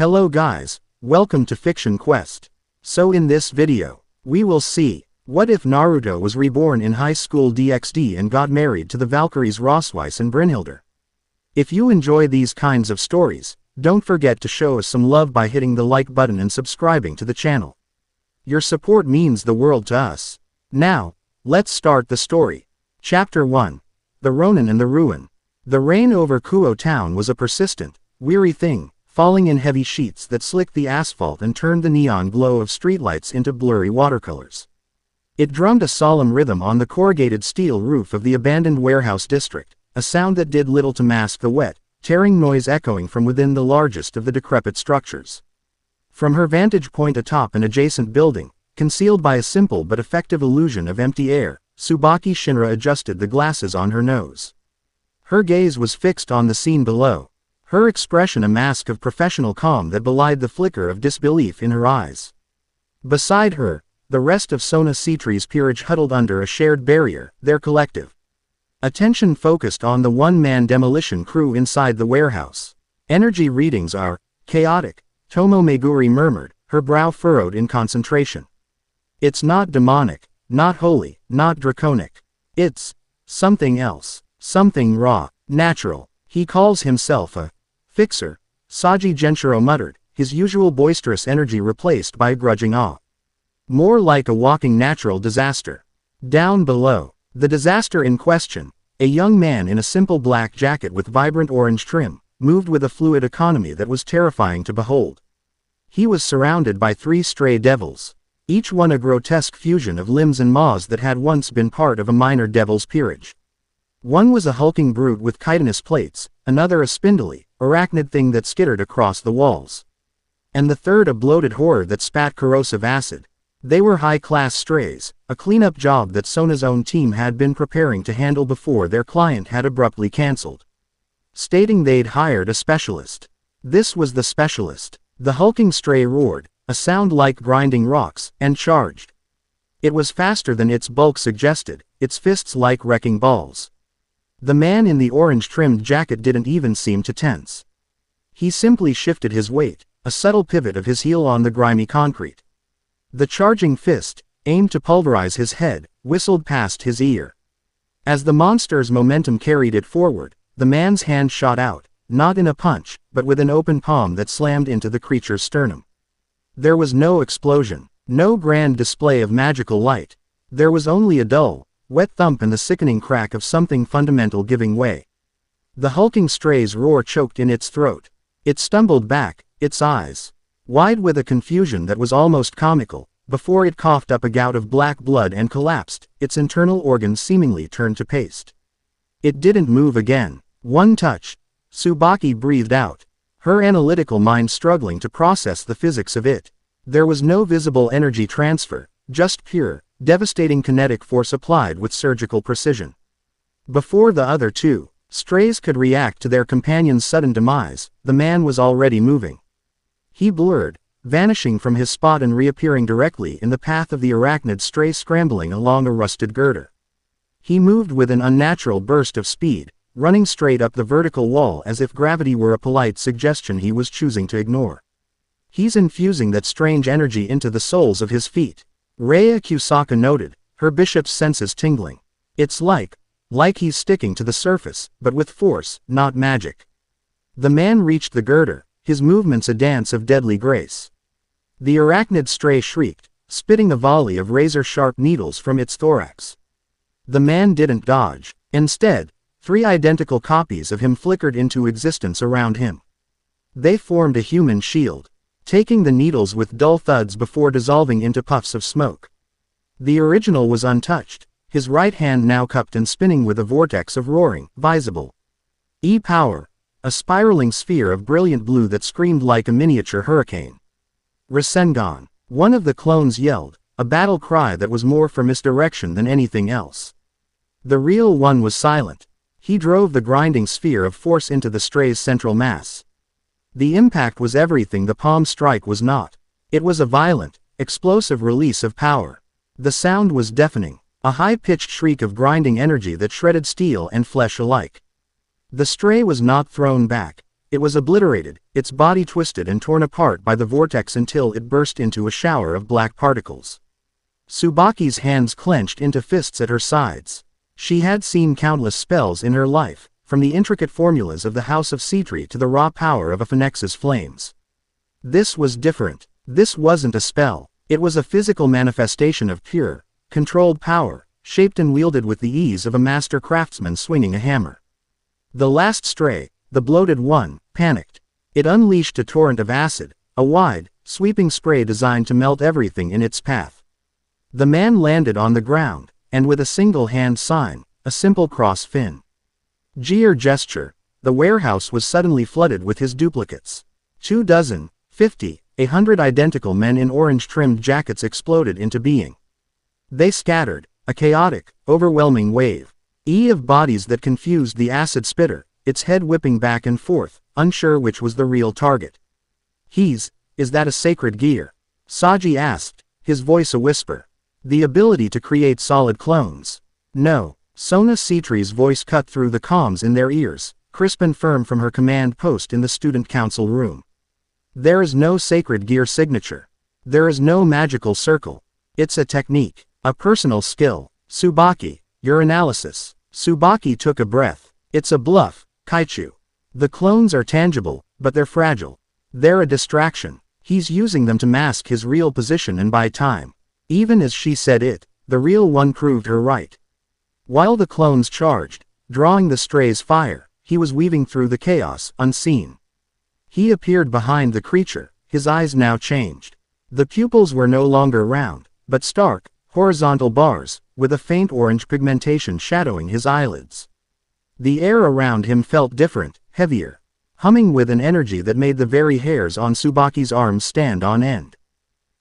Hello guys, welcome to Fiction Quest. So in this video, we will see, what if Naruto was reborn in high school DxD and got married to the Valkyries Rossweisse and Brynhildr? If you enjoy these kinds of stories, don't forget to show us some love by hitting the like button and subscribing to the channel. Your support means the world to us. Now, let's start the story. Chapter 1. The Ronin and the Ruin. The rain over Kuo town was a persistent, weary thing, falling in heavy sheets that slicked the asphalt and turned the neon glow of streetlights into blurry watercolors. It drummed a solemn rhythm on the corrugated steel roof of the abandoned warehouse district, a sound that did little to mask the wet, tearing noise echoing from within the largest of the decrepit structures. From her vantage point atop an adjacent building, concealed by a simple but effective illusion of empty air, Tsubaki Shinra adjusted the glasses on her nose. Her gaze was fixed on the scene below, her expression a mask of professional calm that belied the flicker of disbelief in her eyes. Beside her, the rest of Sona Citre's peerage huddled under a shared barrier, their collective attention focused on the one-man demolition crew inside the warehouse. Energy readings are chaotic, Tomo Meguri murmured, her brow furrowed in concentration. It's not demonic, not holy, not draconic. It's something else, something raw, natural. He calls himself a fixer, Saji Genshiro muttered, his usual boisterous energy replaced by grudging awe. More like a walking natural disaster. Down below, the disaster in question, a young man in a simple black jacket with vibrant orange trim, moved with a fluid economy that was terrifying to behold. He was surrounded by 3 stray devils, each one a grotesque fusion of limbs and maws that had once been part of a minor devil's peerage. One was a hulking brute with chitinous plates, another a spindly, arachnid thing that skittered across the walls, and the third a bloated horror that spat corrosive acid. They were high-class strays, a cleanup job that Sona's own team had been preparing to handle before their client had abruptly cancelled, stating they'd hired a specialist. This was the specialist. The hulking stray roared, a sound like grinding rocks, and charged. It was faster than its bulk suggested, its fists like wrecking balls. The man in the orange-trimmed jacket didn't even seem to tense. He simply shifted his weight, a subtle pivot of his heel on the grimy concrete. The charging fist, aimed to pulverize his head, whistled past his ear. As the monster's momentum carried it forward, the man's hand shot out, not in a punch, but with an open palm that slammed into the creature's sternum. There was no explosion, no grand display of magical light. There was only a dull, wet thump and the sickening crack of something fundamental giving way. The hulking stray's roar choked in its throat. It stumbled back, its eyes wide with a confusion that was almost comical, before it coughed up a gout of black blood and collapsed, its internal organs seemingly turned to paste. It didn't move again. One touch. Tsubaki breathed out, her analytical mind struggling to process the physics of it. There was no visible energy transfer, just pure, devastating kinetic force applied with surgical precision. Before the other 2 strays could react to their companion's sudden demise, the man was already moving. He blurred, vanishing from his spot and reappearing directly in the path of the arachnid stray scrambling along a rusted girder. He moved with an unnatural burst of speed, running straight up the vertical wall as if gravity were a polite suggestion he was choosing to ignore. He's infusing that strange energy into the soles of his feet, Rei Kusaka noted, her bishop's senses tingling. It's like he's sticking to the surface, but with force, not magic. The man reached the girder, his movements a dance of deadly grace. The arachnid stray shrieked, spitting a volley of razor-sharp needles from its thorax. The man didn't dodge. Instead, 3 identical copies of him flickered into existence around him. They formed a human shield, taking the needles with dull thuds before dissolving into puffs of smoke. The original was untouched, his right hand now cupped and spinning with a vortex of roaring, visible E-power, a spiraling sphere of brilliant blue that screamed like a miniature hurricane. Rasengan, one of the clones yelled, a battle cry that was more for misdirection than anything else. The real one was silent. He drove the grinding sphere of force into the stray's central mass. The impact was everything the palm strike was not. It was a violent, explosive release of power. The sound was deafening, a high-pitched shriek of grinding energy that shredded steel and flesh alike. The stray was not thrown back. It was obliterated, its body twisted and torn apart by the vortex until it burst into a shower of black particles. Tsubaki's hands clenched into fists at her sides. She had seen countless spells in her life, from the intricate formulas of the House of Citri to the raw power of a phoenix's flames. This was different. This wasn't a spell. It was a physical manifestation of pure, controlled power, shaped and wielded with the ease of a master craftsman swinging a hammer. The last stray, the bloated one, panicked. It unleashed a torrent of acid, a wide, sweeping spray designed to melt everything in its path. The man landed on the ground, and with a single hand sign, a simple cross fin. Gesture, the warehouse was suddenly flooded with his duplicates. 24, 50, 100 identical men in orange-trimmed jackets exploded into being. They scattered, a chaotic, overwhelming wave. Of bodies that confused the acid spitter, its head whipping back and forth, unsure which was the real target. Is that a sacred gear? Saji asked, his voice a whisper. The ability to create solid clones. No. Sona Citri's voice cut through the comms in their ears, crisp and firm from her command post in the student council room. There is no sacred gear signature. There is no magical circle. It's a technique, a personal skill. Tsubaki, your analysis. Tsubaki took a breath. It's a bluff, Kaichu. The clones are tangible, but they're fragile. They're a distraction. He's using them to mask his real position and buy time. Even as she said it, the real one proved her right. While the clones charged, drawing the stray's fire, he was weaving through the chaos, unseen. He appeared behind the creature, his eyes now changed. The pupils were no longer round, but stark, horizontal bars, with a faint orange pigmentation shadowing his eyelids. The air around him felt different, heavier, humming with an energy that made the very hairs on Tsubaki's arms stand on end.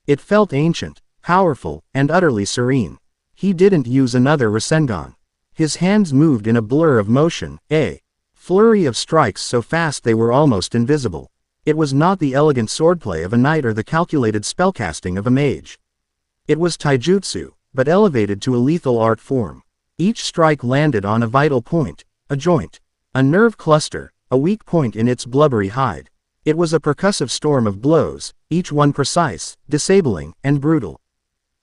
It felt ancient, powerful, and utterly serene. He didn't use another Rasengan. His hands moved in a blur of motion, a flurry of strikes so fast they were almost invisible. It was not the elegant swordplay of a knight or the calculated spellcasting of a mage. It was taijutsu, but elevated to a lethal art form. Each strike landed on a vital point, a joint, a nerve cluster, a weak point in its blubbery hide. It was a percussive storm of blows, each one precise, disabling, and brutal.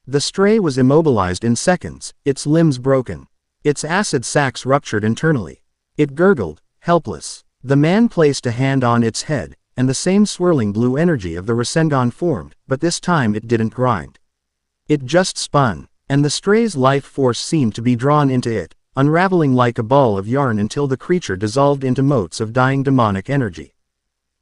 The stray was immobilized in seconds, its limbs broken. Its acid sacs ruptured internally. It gurgled, helpless. The man placed a hand on its head, and the same swirling blue energy of the Rasengan formed, but this time it didn't grind. It just spun, and the stray's life force seemed to be drawn into it, unraveling like a ball of yarn until the creature dissolved into motes of dying demonic energy.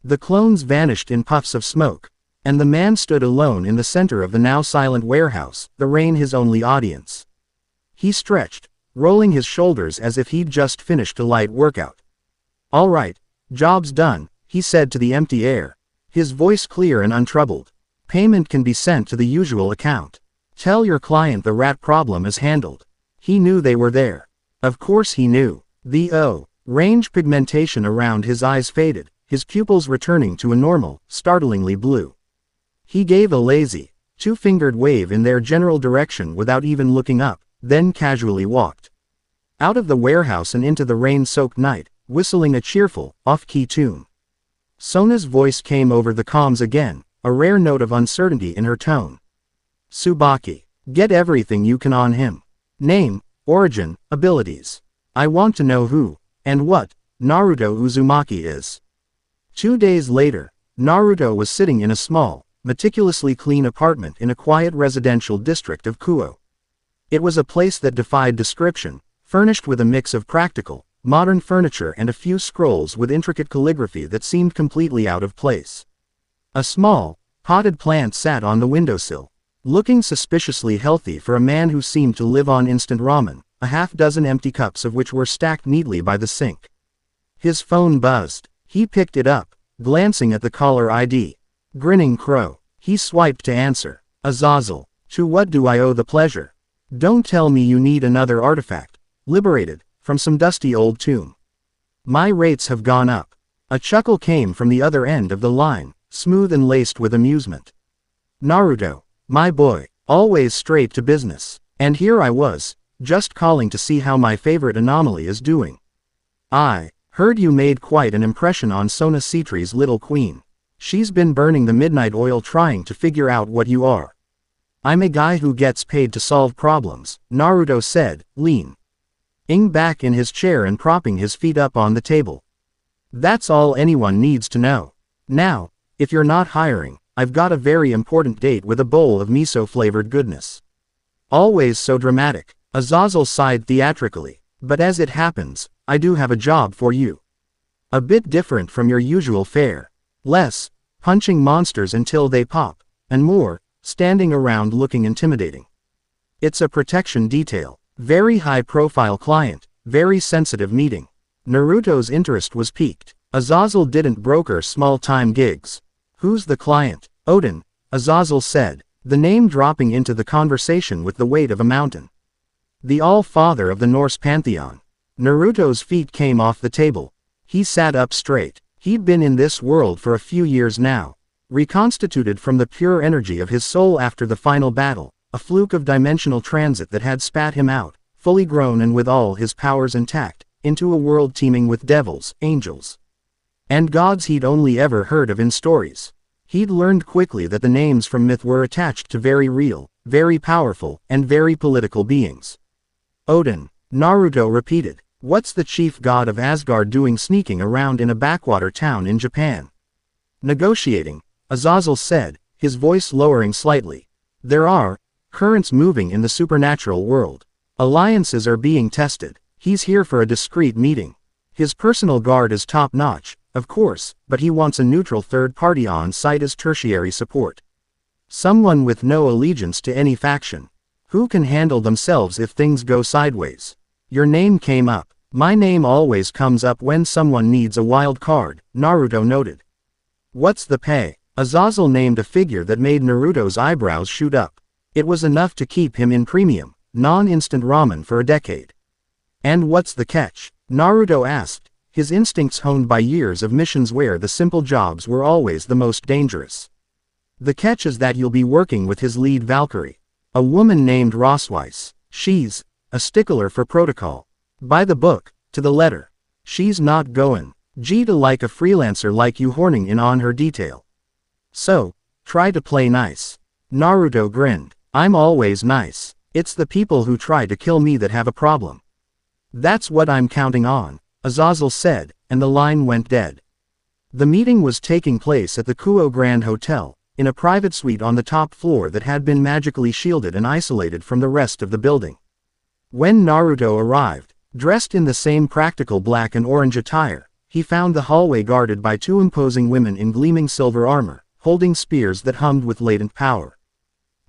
The clones vanished in puffs of smoke, and the man stood alone in the center of the now silent warehouse, the rain his only audience. He stretched, rolling his shoulders as if he'd just finished a light workout. All right, job's done, he said to the empty air, his voice clear and untroubled. Payment can be sent to the usual account. Tell your client the rat problem is handled. He knew they were there. Of course he knew. The range pigmentation around his eyes faded, his pupils returning to a normal, startlingly blue. He gave a lazy, two-fingered wave in their general direction without even looking up, then casually walked out of the warehouse and into the rain-soaked night, whistling a cheerful, off-key tune. Sona's voice came over the comms again, a rare note of uncertainty in her tone. Tsubaki, get everything you can on him. Name, origin, abilities. I want to know who, and what, Naruto Uzumaki is. 2 days later, Naruto was sitting in a small, meticulously clean apartment in a quiet residential district of Kuo. It was a place that defied description, furnished with a mix of practical, modern furniture and a few scrolls with intricate calligraphy that seemed completely out of place. A small, potted plant sat on the windowsill, looking suspiciously healthy for a man who seemed to live on instant ramen, a half-dozen empty cups of which were stacked neatly by the sink. His phone buzzed. He picked it up, glancing at the caller ID. Grinning crow. He swiped to answer. Azazel. To what do I owe the pleasure? Don't tell me you need another artifact. Liberated, from some dusty old tomb. My rates have gone up. A chuckle came from the other end of the line, smooth and laced with amusement. Naruto, my boy, always straight to business. And here I was, just calling to see how my favorite anomaly is doing. I Heard you made quite an impression on Sona Citri's little queen. She's been burning the midnight oil trying to figure out what you are. I'm a guy who gets paid to solve problems, Naruto said, leaning back in his chair and propping his feet up on the table. That's all anyone needs to know. Now, if you're not hiring, I've got a very important date with a bowl of miso-flavored goodness. Always so dramatic, Azazel sighed theatrically. But as it happens, I do have a job for you. A bit different from your usual fare. Less punching monsters until they pop, and more standing around looking intimidating. It's a protection detail. Very high-profile client, very sensitive meeting. Naruto's interest was piqued. Azazel didn't broker small-time gigs. Who's the client? Odin, Azazel said, the name dropping into the conversation with the weight of a mountain. The All-Father of the Norse pantheon. Naruto's feet came off the table. He sat up straight. He'd been in this world for a few years now. Reconstituted from the pure energy of his soul after the final battle, a fluke of dimensional transit that had spat him out, fully grown and with all his powers intact, into a world teeming with devils, angels, and gods he'd only ever heard of in stories. He'd learned quickly that the names from myth were attached to very real, very powerful, and very political beings. Odin, Naruto repeated. What's the chief god of Asgard doing sneaking around in a backwater town in Japan? Negotiating, Azazel said, his voice lowering slightly. There are currents moving in the supernatural world. Alliances are being tested. He's here for a discreet meeting. His personal guard is top-notch, of course, but he wants a neutral third party on site as tertiary support. Someone with no allegiance to any faction. Who can handle themselves if things go sideways? Your name came up. My name always comes up when someone needs a wild card, Naruto noted. What's the pay? Azazel named a figure that made Naruto's eyebrows shoot up. It was enough to keep him in premium, non-instant ramen for a decade. And what's the catch? Naruto asked, his instincts honed by years of missions where the simple jobs were always the most dangerous. The catch is that you'll be working with his lead Valkyrie. A woman named Rossweisse. She's a stickler for protocol. By the book, to the letter. She's not going to like a freelancer like you horning in on her detail. So, try to play nice. Naruto grinned. I'm always nice. It's the people who try to kill me that have a problem. That's what I'm counting on, Azazel said, and the line went dead. The meeting was taking place at the Kuo Grand Hotel, in a private suite on the top floor that had been magically shielded and isolated from the rest of the building. When Naruto arrived, dressed in the same practical black and orange attire, he found the hallway guarded by two imposing women in gleaming silver armor, holding spears that hummed with latent power.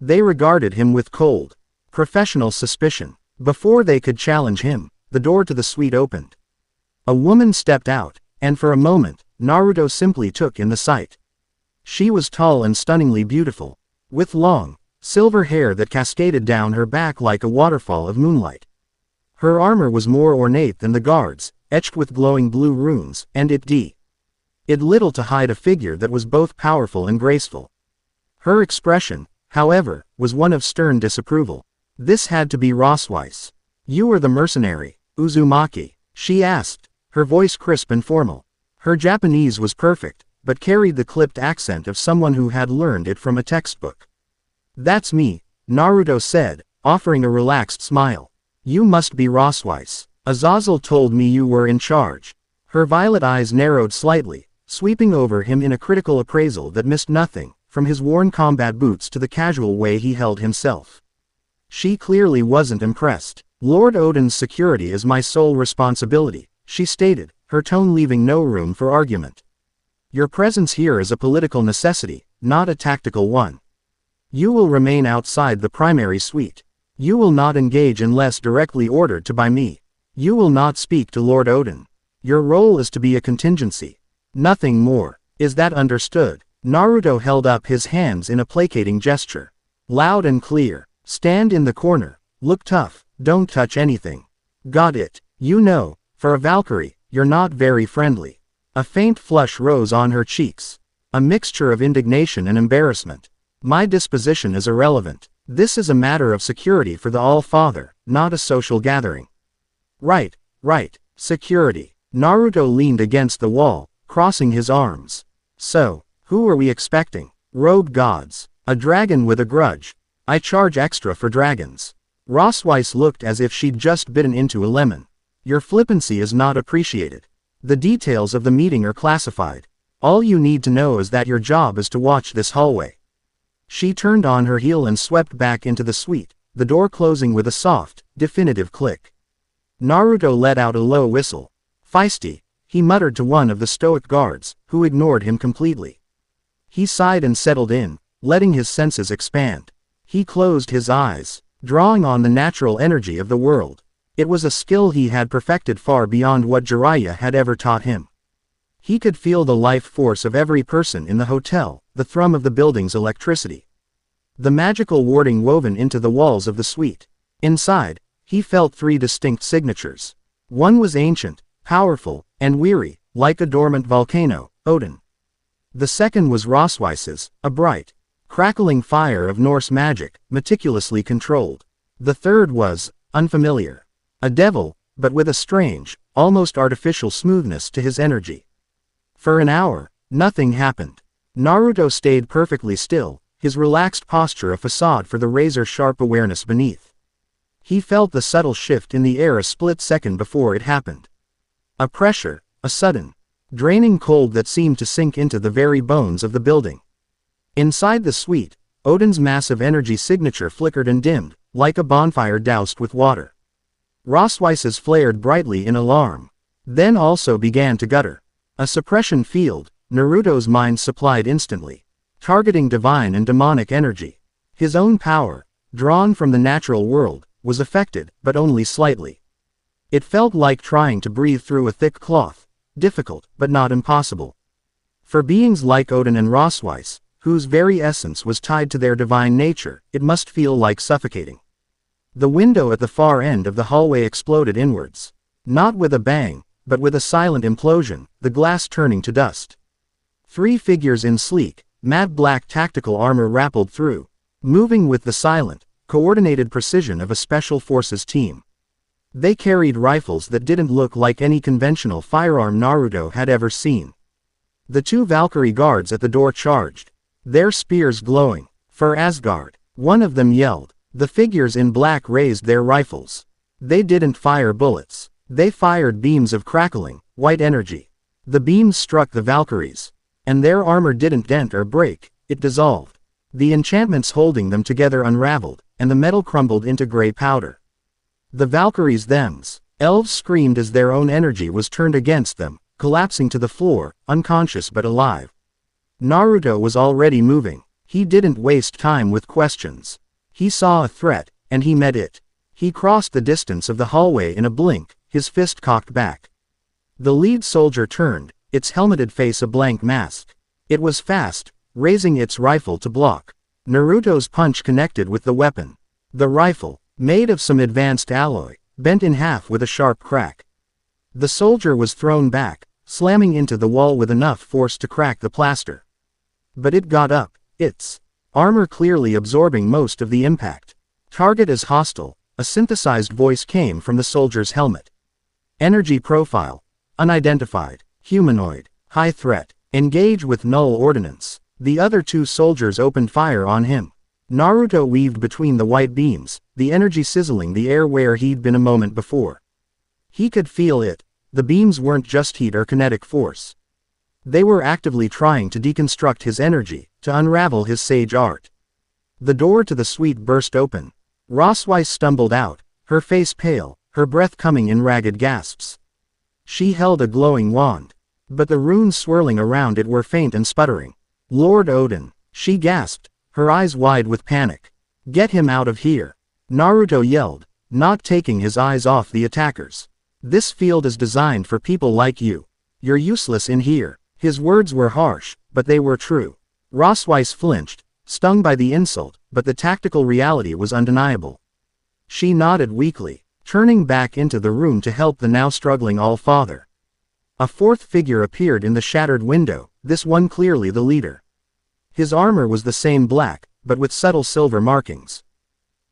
They regarded him with cold, professional suspicion. Before they could challenge him, the door to the suite opened. A woman stepped out, and for a moment, Naruto simply took in the sight. She was tall and stunningly beautiful, with long, silver hair that cascaded down her back like a waterfall of moonlight. Her armor was more ornate than the guards, etched with glowing blue runes, and it did little to hide a figure that was both powerful and graceful. Her expression, however, was one of stern disapproval. This had to be Rossweisse. You are the mercenary, Uzumaki, she asked, her voice crisp and formal. Her Japanese was perfect, but carried the clipped accent of someone who had learned it from a textbook. That's me, Naruto said, offering a relaxed smile. You must be Rossweisse. Azazel told me you were in charge. Her violet eyes narrowed slightly, sweeping over him in a critical appraisal that missed nothing, from his worn combat boots to the casual way he held himself. She clearly wasn't impressed. Lord Odin's security is my sole responsibility, she stated, her tone leaving no room for argument. Your presence here is a political necessity, not a tactical one. You will remain outside the primary suite. You will not engage unless directly ordered to by me. You will not speak to Lord Odin. Your role is to be a contingency. Nothing more. Is that understood? Naruto held up his hands in a placating gesture. Loud and clear. Stand in the corner. Look tough. Don't touch anything. Got it. You know, for a Valkyrie, you're not very friendly. A faint flush rose on her cheeks. A mixture of indignation and embarrassment. My disposition is irrelevant. This is a matter of security for the All-Father, not a social gathering. Right, security. Naruto leaned against the wall, crossing his arms. So, who are we expecting? Rogue gods. A dragon with a grudge. I charge extra for dragons. Rossweisse looked as if she'd just bitten into a lemon. Your flippancy is not appreciated. The details of the meeting are classified. All you need to know is that your job is to watch this hallway. She turned on her heel and swept back into the suite, the door closing with a soft, definitive click. Naruto let out a low whistle. Feisty, he muttered to one of the stoic guards, who ignored him completely. He sighed and settled in, letting his senses expand. He closed his eyes, drawing on the natural energy of the world. It was a skill he had perfected far beyond what Jiraiya had ever taught him. He could feel the life force of every person in the hotel, the thrum of the building's electricity. The magical warding woven into the walls of the suite. Inside, he felt three distinct signatures. One was ancient, powerful, and weary, like a dormant volcano, Odin. The second was Rossweisse's, a bright, crackling fire of Norse magic, meticulously controlled. The third was unfamiliar. A devil, but with a strange, almost artificial smoothness to his energy. For an hour, nothing happened. Naruto stayed perfectly still, his relaxed posture a facade for the razor-sharp awareness beneath. He felt the subtle shift in the air a split second before it happened. A pressure, a sudden, draining cold that seemed to sink into the very bones of the building. Inside the suite, Odin's massive energy signature flickered and dimmed, like a bonfire doused with water. Rossweisse's flared brightly in alarm, then also began to gutter. A suppression field, Naruto's mind supplied instantly, targeting divine and demonic energy. His own power, drawn from the natural world, was affected, but only slightly. It felt like trying to breathe through a thick cloth, difficult, but not impossible. For beings like Odin and Rossweisse, whose very essence was tied to their divine nature, it must feel like suffocating. The window at the far end of the hallway exploded inwards. Not with a bang, but with a silent implosion, the glass turning to dust. Three figures in sleek, matte black tactical armor rappelled through, moving with the silent, coordinated precision of a special forces team. They carried rifles that didn't look like any conventional firearm Naruto had ever seen. The two Valkyrie guards at the door charged, their spears glowing. For Asgard, one of them yelled. The figures in black raised their rifles. They didn't fire bullets. They fired beams of crackling, white energy. The beams struck the Valkyries, and their armor didn't dent or break, it dissolved. The enchantments holding them together unraveled, and the metal crumbled into gray powder. The Valkyries elves screamed as their own energy was turned against them, collapsing to the floor, unconscious but alive. Naruto was already moving. He didn't waste time with questions. He saw a threat, and he met it. He crossed the distance of the hallway in a blink, his fist cocked back. The lead soldier turned, its helmeted face a blank mask. It was fast, raising its rifle to block. Naruto's punch connected with the weapon. The rifle, made of some advanced alloy, bent in half with a sharp crack. The soldier was thrown back, slamming into the wall with enough force to crack the plaster. But it got up, its armor clearly absorbing most of the impact. Target is hostile, a synthesized voice came from the soldier's helmet. Energy profile, unidentified, humanoid, high threat, engage with null ordnance. The other two soldiers opened fire on him. Naruto weaved between the white beams, the energy sizzling the air where he'd been a moment before. He could feel it. The beams weren't just heat or kinetic force. They were actively trying to deconstruct his energy, to unravel his sage art. The door to the suite burst open. Rossweisse stumbled out, her face pale, her breath coming in ragged gasps. She held a glowing wand, but the runes swirling around it were faint and sputtering. Lord Odin, she gasped, her eyes wide with panic. Get him out of here. Naruto yelled, not taking his eyes off the attackers. This field is designed for people like you. You're useless in here. His words were harsh, but they were true. Rossweisse flinched, stung by the insult, but the tactical reality was undeniable. She nodded weakly, turning back into the room to help the now struggling All-Father. A fourth figure appeared in the shattered window, this one clearly the leader. His armor was the same black, but with subtle silver markings.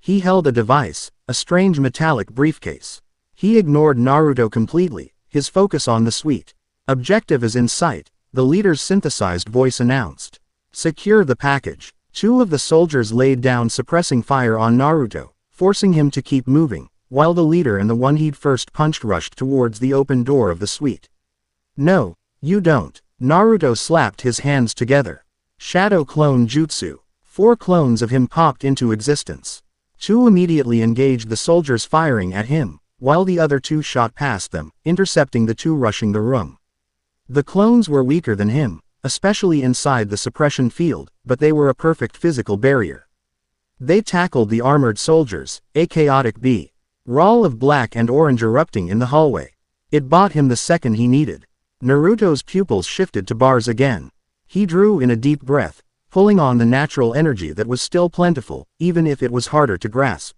He held a device, a strange metallic briefcase. He ignored Naruto completely, his focus on the suite. Objective is in sight, the leader's synthesized voice announced. Secure the package. Two of the soldiers laid down suppressing fire on Naruto, forcing him to keep moving, while the leader and the one he'd first punched rushed towards the open door of the suite. No, you don't. Naruto slapped his hands together. Shadow clone jutsu. 4 clones of him popped into existence. 2 immediately engaged the soldiers firing at him, while the other 2 shot past them, intercepting the 2 rushing the room. The clones were weaker than him, especially inside the suppression field, but they were a perfect physical barrier. They tackled the armored soldiers, a chaotic brawl of black and orange erupting in the hallway. It bought him the second he needed. Naruto's pupils shifted to bars again. He drew in a deep breath, pulling on the natural energy that was still plentiful, even if it was harder to grasp.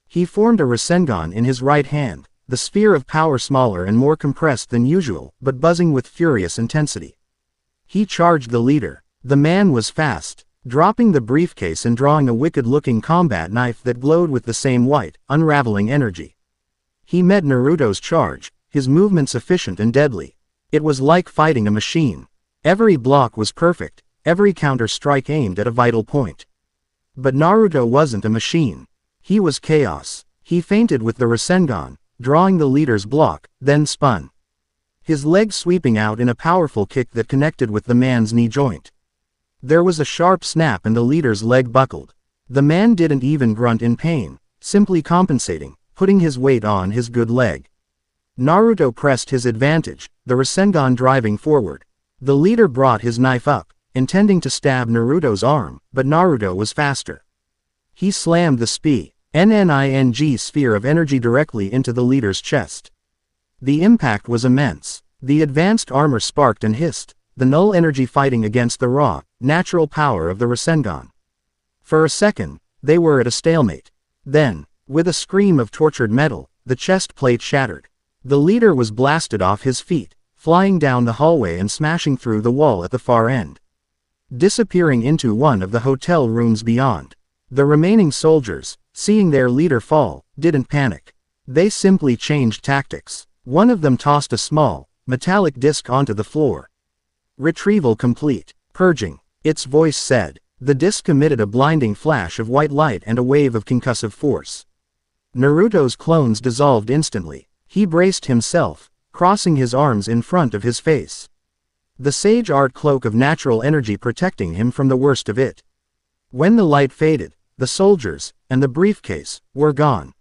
He formed a Rasengan in his right hand, the sphere of power smaller and more compressed than usual, but buzzing with furious intensity. He charged the leader. The man was fast, dropping the briefcase and drawing a wicked-looking combat knife that glowed with the same white, unraveling energy. He met Naruto's charge, his movements efficient and deadly. It was like fighting a machine. Every block was perfect, every counter-strike aimed at a vital point. But Naruto wasn't a machine. He was chaos. He feinted with the Rasengan, drawing the leader's block, then spun. His leg sweeping out in a powerful kick that connected with the man's knee joint. There was a sharp snap and the leader's leg buckled. The man didn't even grunt in pain, simply compensating, putting his weight on his good leg. Naruto pressed his advantage, the Rasengan driving forward. The leader brought his knife up, intending to stab Naruto's arm, but Naruto was faster. He slammed the NNING sphere of energy directly into the leader's chest. The impact was immense. The advanced armor sparked and hissed, the null energy fighting against the raw, natural power of the Rasengan. For a second, they were at a stalemate. Then, with a scream of tortured metal, the chest plate shattered. The leader was blasted off his feet, flying down the hallway and smashing through the wall at the far end, disappearing into one of the hotel rooms beyond. The remaining soldiers, seeing their leader fall, didn't panic. They simply changed tactics. One of them tossed a small, metallic disc onto the floor. Retrieval complete. Purging. Its voice said. The disc emitted a blinding flash of white light and a wave of concussive force. Naruto's clones dissolved instantly. He braced himself, crossing his arms in front of his face. The sage art cloak of natural energy protecting him from the worst of it. When the light faded, the soldiers, and the briefcase, were gone.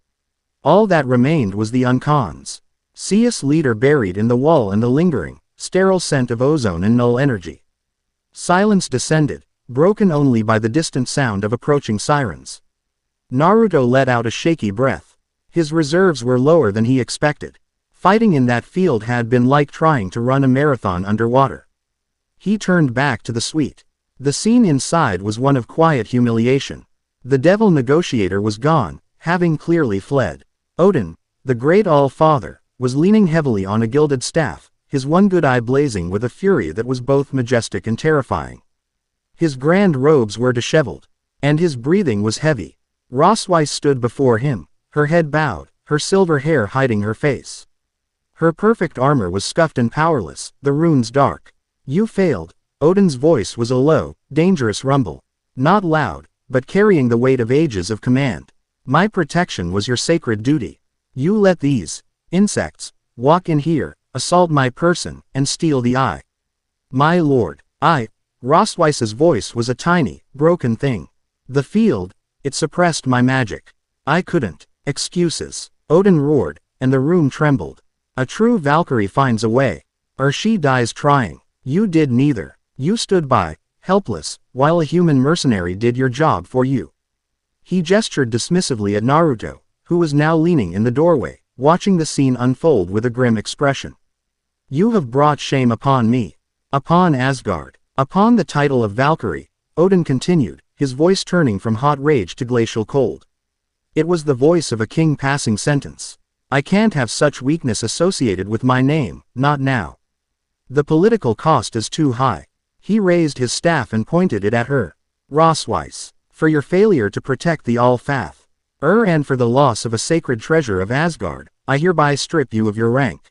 All that remained was the unconscious leader buried in the wall and the lingering, sterile scent of ozone and null energy. Silence descended, broken only by the distant sound of approaching sirens. Naruto let out a shaky breath. His reserves were lower than he expected. Fighting in that field had been like trying to run a marathon underwater. He turned back to the suite. The scene inside was one of quiet humiliation. The devil negotiator was gone, having clearly fled. Odin, the great All-Father, was leaning heavily on a gilded staff, his one good eye blazing with a fury that was both majestic and terrifying. His grand robes were disheveled, and his breathing was heavy. Rossweisse stood before him, her head bowed, her silver hair hiding her face. Her perfect armor was scuffed and powerless, the runes dark. You failed. Odin's voice was a low, dangerous rumble. Not loud, but carrying the weight of ages of command. My protection was your sacred duty. You let these insects walk in here, assault my person, and steal the eye. My lord, Rossweisse's voice was a tiny, broken thing. The field, it suppressed my magic. I couldn't. Excuses. Odin roared, and the room trembled. A true Valkyrie finds a way. Or she dies trying. You did neither. You stood by, helpless, while a human mercenary did your job for you. He gestured dismissively at Naruto, who was now leaning in the doorway, watching the scene unfold with a grim expression. You have brought shame upon me. Upon Asgard. Upon the title of Valkyrie, Odin continued, his voice turning from hot rage to glacial cold. It was the voice of a king passing sentence. I can't have such weakness associated with my name, not now. The political cost is too high. He raised his staff and pointed it at her. Rossweisse, for your failure to protect the All-Father, and for the loss of a sacred treasure of Asgard, I hereby strip you of your rank.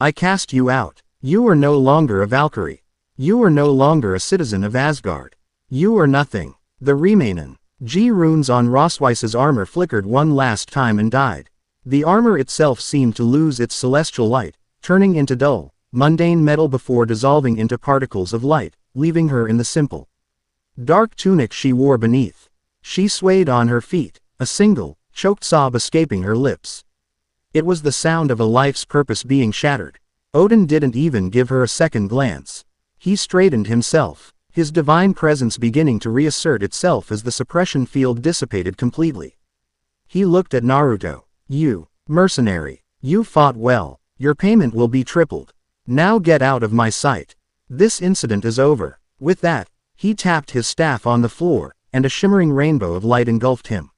I cast you out. You are no longer a Valkyrie. You are no longer a citizen of Asgard. You are nothing. The Remainen. G runes on Rossweisse's armor flickered one last time and died. The armor itself seemed to lose its celestial light, turning into dull, mundane metal before dissolving into particles of light, leaving her in the simple, dark tunic she wore beneath. She swayed on her feet, a single, choked sob escaping her lips. It was the sound of a life's purpose being shattered. Odin didn't even give her a second glance. He straightened himself, his divine presence beginning to reassert itself as the suppression field dissipated completely. He looked at Naruto. You, mercenary, you fought well. Your payment will be tripled. Now get out of my sight. This incident is over. With that, he tapped his staff on the floor, and a shimmering rainbow of light engulfed him.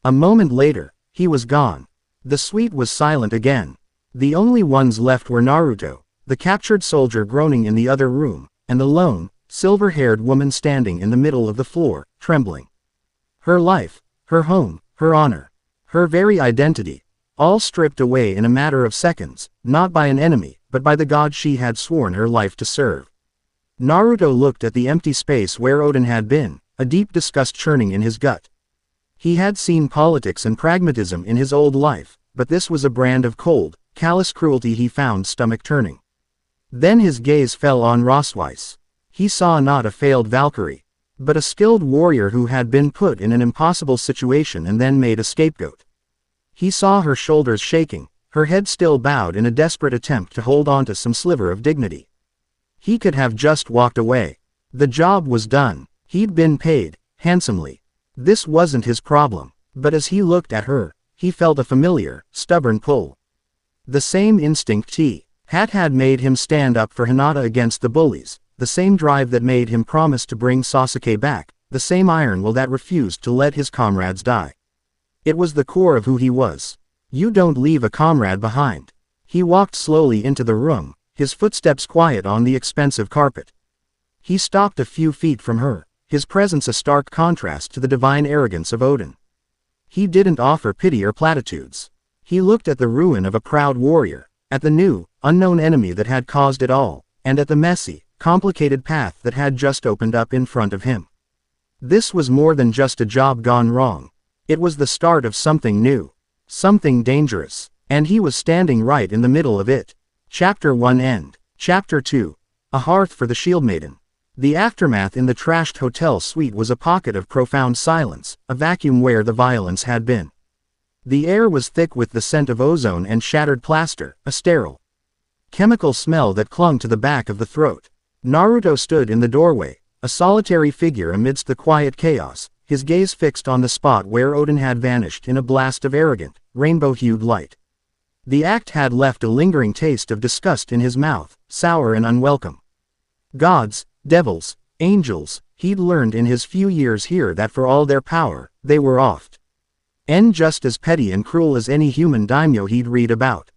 A moment later, he was gone. The suite was silent again. The only ones left were Naruto, the captured soldier groaning in the other room, and the lone, silver-haired woman standing in the middle of the floor, trembling. Her life, her home, her honor, her very identity, all stripped away in a matter of seconds, not by an enemy, but by the god she had sworn her life to serve. Naruto looked at the empty space where Odin had been, a deep disgust churning in his gut. He had seen politics and pragmatism in his old life, but this was a brand of cold, callous cruelty he found stomach-turning. Then his gaze fell on Rossweisse. He saw not a failed Valkyrie, but a skilled warrior who had been put in an impossible situation and then made a scapegoat. He saw her shoulders shaking, her head still bowed in a desperate attempt to hold on to some sliver of dignity. He could have just walked away. The job was done. He'd been paid, handsomely. This wasn't his problem, but as he looked at her, he felt a familiar, stubborn pull. The same instinct had made him stand up for Hinata against the bullies, the same drive that made him promise to bring Sasuke back, the same iron will that refused to let his comrades die. It was the core of who he was. You don't leave a comrade behind. He walked slowly into the room, his footsteps quiet on the expensive carpet. He stopped a few feet from her, his presence a stark contrast to the divine arrogance of Odin. He didn't offer pity or platitudes. He looked at the ruin of a proud warrior, at the new, unknown enemy that had caused it all, and at the messy, complicated path that had just opened up in front of him. This was more than just a job gone wrong. It was the start of something new, something dangerous, and he was standing right in the middle of it. Chapter 1 End. Chapter 2. A Hearth for the Shield Maiden. The aftermath in the trashed hotel suite was a pocket of profound silence, a vacuum where the violence had been. The air was thick with the scent of ozone and shattered plaster, a sterile, chemical smell that clung to the back of the throat. Naruto stood in the doorway, a solitary figure amidst the quiet chaos, his gaze fixed on the spot where Odin had vanished in a blast of arrogant, rainbow-hued light. The act had left a lingering taste of disgust in his mouth, sour and unwelcome. Gods, devils, angels, he'd learned in his few years here that for all their power, they were oft and just as petty and cruel as any human daimyo he'd read about.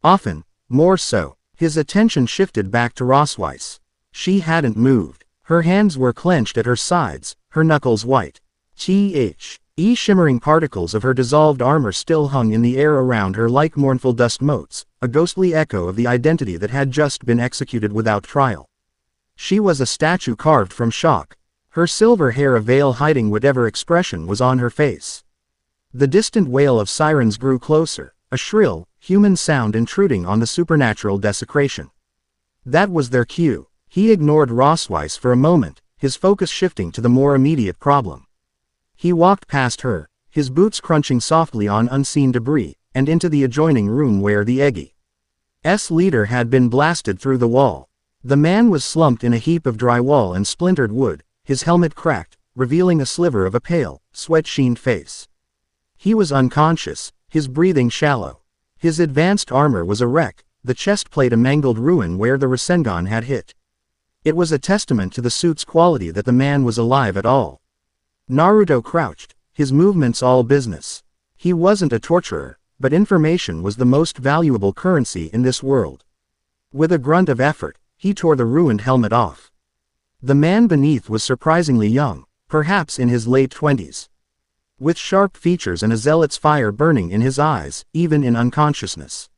Often, more so, his attention shifted back to Rossweisse. She hadn't moved. Her hands were clenched at her sides, her knuckles white. Shimmering particles of her dissolved armor still hung in the air around her like mournful dust motes, a ghostly echo of the identity that had just been executed without trial. She was a statue carved from shock, her silver hair a veil hiding whatever expression was on her face. The distant wail of sirens grew closer, a shrill, human sound intruding on the supernatural desecration. That was their cue. He ignored Rossweisse for a moment, his focus shifting to the more immediate problem. He walked past her, his boots crunching softly on unseen debris, and into the adjoining room where the Eggie's leader had been blasted through the wall. The man was slumped in a heap of drywall and splintered wood, his helmet cracked, revealing a sliver of a pale, sweat-sheened face. He was unconscious, his breathing shallow. His advanced armor was a wreck, the chest plate a mangled ruin where the Rasengan had hit. It was a testament to the suit's quality that the man was alive at all. Naruto crouched, his movements all business. He wasn't a torturer, but information was the most valuable currency in this world. With a grunt of effort, he tore the ruined helmet off. The man beneath was surprisingly young, perhaps in his late 20s. With sharp features and a zealot's fire burning in his eyes, even in unconsciousness.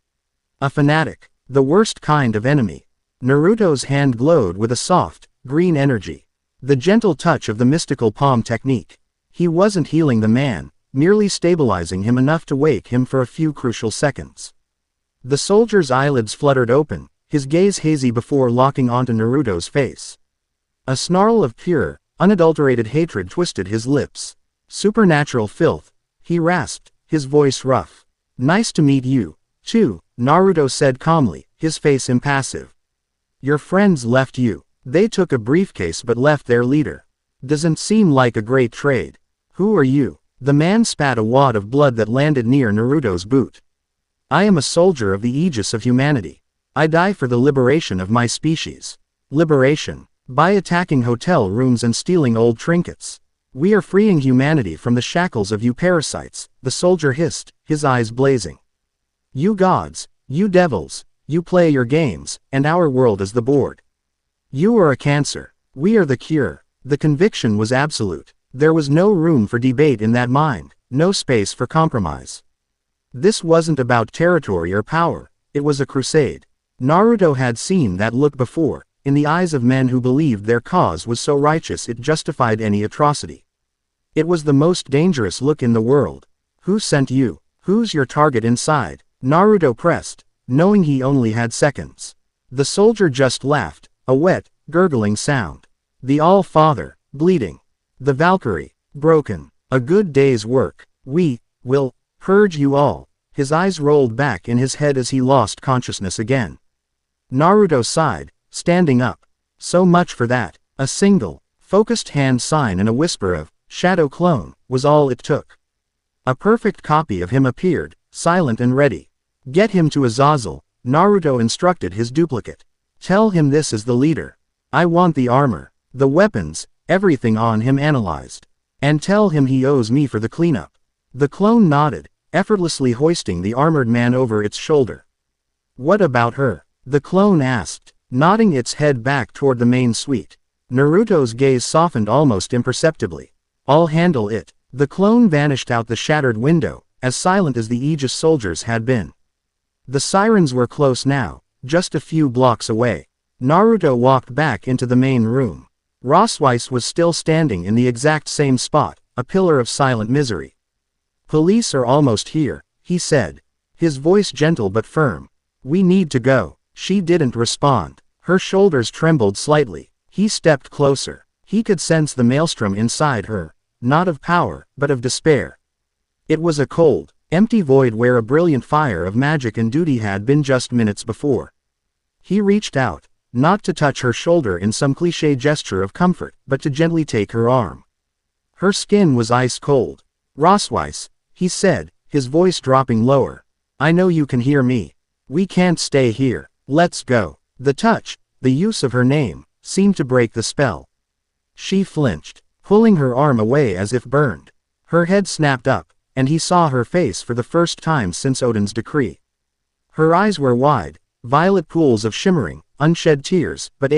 A fanatic. The worst kind of enemy. Naruto's hand glowed with a soft, green energy. The gentle touch of the mystical palm technique. He wasn't healing the man, merely stabilizing him enough to wake him for a few crucial seconds. The soldier's eyelids fluttered open, his gaze hazy before locking onto Naruto's face. A snarl of pure, unadulterated hatred twisted his lips. Supernatural filth, he rasped, his voice rough. Nice to meet you, too, Naruto said calmly, his face impassive. Your friends left you. They took a briefcase but left their leader. Doesn't seem like a great trade. Who are you? The man spat a wad of blood that landed near Naruto's boot. I am a soldier of the aegis of humanity. I die for the liberation of my species. Liberation? By attacking hotel rooms and stealing old trinkets. We are freeing humanity from the shackles of you parasites, the soldier hissed, his eyes blazing. You gods, you devils, you play your games, and our world is the board. You are a cancer. We are the cure. The conviction was absolute. There was no room for debate in that mind, no space for compromise. This wasn't about territory or power, it was a crusade. Naruto had seen that look before, in the eyes of men who believed their cause was so righteous it justified any atrocity. It was the most dangerous look in the world. Who sent you? Who's your target inside? Naruto pressed, knowing he only had seconds. The soldier just laughed, a wet, gurgling sound. The All-Father, bleeding. The Valkyrie, broken. A good day's work. We will purge you all. His eyes rolled back in his head as he lost consciousness again. Naruto sighed, standing up. So much for that. A single, focused hand sign and a whisper of, shadow clone, was all it took. A perfect copy of him appeared, silent and ready. Get him to Azazel, Naruto instructed his duplicate. Tell him this is the leader. I want the armor, the weapons, everything on him analyzed. And tell him he owes me for the cleanup. The clone nodded, effortlessly hoisting the armored man over its shoulder. What about her? The clone asked, nodding its head back toward the main suite. Naruto's gaze softened almost imperceptibly. I'll handle it. The clone vanished out the shattered window, as silent as the Aegis soldiers had been. The sirens were close now, just a few blocks away. Naruto walked back into the main room. Rossweisse was still standing in the exact same spot, a pillar of silent misery. Police are almost here, he said, his voice gentle but firm. We need to go. She didn't respond. Her shoulders trembled slightly. He stepped closer. He could sense the maelstrom inside her, not of power, but of despair. It was a cold, empty void where a brilliant fire of magic and duty had been just minutes before. He reached out, not to touch her shoulder in some cliché gesture of comfort, but to gently take her arm. Her skin was ice cold. Rossweisse, he said, his voice dropping lower. I know you can hear me. We can't stay here. Let's go. The touch, the use of her name, seemed to break the spell. She flinched, pulling her arm away as if burned. Her head snapped up, and he saw her face for the first time since Odin's decree. Her eyes were wide, violet pools of shimmering, unshed tears, but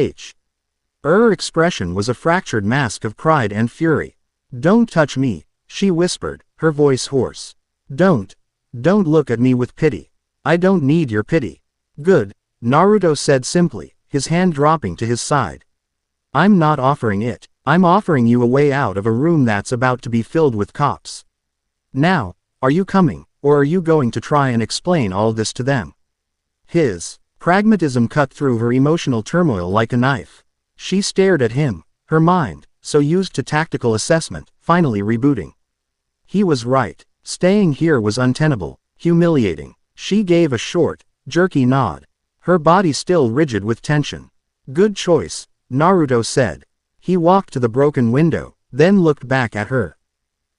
her expression was a fractured mask of pride and fury. Don't touch me, she whispered, her voice hoarse. Don't look at me with pity. I don't need your pity. Good, Naruto said simply, his hand dropping to his side. I'm not offering it. I'm offering you a way out of a room that's about to be filled with cops. Now, are you coming, or are you going to try and explain all this to them? His pragmatism cut through her emotional turmoil like a knife. She stared at him, her mind, so used to tactical assessment, finally rebooting. He was right. Staying here was untenable, humiliating. She gave a short, jerky nod, her body still rigid with tension. Good choice, Naruto said. He walked to the broken window, then looked back at her.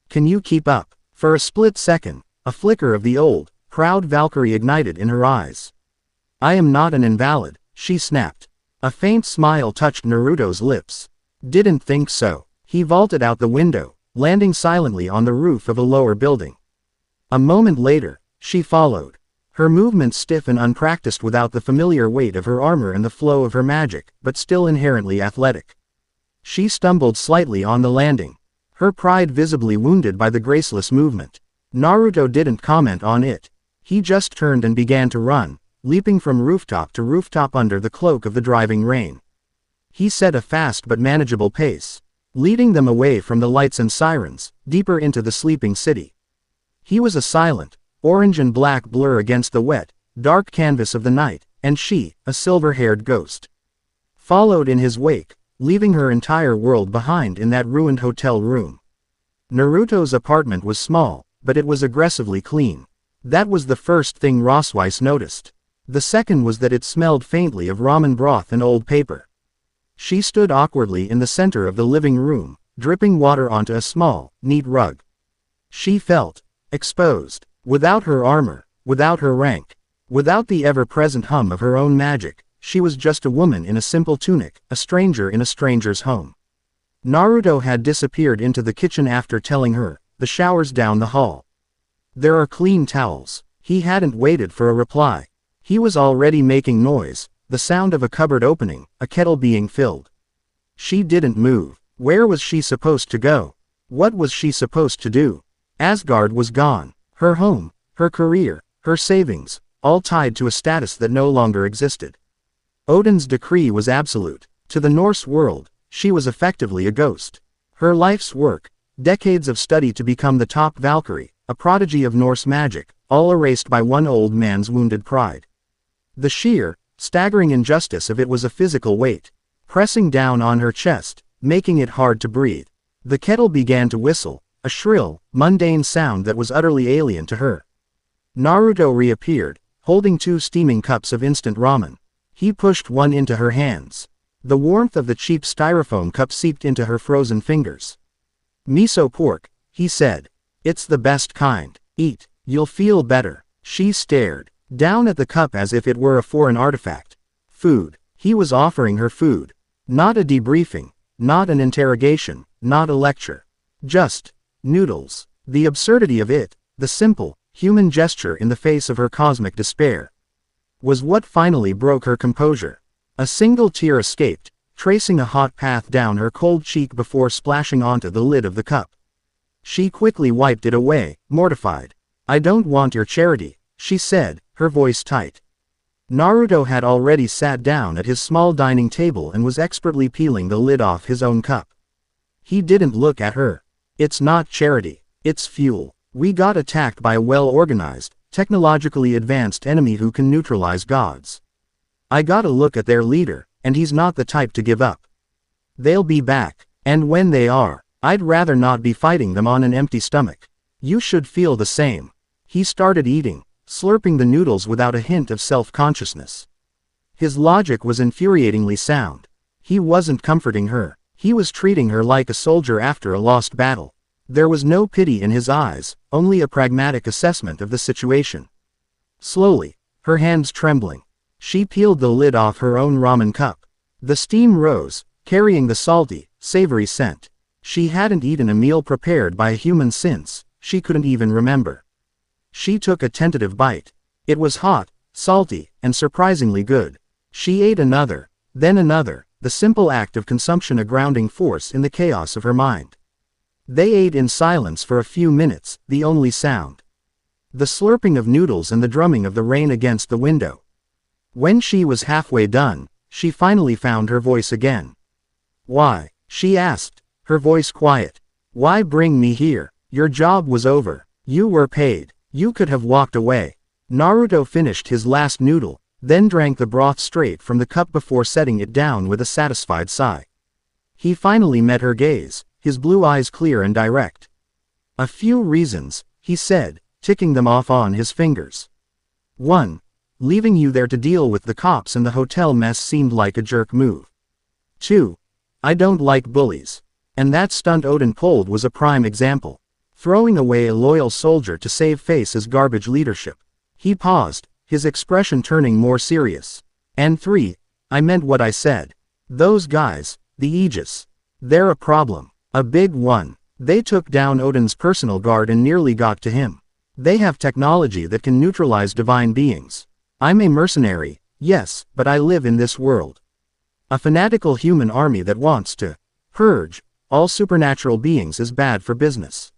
Can you keep up? For a split second, a flicker of the old, proud Valkyrie ignited in her eyes. I am not an invalid, she snapped. A faint smile touched Naruto's lips. Didn't think so. He vaulted out the window, landing silently on the roof of a lower building. A moment later, she followed. Her movements stiff and unpracticed without the familiar weight of her armor and the flow of her magic, but still inherently athletic. She stumbled slightly on the landing, her pride visibly wounded by the graceless movement. Naruto didn't comment on it. He just turned and began to run, leaping from rooftop to rooftop under the cloak of the driving rain. He set a fast but manageable pace, leading them away from the lights and sirens, deeper into the sleeping city. He was a silent, orange and black blur against the wet, dark canvas of the night, and she, a silver-haired ghost, followed in his wake, leaving her entire world behind in that ruined hotel room. Naruto's apartment was small, but it was aggressively clean. That was the first thing Rossweisse noticed. The second was that it smelled faintly of ramen broth and old paper. She stood awkwardly in the center of the living room, dripping water onto a small, neat rug. She felt exposed, without her armor, without her rank, without the ever-present hum of her own magic. She was just a woman in a simple tunic, a stranger in a stranger's home. Naruto had disappeared into the kitchen after telling her, "The shower's down the hall. There are clean towels." He hadn't waited for a reply. He was already making noise, the sound of a cupboard opening, a kettle being filled. She didn't move. Where was she supposed to go? What was she supposed to do? Asgard was gone. Her home, her career, her savings, all tied to a status that no longer existed. Odin's decree was absolute. To the Norse world, she was effectively a ghost. Her life's work, decades of study to become the top Valkyrie, a prodigy of Norse magic, all erased by one old man's wounded pride. The sheer, staggering injustice of it was a physical weight, pressing down on her chest, making it hard to breathe. The kettle began to whistle, a shrill, mundane sound that was utterly alien to her. Naruto reappeared, holding 2 steaming cups of instant ramen. He pushed one into her hands. The warmth of the cheap styrofoam cup seeped into her frozen fingers. "Miso pork," he said. "It's the best kind. Eat, you'll feel better." She stared down at the cup as if it were a foreign artifact. Food. He was offering her food. Not a debriefing, not an interrogation, not a lecture. Just noodles. The absurdity of it, the simple, human gesture in the face of her cosmic despair, was what finally broke her composure. A single tear escaped, tracing a hot path down her cold cheek before splashing onto the lid of the cup. She quickly wiped it away, mortified. "I don't want your charity," she said, her voice tight. Naruto had already sat down at his small dining table and was expertly peeling the lid off his own cup. He didn't look at her. "It's not charity, it's fuel. We got attacked by a well-organized, technologically advanced enemy who can neutralize gods. I gotta look at their leader, and he's not the type to give up. They'll be back, and when they are, I'd rather not be fighting them on an empty stomach. You should feel the same." He started eating, slurping the noodles without a hint of self-consciousness. His logic was infuriatingly sound. He wasn't comforting her. He was treating her like a soldier after a lost battle. There was no pity in his eyes, only a pragmatic assessment of the situation. Slowly, her hands trembling, she peeled the lid off her own ramen cup. The steam rose, carrying the salty, savory scent. She hadn't eaten a meal prepared by a human since, she couldn't even remember. She took a tentative bite. It was hot, salty, and surprisingly good. She ate another, then another, the simple act of consumption a grounding force in the chaos of her mind. They ate in silence for a few minutes, the only sound, the slurping of noodles and the drumming of the rain against the window. When she was halfway done, she finally found her voice again. "Why?" she asked, her voice quiet. "Why bring me here? Your job was over. You were paid. You could have walked away." Naruto finished his last noodle, then drank the broth straight from the cup before setting it down with a satisfied sigh. He finally met her gaze, his blue eyes clear and direct. "A few reasons," he said, ticking them off on his fingers. 1. Leaving you there to deal with the cops and the hotel mess seemed like a jerk move. 2. I don't like bullies. And that stunt Odin pulled was a prime example. Throwing away a loyal soldier to save face as garbage leadership. He paused, his expression turning more serious. And 3. I meant what I said. Those guys, the Aegis. They're a problem. A big one. They took down Odin's personal guard and nearly got to him. They have technology that can neutralize divine beings. I'm a mercenary, yes, but I live in this world. A fanatical human army that wants to purge all supernatural beings is bad for business.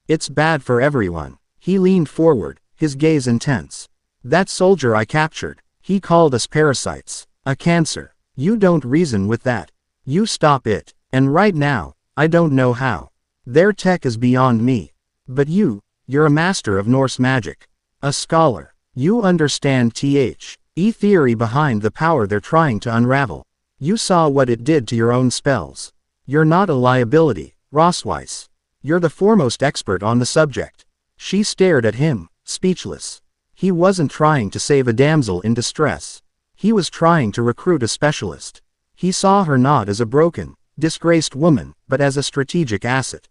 It's bad for everyone." He leaned forward, his gaze intense. "That soldier I captured, He called us parasites. A cancer. You don't reason with that. You stop it. And right now, I don't know how. Their tech is beyond me. But you're a master of Norse magic. A scholar. You understand the theory behind the power they're trying to unravel. You saw what it did to your own spells. You're not a liability, Rossweisse. You're the foremost expert on the subject. She stared at him, speechless. He wasn't trying to save a damsel in distress. He was trying to recruit a specialist. He saw her not as a broken, disgraced woman, but as a strategic asset.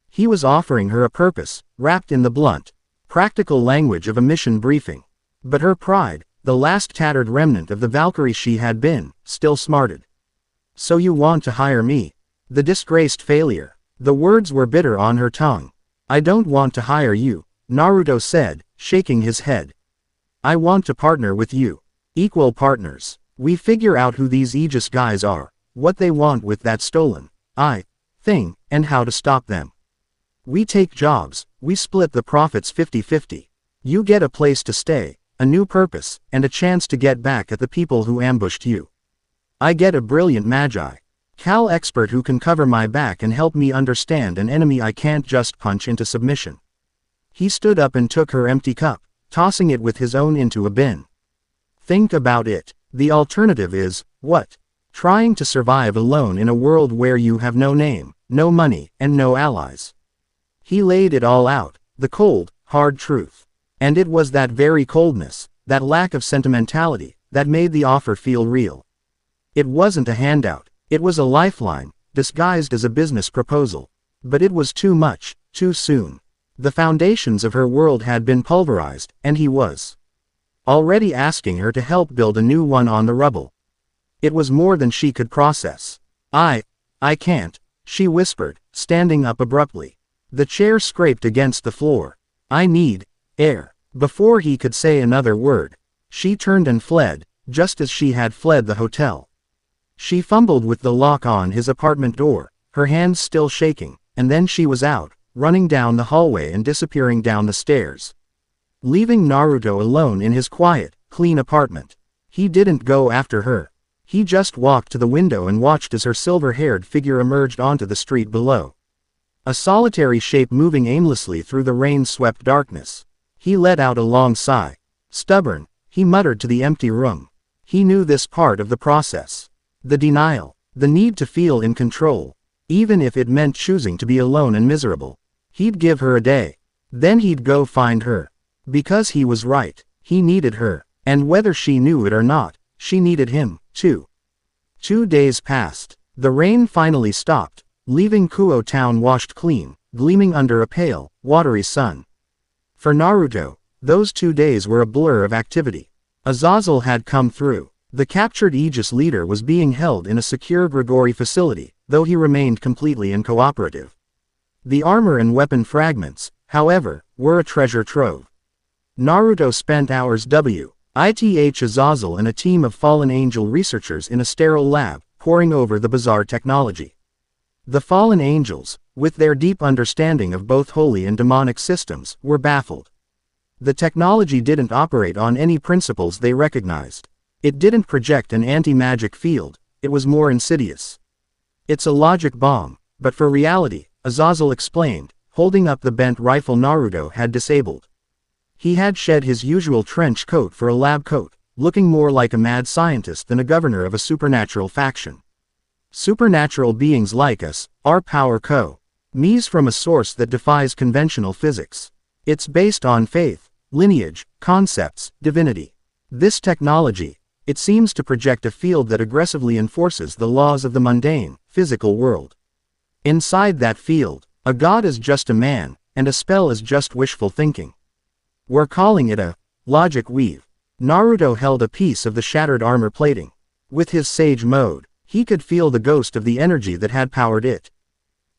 He was offering her a purpose, wrapped in the blunt, practical language of a mission briefing. But her pride, the last tattered remnant of the Valkyrie she had been, still smarted. So you want to hire me? The disgraced failure. The words were bitter on her tongue. I don't want to hire you, Naruto said, shaking his head. I want to partner with you. Equal partners. We figure out who these Aegis guys are, what they want with that stolen thing, and how to stop them. We take jobs, we split the profits 50-50. You get a place to stay, a new purpose, and a chance to get back at the people who ambushed you. I get a brilliant Cal expert who can cover my back and help me understand an enemy I can't just punch into submission. He stood up and took her empty cup, tossing it with his own into a bin. Think about it. The alternative is, what? Trying to survive alone in a world where you have no name, no money, and no allies. He laid it all out, the cold, hard truth. And it was that very coldness, that lack of sentimentality, that made the offer feel real. It wasn't a handout, it was a lifeline, disguised as a business proposal. But it was too much, too soon. The foundations of her world had been pulverized, and he was already asking her to help build a new one on the rubble. It was more than she could process. I can't, she whispered, standing up abruptly. The chair scraped against the floor. I need air. Before he could say another word, she turned and fled, just as she had fled the hotel. She fumbled with the lock on his apartment door, her hands still shaking, and then she was out, running down the hallway and disappearing down the stairs. Leaving Naruto alone in his quiet, clean apartment. He didn't go after her. He just walked to the window and watched as her silver-haired figure emerged onto the street below. A solitary shape moving aimlessly through the rain-swept darkness. He let out a long sigh. Stubborn, he muttered to the empty room. He knew this part of the process. The denial, the need to feel in control, even if it meant choosing to be alone and miserable. He'd give her a day. Then he'd go find her. Because he was right, he needed her, and whether she knew it or not, she needed him, too. 2 days passed. The rain finally stopped, leaving Kuo town washed clean, gleaming under a pale, watery sun. For Naruto, those 2 days were a blur of activity. Azazel had come through. The captured Aegis leader was being held in a secure Grigori facility, though he remained completely uncooperative. The armor and weapon fragments, however, were a treasure trove. Naruto spent hours with Azazel and a team of fallen angel researchers in a sterile lab, poring over the bizarre technology. The fallen angels, with their deep understanding of both holy and demonic systems, were baffled. The technology didn't operate on any principles they recognized. It didn't project an anti-magic field, it was more insidious. It's a logic bomb, but for reality, Azazel explained, holding up the bent rifle Naruto had disabled. He had shed his usual trench coat for a lab coat, looking more like a mad scientist than a governor of a supernatural faction. Supernatural beings like us, our power comes from a source that defies conventional physics. It's based on faith, lineage, concepts, divinity. This technology, it seems to project a field that aggressively enforces the laws of the mundane, physical world. Inside that field, a god is just a man, and a spell is just wishful thinking. We're calling it a logic weave. Naruto held a piece of the shattered armor plating. With his sage mode, he could feel the ghost of the energy that had powered it.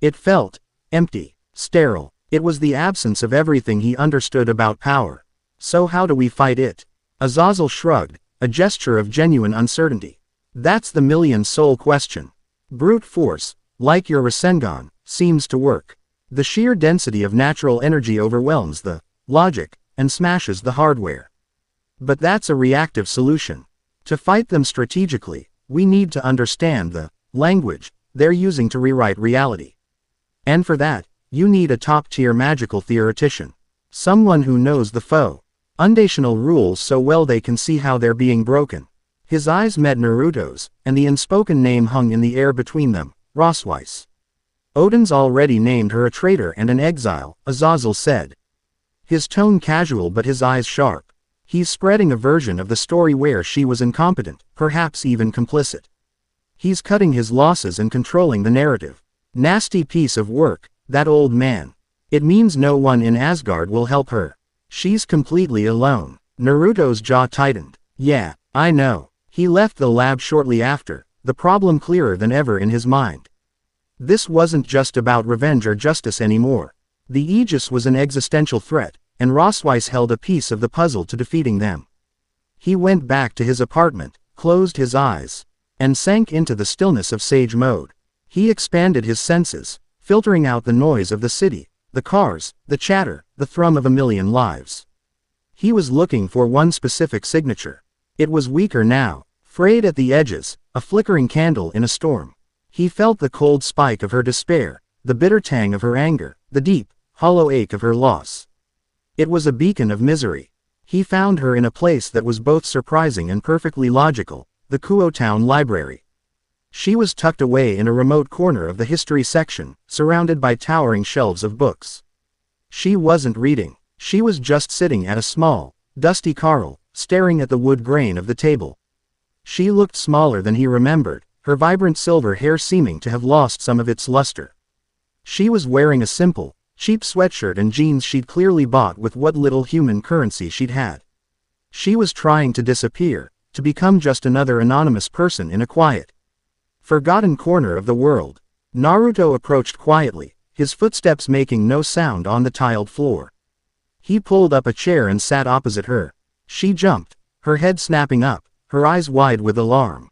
It felt empty, sterile. It was the absence of everything he understood about power. So how do we fight it? Azazel shrugged, a gesture of genuine uncertainty. That's the million-soul question. Brute force, like your Rasengan, seems to work. The sheer density of natural energy overwhelms the logic and smashes the hardware. But that's a reactive solution. To fight them strategically, we need to understand the language they're using to rewrite reality. And for that, you need a top-tier magical theoretician. Someone who knows the foundational rules so well they can see how they're being broken. His eyes met Naruto's, and the unspoken name hung in the air between them, Rossweisse. Odin's already named her a traitor and an exile, Azazel said. His tone casual but his eyes sharp. He's spreading a version of the story where she was incompetent, perhaps even complicit. He's cutting his losses and controlling the narrative. Nasty piece of work, that old man. It means no one in Asgard will help her. She's completely alone. Naruto's jaw tightened. Yeah, I know. He left the lab shortly after, the problem clearer than ever in his mind. This wasn't just about revenge or justice anymore. The Aegis was an existential threat, and Rossweisse held a piece of the puzzle to defeating them. He went back to his apartment, closed his eyes, and sank into the stillness of sage mode. He expanded his senses, filtering out the noise of the city, the cars, the chatter, the thrum of a million lives. He was looking for one specific signature. It was weaker now, frayed at the edges, a flickering candle in a storm. He felt the cold spike of her despair, the bitter tang of her anger, the deep, hollow ache of her loss. It was a beacon of misery. He found her in a place that was both surprising and perfectly logical, the Kuo Town Library. She was tucked away in a remote corner of the history section, surrounded by towering shelves of books. She wasn't reading. She was just sitting at a small, dusty carrel, staring at the wood grain of the table. She looked smaller than he remembered, her vibrant silver hair seeming to have lost some of its luster. She was wearing a simple, cheap sweatshirt and jeans she'd clearly bought with what little human currency she'd had. She was trying to disappear, to become just another anonymous person in a quiet, forgotten corner of the world. Naruto approached quietly, his footsteps making no sound on the tiled floor. He pulled up a chair and sat opposite her. She jumped, her head snapping up, her eyes wide with alarm.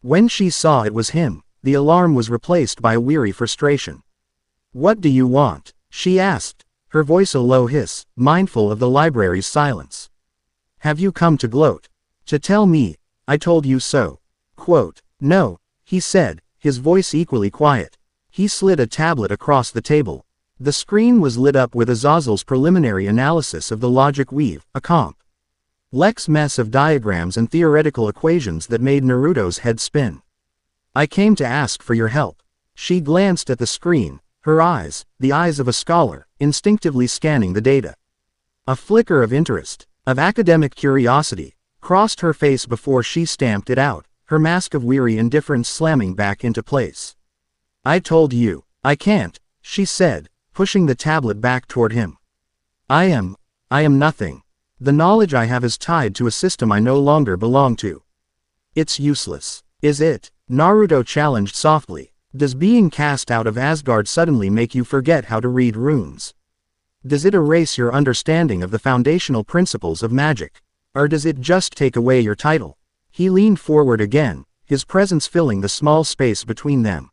When she saw it was him, the alarm was replaced by a weary frustration. "What do you want?" she asked, her voice a low hiss, mindful of the library's silence. "Have you come to gloat? To tell me, I told you so?" Quote, "No," he said, his voice equally quiet. He slid a tablet across the table. The screen was lit up with Azazel's preliminary analysis of the logic weave, a complex mess of diagrams and theoretical equations that made Naruto's head spin. "I came to ask for your help." She glanced at the screen, her eyes, the eyes of a scholar, instinctively scanning the data. A flicker of interest, of academic curiosity, crossed her face before she stamped it out, her mask of weary indifference slamming back into place. "I told you, I can't," she said, pushing the tablet back toward him. I am nothing. The knowledge I have is tied to a system I no longer belong to. It's useless. Is it?" Naruto challenged softly. "Does being cast out of Asgard suddenly make you forget how to read runes? Does it erase your understanding of the foundational principles of magic? Or does it just take away your title?" He leaned forward again, his presence filling the small space between them.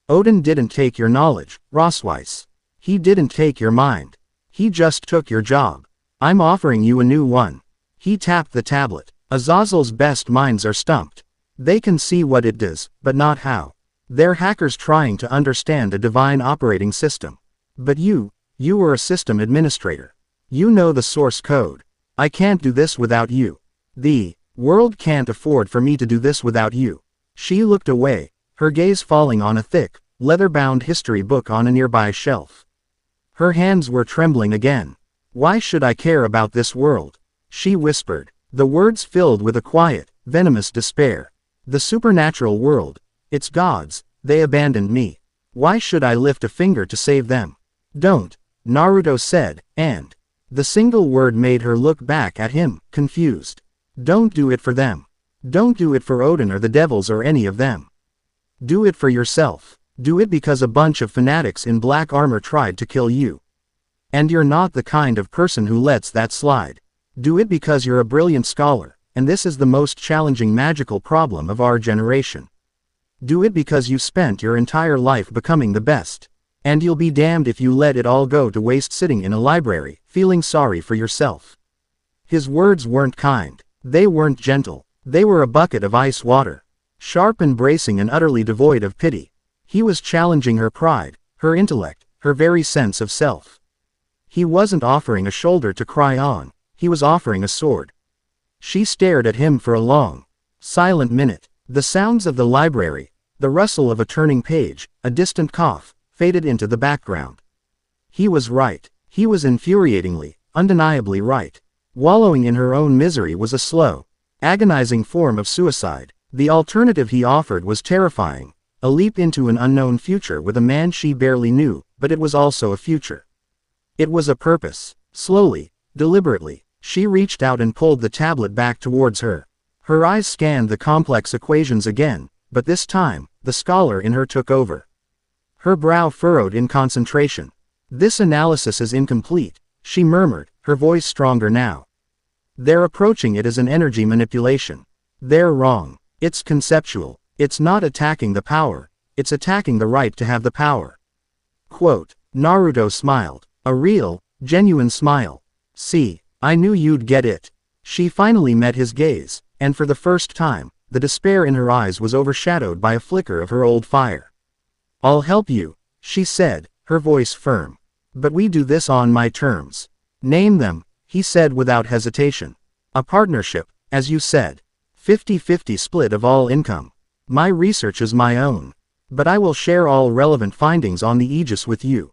"Odin didn't take your knowledge, Rossweisse. He didn't take your mind. He just took your job. I'm offering you a new one." He tapped the tablet. "Azazel's best minds are stumped. They can see what it does, but not how. They're hackers trying to understand a divine operating system. But you were a system administrator. You know the source code. I can't do this without you. The world can't afford for me to do this without you." She looked away, her gaze falling on a thick, leather-bound history book on a nearby shelf. Her hands were trembling again. "Why should I care about this world?" she whispered, the words filled with a quiet, venomous despair. "The supernatural world, its gods, they abandoned me. Why should I lift a finger to save them?" "Don't," Naruto said, and the single word made her look back at him, confused. "Don't do it for them. Don't do it for Odin or the devils or any of them. Do it for yourself. Do it because a bunch of fanatics in black armor tried to kill you. And you're not the kind of person who lets that slide. Do it because you're a brilliant scholar, and this is the most challenging magical problem of our generation. Do it because you spent your entire life becoming the best. And you'll be damned if you let it all go to waste sitting in a library, feeling sorry for yourself." His words weren't kind. They weren't gentle. They were a bucket of ice water. Sharp and bracing and utterly devoid of pity. He was challenging her pride, her intellect, her very sense of self. He wasn't offering a shoulder to cry on, he was offering a sword. She stared at him for a long, silent minute. The sounds of the library, the rustle of a turning page, a distant cough, faded into the background. He was right. He was infuriatingly, undeniably right. Wallowing in her own misery was a slow, agonizing form of suicide. The alternative he offered was terrifying, a leap into an unknown future with a man she barely knew, but it was also a future. It was a purpose. Slowly, deliberately, she reached out and pulled the tablet back towards her. Her eyes scanned the complex equations again, but this time, the scholar in her took over. Her brow furrowed in concentration. "This analysis is incomplete," she murmured, her voice stronger now. "They're approaching it as an energy manipulation. They're wrong. It's conceptual. It's not attacking the power. It's attacking the right to have the power." Quote, Naruto smiled. A real, genuine smile. "See, I knew you'd get it." She finally met his gaze, and for the first time, the despair in her eyes was overshadowed by a flicker of her old fire. "I'll help you," she said, her voice firm. "But we do this on my terms." "Name them," he said without hesitation. "A partnership, as you said. 50-50 split of all income. My research is my own. But I will share all relevant findings on the Aegis with you.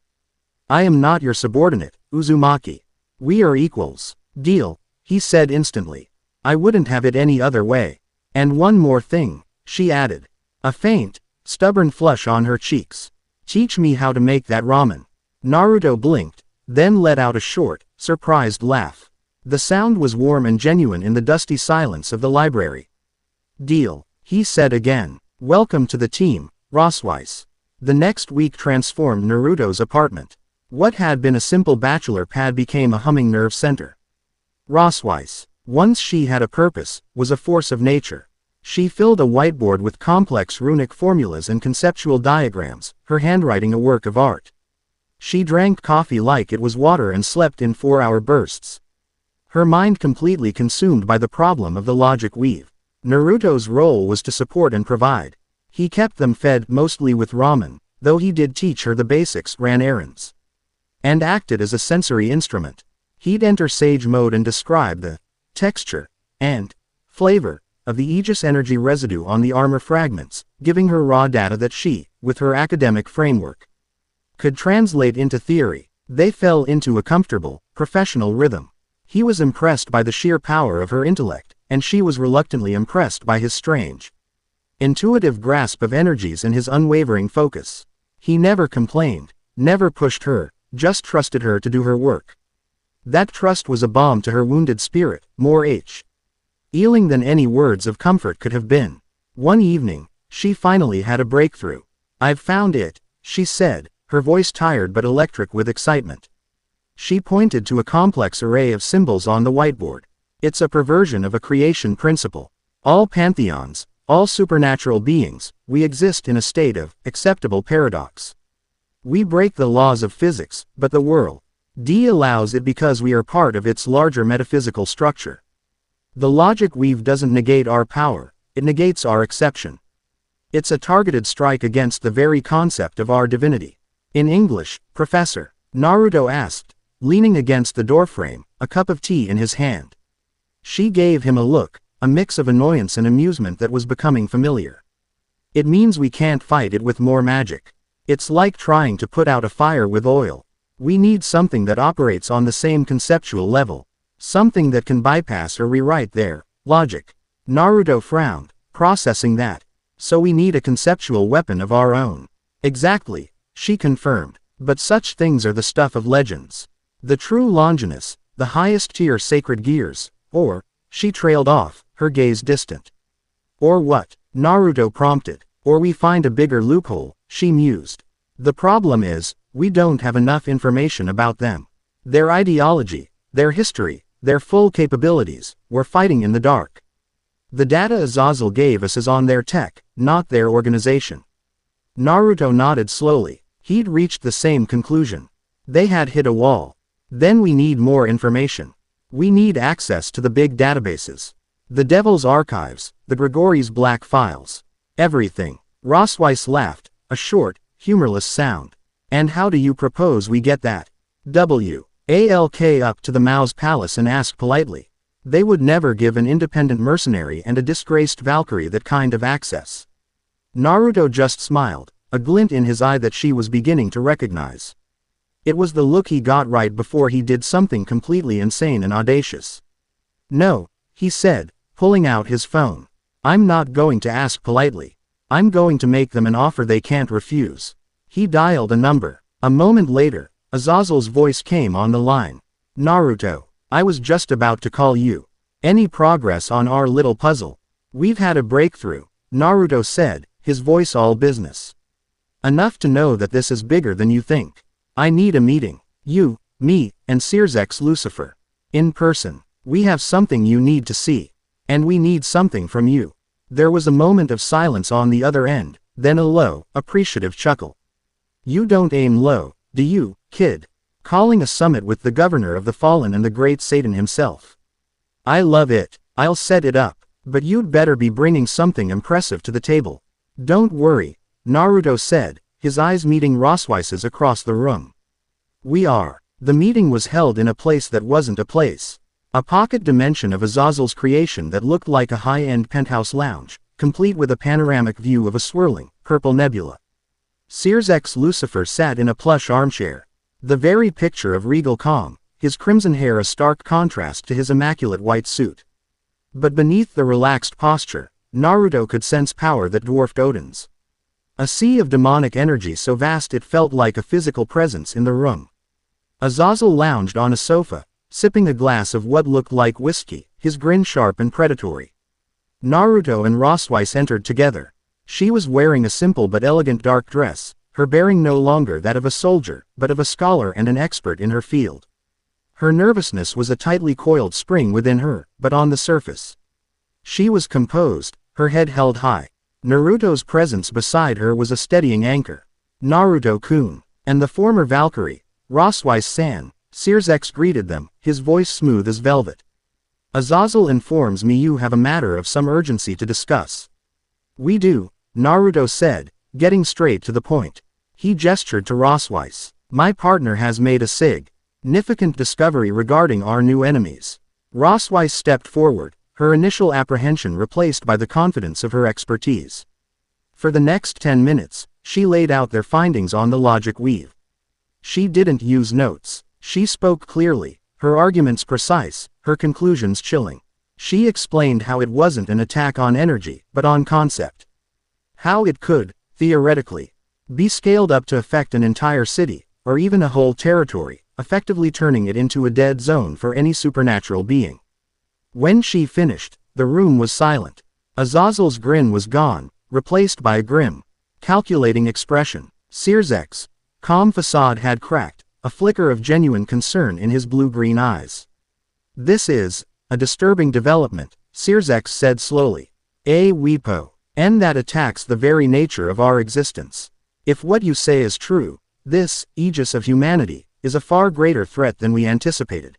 I am not your subordinate, Uzumaki. We are equals." "Deal," he said instantly. "I wouldn't have it any other way. And one more thing," she added. A faint, stubborn flush on her cheeks. "Teach me how to make that ramen." Naruto blinked, then let out a short, surprised laugh. The sound was warm and genuine in the dusty silence of the library. "Deal," he said again. "Welcome to the team, Rossweisse." The next week transformed Naruto's apartment. What had been a simple bachelor pad became a humming nerve center. Rossweisse, once she had a purpose, was a force of nature. She filled a whiteboard with complex runic formulas and conceptual diagrams, her handwriting a work of art. She drank coffee like it was water and slept in 4-hour bursts. Her mind completely consumed by the problem of the logic weave. Naruto's role was to support and provide. He kept them fed mostly with ramen, though he did teach her the basics, ran errands, and acted as a sensory instrument. He'd enter sage mode and describe the texture and flavor of the Aegis energy residue on the armor fragments, giving her raw data that she, with her academic framework, could translate into theory. They fell into a comfortable, professional rhythm. He was impressed by the sheer power of her intellect, and she was reluctantly impressed by his strange, intuitive grasp of energies and his unwavering focus. He never complained, never pushed her, just trusted her to do her work. That trust was a balm to her wounded spirit, more healing than any words of comfort could have been. One evening, she finally had a breakthrough. "I've found it," she said, her voice tired but electric with excitement. She pointed to a complex array of symbols on the whiteboard. "It's a perversion of a creation principle. All pantheons, all supernatural beings, we exist in a state of acceptable paradox. We break the laws of physics, but the world allows it because we are part of its larger metaphysical structure. The logic weave doesn't negate our power, it negates our exception. It's a targeted strike against the very concept of our divinity." "In English, Professor?" Naruto asked, leaning against the doorframe, a cup of tea in his hand. She gave him a look, a mix of annoyance and amusement that was becoming familiar. "It means we can't fight it with more magic. It's like trying to put out a fire with oil. We need something that operates on the same conceptual level. Something that can bypass or rewrite their logic." Naruto frowned, processing that. "So we need a conceptual weapon of our own." "Exactly," she confirmed. "But such things are the stuff of legends. The true Longinus, the highest tier sacred gears, or," she trailed off, her gaze distant. "Or what?" Naruto prompted. "Or we find a bigger loophole," she mused. "The problem is, we don't have enough information about them. Their ideology, their history, their full capabilities, we're fighting in the dark. The data Azazel gave us is on their tech, not their organization." Naruto nodded slowly. He'd reached the same conclusion. They had hit a wall. "Then we need more information." We need access to the big databases. The Devil's Archives, the Grigori's Black Files. Everything. Rossweisse laughed, a short, humorless sound. And how do you propose we get that? Walk up to the Mao's palace and ask politely. They would never give an independent mercenary and a disgraced Valkyrie that kind of access. Naruto just smiled, a glint in his eye that she was beginning to recognize. It was the look he got right before he did something completely insane and audacious. No, he said, pulling out his phone. I'm not going to ask politely. I'm going to make them an offer they can't refuse. He dialed a number. A moment later, Azazel's voice came on the line. Naruto, I was just about to call you. Any progress on our little puzzle? We've had a breakthrough, Naruto said, his voice all business. Enough to know that this is bigger than you think. I need a meeting. You, me, and Sears Lucifer. In person. We have something you need to see. And we need something from you. There was a moment of silence on the other end, then a low, appreciative chuckle. You don't aim low, do you, kid? Calling a summit with the governor of the fallen and the great Satan himself. I love it. I'll set it up. But you'd better be bringing something impressive to the table. Don't worry, Naruto said, his eyes meeting Rossweisse's across the room. We are. The meeting was held in a place that wasn't a place. A pocket dimension of Azazel's creation that looked like a high-end penthouse lounge, complete with a panoramic view of a swirling, purple nebula. Sears Lucifer sat in a plush armchair. The very picture of regal calm, his crimson hair a stark contrast to his immaculate white suit. But beneath the relaxed posture, Naruto could sense power that dwarfed Odin's. A sea of demonic energy so vast it felt like a physical presence in the room. Azazel lounged on a sofa, sipping a glass of what looked like whiskey, his grin sharp and predatory. Naruto and Rossweisse entered together. She was wearing a simple but elegant dark dress, her bearing no longer that of a soldier, but of a scholar and an expert in her field. Her nervousness was a tightly coiled spring within her, but on the surface. She was composed, her head held high. Naruto's presence beside her was a steadying anchor. Naruto-kun, and the former Valkyrie, Rossweisse-san, Sears greeted them, his voice smooth as velvet. Azazel informs me you have a matter of some urgency to discuss. We do, Naruto said, getting straight to the point. He gestured to Rossweisse. My partner has made a significant discovery regarding our new enemies. Rossweisse stepped forward, her initial apprehension replaced by the confidence of her expertise. For the next 10 minutes, she laid out their findings on the logic weave. She didn't use notes. She spoke clearly, her arguments precise, her conclusions chilling. She explained how it wasn't an attack on energy, but on concept. How it could, theoretically, be scaled up to affect an entire city, or even a whole territory, effectively turning it into a dead zone for any supernatural being. When she finished, the room was silent. Azazel's grin was gone, replaced by a grim, calculating expression. Sears' calm facade had cracked, a flicker of genuine concern in his blue-green eyes. This is a disturbing development, Sears said slowly. A weepo. And that attacks the very nature of our existence. If what you say is true, this aegis of humanity is a far greater threat than we anticipated.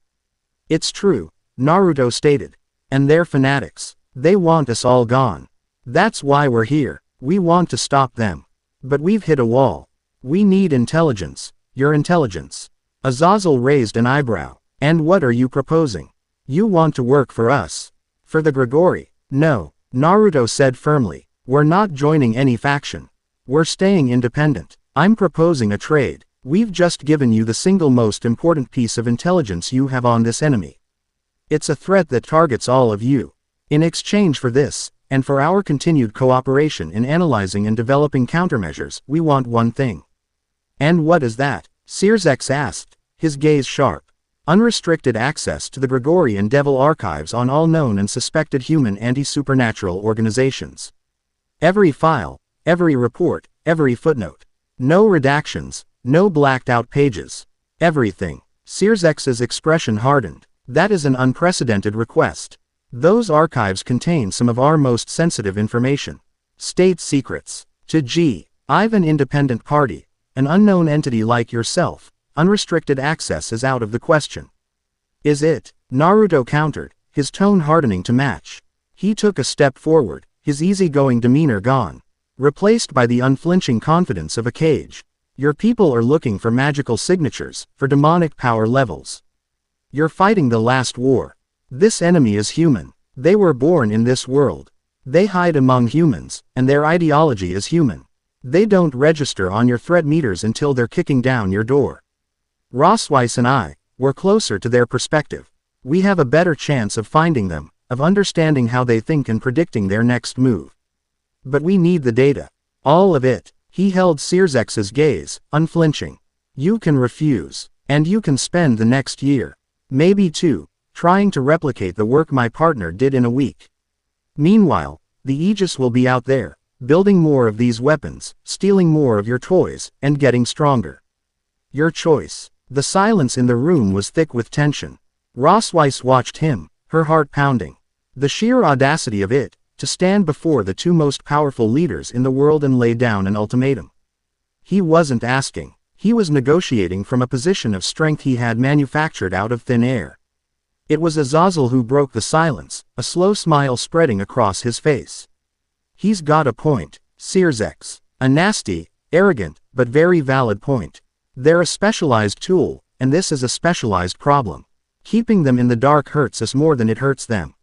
It's true, Naruto stated. And they're fanatics. They want us all gone. That's why we're here. We want to stop them. But we've hit a wall. We need intelligence. Your intelligence. Azazel raised an eyebrow. And what are you proposing? You want to work for us? For the Grigori? No, Naruto said firmly. We're not joining any faction. We're staying independent. I'm proposing a trade. We've just given you the single most important piece of intelligence you have on this enemy. It's a threat that targets all of you. In exchange for this, and for our continued cooperation in analyzing and developing countermeasures, we want one thing. And what is that? Sears asked, his gaze sharp. Unrestricted access to the Grigori and Devil archives on all known and suspected human anti-supernatural organizations. Every file, every report, every footnote. No redactions, no blacked-out pages. Everything. Sears' expression hardened. That is an unprecedented request. Those archives contain some of our most sensitive information. State secrets. I've an independent party, an unknown entity like yourself. Unrestricted access is out of the question. Is it? Naruto countered, his tone hardening to match. He took a step forward, his easygoing demeanor gone, replaced by the unflinching confidence of a cage. Your people are looking for magical signatures, for demonic power levels. You're fighting the last war. This enemy is human. They were born in this world. They hide among humans, and their ideology is human. They don't register on your threat meters until they're kicking down your door. Rossweisse and I, we're closer to their perspective. We have a better chance of finding them, of understanding how they think and predicting their next move. But we need the data. All of it. He held Searzex's gaze, unflinching. You can refuse. And you can spend the next year, maybe two, trying to replicate the work my partner did in a week. Meanwhile, the Aegis will be out there, building more of these weapons, stealing more of your toys, and getting stronger. Your choice. The silence in the room was thick with tension. Rossweisse watched him, her heart pounding. The sheer audacity of it, to stand before the two most powerful leaders in the world and lay down an ultimatum. He wasn't asking. He was negotiating from a position of strength he had manufactured out of thin air. It was Azazel who broke the silence, a slow smile spreading across his face. He's got a point, Searzex. A nasty, arrogant, but very valid point. They're a specialized tool, and this is a specialized problem. Keeping them in the dark hurts us more than it hurts them.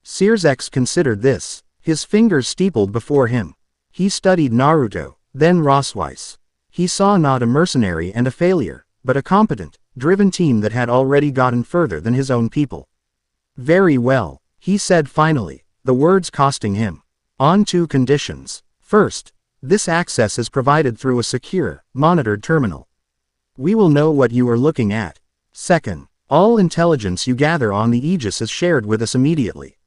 Searzex considered this, his fingers steepled before him. He studied Naruto, then Rossweisse. He saw not a mercenary and a failure, but a competent, driven team that had already gotten further than his own people. Very well, he said finally, the words costing him. On two conditions. First, this access is provided through a secure, monitored terminal. We will know what you are looking at. Second, all intelligence you gather on the Aegis is shared with us immediately.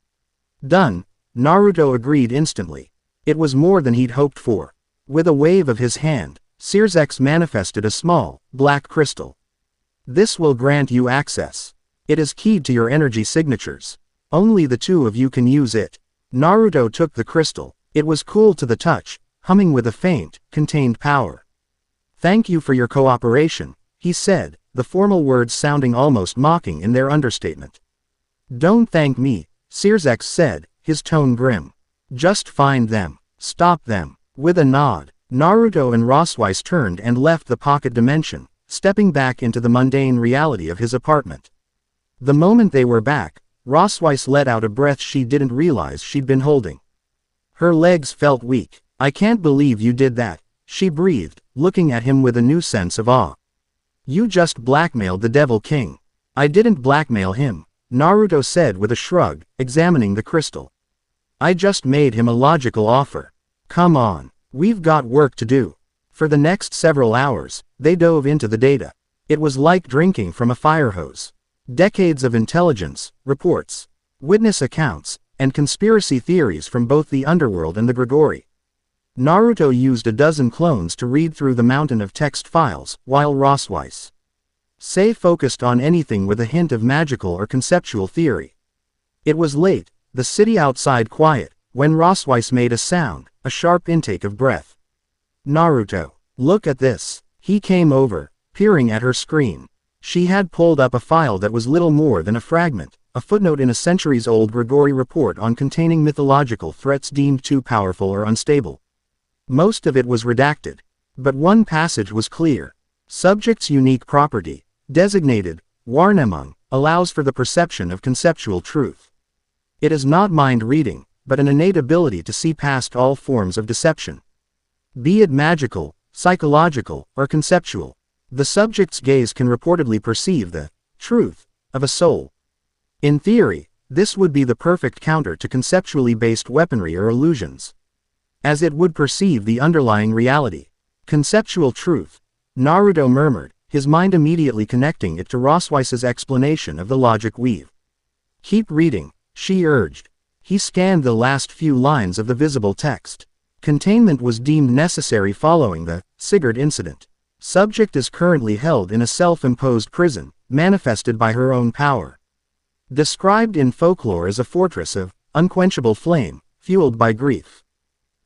Done, Naruto agreed instantly. It was more than he'd hoped for. With a wave of his hand, Searzex manifested a small, black crystal. This will grant you access. It is keyed to your energy signatures. Only the two of you can use it. Naruto took the crystal. It was cool to the touch, humming with a faint, contained power. Thank you for your cooperation, he said, the formal words sounding almost mocking in their understatement. Don't thank me, Searzex said, his tone grim. Just find them. Stop them. With a nod, Naruto and Rossweisse turned and left the pocket dimension, stepping back into the mundane reality of his apartment. The moment they were back, Rossweisse let out a breath she didn't realize she'd been holding. Her legs felt weak. I can't believe you did that, she breathed, looking at him with a new sense of awe. You just blackmailed the Devil King. I didn't blackmail him, Naruto said with a shrug, examining the crystal. I just made him a logical offer. Come on, we've got work to do. For the next several hours, they dove into the data. It was like drinking from a fire hose. Decades of intelligence, reports, witness accounts, and conspiracy theories from both the underworld and the Grigori. Naruto used a dozen clones to read through the mountain of text files, while Rossweisse focused on anything with a hint of magical or conceptual theory. It was late, the city outside quiet, when Rossweisse made a sound, a sharp intake of breath. Naruto, look at this. He came over, peering at her screen. She had pulled up a file that was little more than a fragment, a footnote in a centuries-old Grigori report on containing mythological threats deemed too powerful or unstable. Most of it was redacted. But one passage was clear. Subject's unique property, designated, Warnemung, allows for the perception of conceptual truth. It is not mind reading, but an innate ability to see past all forms of deception. Be it magical, psychological, or conceptual. The subject's gaze can reportedly perceive the truth of a soul. In theory, this would be the perfect counter to conceptually based weaponry or illusions, as it would perceive the underlying reality. Conceptual truth, Naruto murmured, his mind immediately connecting it to Rossweisse's explanation of the logic weave. Keep reading, she urged. He scanned the last few lines of the visible text. Containment was deemed necessary following the Sigurd incident. Subject is currently held in a self-imposed prison, manifested by her own power. Described in folklore as a fortress of unquenchable flame, fueled by grief.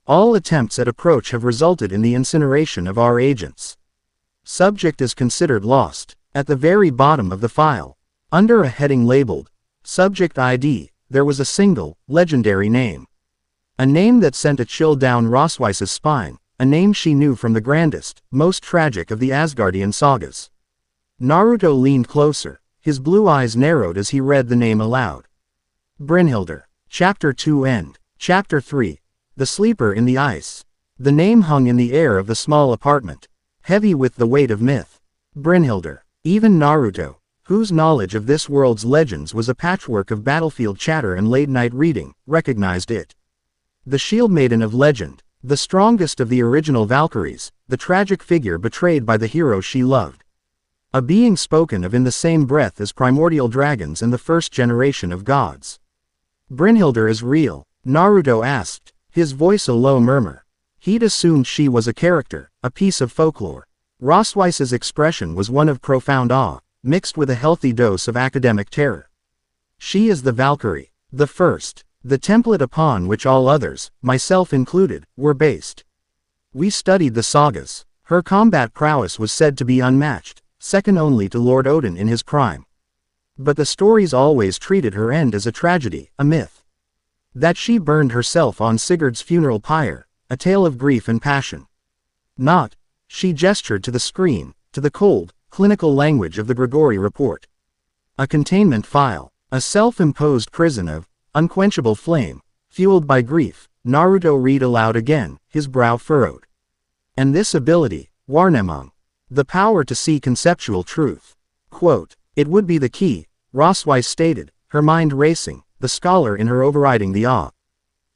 All attempts at approach have resulted in the incineration of our agents. Subject is considered lost. At the very bottom of the file, Under a heading labeled, Subject ID, there was a single, legendary name. A name that sent a chill down Rossweisse's spine, a name she knew from the grandest, most tragic of the Asgardian sagas. Naruto leaned closer, his blue eyes narrowed as he read the name aloud. Brynhildr. Chapter 2 End. Chapter 3. The Sleeper in the Ice. The name hung in the air of the small apartment, heavy with the weight of myth. Brynhildr. Even Naruto, whose knowledge of this world's legends was a patchwork of battlefield chatter and late-night reading, recognized it. The shield maiden of legend, the strongest of the original Valkyries, the tragic figure betrayed by the hero she loved. A being spoken of in the same breath as primordial dragons and the first generation of gods. Brynhildr is real, Naruto asked, his voice a low murmur. He'd assumed she was a character, a piece of folklore. Rossweisse's expression was one of profound awe, mixed with a healthy dose of academic terror. She is the Valkyrie, the first, the template upon which all others, myself included, were based. We studied the sagas. Her combat prowess was said to be unmatched, second only to Lord Odin in his prime. But the stories always treated her end as a tragedy, a myth. That she burned herself on Sigurd's funeral pyre, a tale of grief and passion. Not, she gestured to the screen, to the cold, clinical language of the Grigori report. A containment file, a self-imposed prison of unquenchable flame, fueled by grief. Naruto read aloud again, his brow furrowed. And this ability, Warnemung, the power to see conceptual truth. Quote, it would be the key, Rossweisse stated, her mind racing, the scholar in her overriding the awe.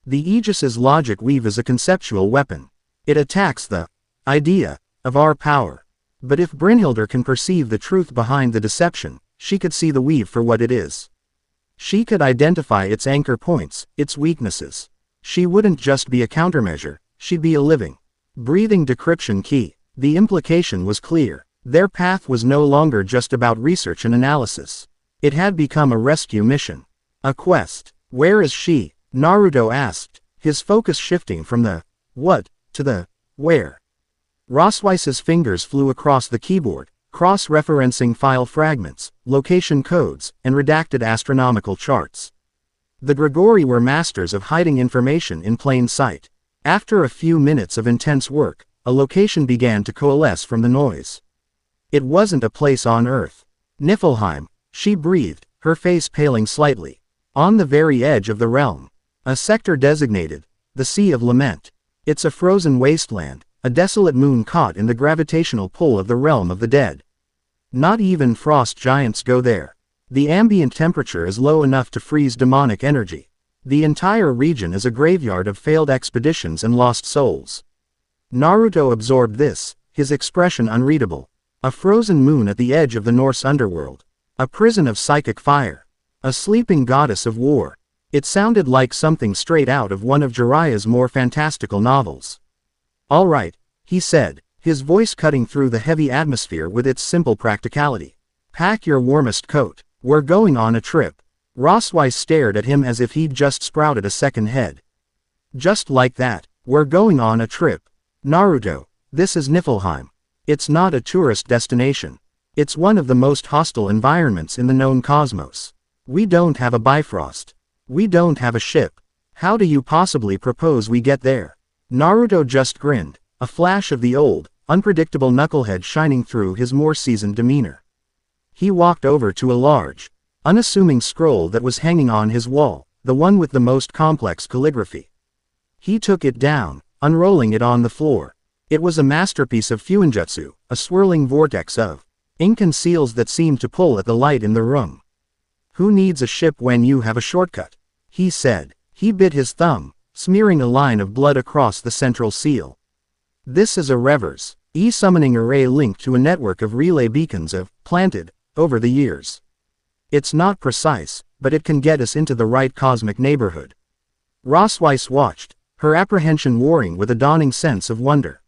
The Aegis's logic weave is a conceptual weapon. It attacks the idea of our power. But if Brynhildr can perceive the truth behind the deception, she could see the weave for what it is. She could identify its anchor points, its weaknesses. She wouldn't just be a countermeasure, she'd be a living, breathing decryption key. The implication was clear. Their path was no longer just about research and analysis. It had become a rescue mission. A quest. Where is she? Naruto asked, his focus shifting from the what to the where. Rossweisse's fingers flew across the keyboard, cross-referencing file fragments, location codes, and redacted astronomical charts. The Grigori were masters of hiding information in plain sight. After a few minutes of intense work, a location began to coalesce from the noise. It wasn't a place on Earth. Niflheim, she breathed, her face paling slightly. On the very edge of the realm. A sector designated, the Sea of Lament. It's a frozen wasteland, a desolate moon caught in the gravitational pull of the realm of the dead. Not even frost giants go there. The ambient temperature is low enough to freeze demonic energy. The entire region is a graveyard of failed expeditions and lost souls. Naruto absorbed this, his expression unreadable. A frozen moon at the edge of the Norse underworld. A prison of psychic fire. A sleeping goddess of war. It sounded like something straight out of one of Jiraiya's more fantastical novels. All right, he said, his voice cutting through the heavy atmosphere with its simple practicality. Pack your warmest coat. We're going on a trip. Rossweisse stared at him as if he'd just sprouted a second head. Just like that, we're going on a trip. Naruto, this is Niflheim. It's not a tourist destination. It's one of the most hostile environments in the known cosmos. We don't have a Bifrost. We don't have a ship. How do you possibly propose we get there? Naruto just grinned, a flash of the old, unpredictable knucklehead shining through his more seasoned demeanor. He walked over to a large, unassuming scroll that was hanging on his wall, the one with the most complex calligraphy. He took it down, unrolling it on the floor. It was a masterpiece of fuinjutsu, a swirling vortex of ink and seals that seemed to pull at the light in the room. Who needs a ship when you have a shortcut? He said. He bit his thumb, smearing a line of blood across the central seal. This is a reverse, e-summoning array linked to a network of relay beacons planted, over the years. It's not precise, but it can get us into the right cosmic neighborhood. Rossweisse watched, her apprehension warring with a dawning sense of wonder.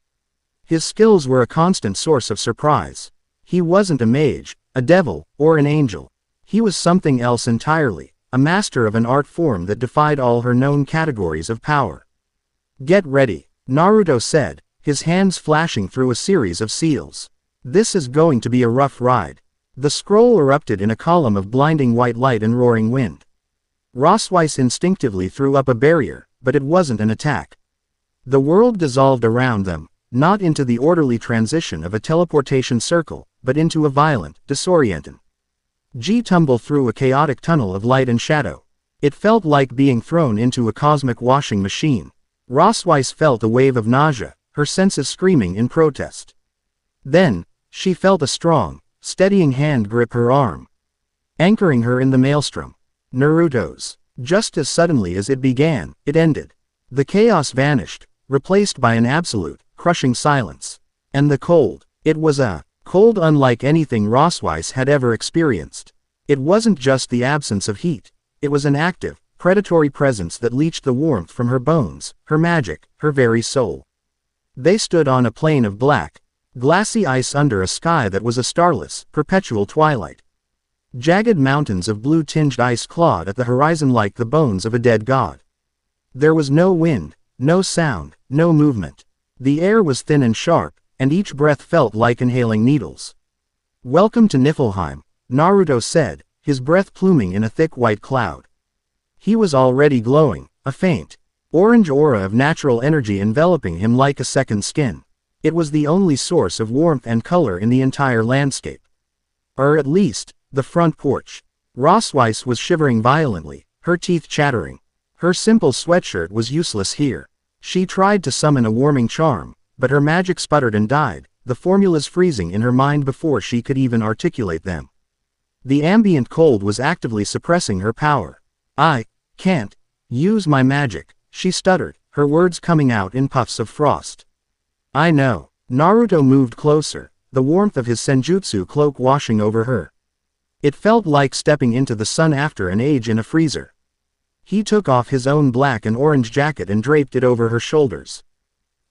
His skills were a constant source of surprise. He wasn't a mage, a devil, or an angel. He was something else entirely, a master of an art form that defied all her known categories of power. Get ready, Naruto said, his hands flashing through a series of seals. This is going to be a rough ride. The scroll erupted in a column of blinding white light and roaring wind. Rossweisse instinctively threw up a barrier, but it wasn't an attack. The world dissolved around them, not into the orderly transition of a teleportation circle, but into a violent, disorienting tumble through a chaotic tunnel of light and shadow. It felt like being thrown into a cosmic washing machine. Rossweisse felt a wave of nausea, her senses screaming in protest. Then, she felt a strong, steadying hand grip her arm, anchoring her in the maelstrom. Naruto's. Just as suddenly as it began, it ended. The chaos vanished, replaced by an absolute, crushing silence. And the cold. It was a cold unlike anything Rossweisse had ever experienced. It wasn't just the absence of heat. It was an active, predatory presence that leached the warmth from her bones, her magic, her very soul. They stood on a plain of black, glassy ice under a sky that was a starless, perpetual twilight. Jagged mountains of blue-tinged ice clawed at the horizon like the bones of a dead god. There was no wind, no sound, no movement. The air was thin and sharp, and each breath felt like inhaling needles. "Welcome to Niflheim," Naruto said, his breath pluming in a thick white cloud. He was already glowing, a faint, orange aura of natural energy enveloping him like a second skin. It was the only source of warmth and color in the entire landscape. Or at least, the front porch. Rossweisse was shivering violently, her teeth chattering. Her simple sweatshirt was useless here. She tried to summon a warming charm, but her magic sputtered and died, the formulas freezing in her mind before she could even articulate them. The ambient cold was actively suppressing her power. "I can't use my magic," she stuttered, her words coming out in puffs of frost. "I know." Naruto moved closer, the warmth of his senjutsu cloak washing over her. It felt like stepping into the sun after an age in a freezer. He took off his own black and orange jacket and draped it over her shoulders.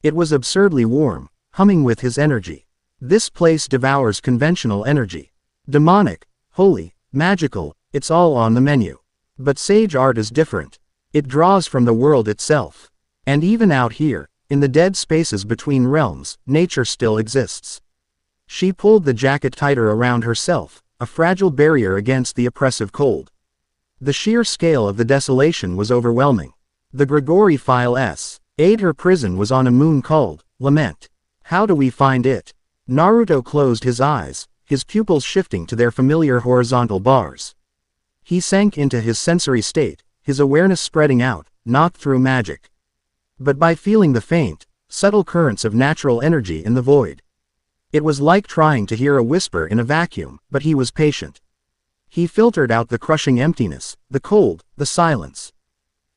It was absurdly warm, humming with his energy. This place devours conventional energy. Demonic, holy, magical, it's all on the menu. But sage art is different. It draws from the world itself. And even out here, in the dead spaces between realms, nature still exists. She pulled the jacket tighter around herself, a fragile barrier against the oppressive cold. The sheer scale of the desolation was overwhelming. The Grigori File S.8 her prison was on a moon called Lament. How do we find it? Naruto closed his eyes, his pupils shifting to their familiar horizontal bars. He sank into his sensory state, his awareness spreading out, not through magic, but by feeling the faint, subtle currents of natural energy in the void. It was like trying to hear a whisper in a vacuum, but he was patient. He filtered out the crushing emptiness, the cold, the silence.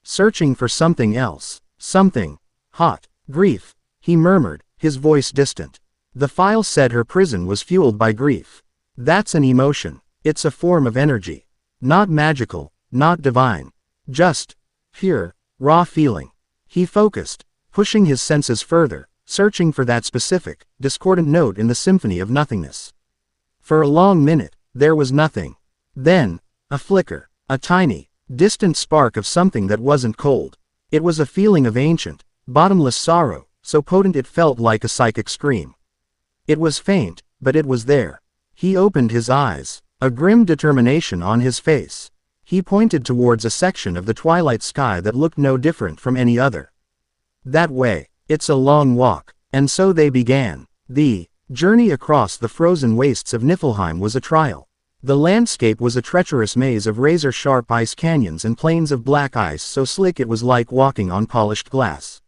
Searching for something else, something hot. "Grief," he murmured, his voice distant. The file said her prison was fueled by grief. That's an emotion. It's a form of energy. Not magical, not divine. Just pure, raw feeling. He focused, pushing his senses further, searching for that specific, discordant note in the symphony of nothingness. For a long minute, there was nothing. Then, a flicker, a tiny, distant spark of something that wasn't cold. It was a feeling of ancient, bottomless sorrow, so potent it felt like a psychic scream. It was faint, but it was there. He opened his eyes, a grim determination on his face. He pointed towards a section of the twilight sky that looked no different from any other. "That way. It's a long walk." And so they began. The journey across the frozen wastes of Niflheim was a trial. The landscape was a treacherous maze of razor-sharp ice canyons and plains of black ice so slick it was like walking on polished glass.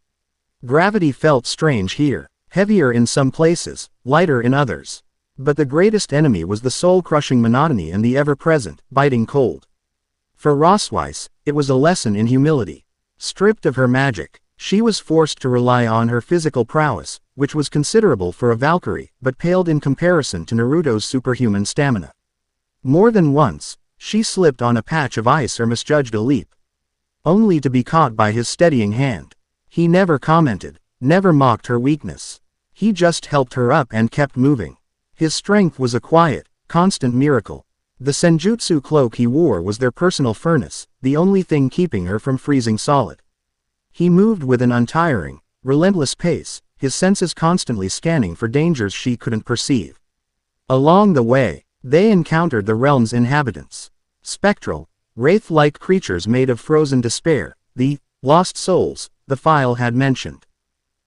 Gravity felt strange here, heavier in some places, lighter in others. But the greatest enemy was the soul-crushing monotony and the ever-present, biting cold. For Rossweisse, it was a lesson in humility. Stripped of her magic, she was forced to rely on her physical prowess, which was considerable for a Valkyrie, but paled in comparison to Naruto's superhuman stamina. More than once, she slipped on a patch of ice or misjudged a leap, only to be caught by his steadying hand. He never commented, never mocked her weakness. He just helped her up and kept moving. His strength was a quiet, constant miracle. The senjutsu cloak he wore was their personal furnace, the only thing keeping her from freezing solid. He moved with an untiring, relentless pace, his senses constantly scanning for dangers she couldn't perceive. Along the way, They encountered the realm's inhabitants. Spectral, wraith-like creatures made of frozen despair, the lost souls the file had mentioned.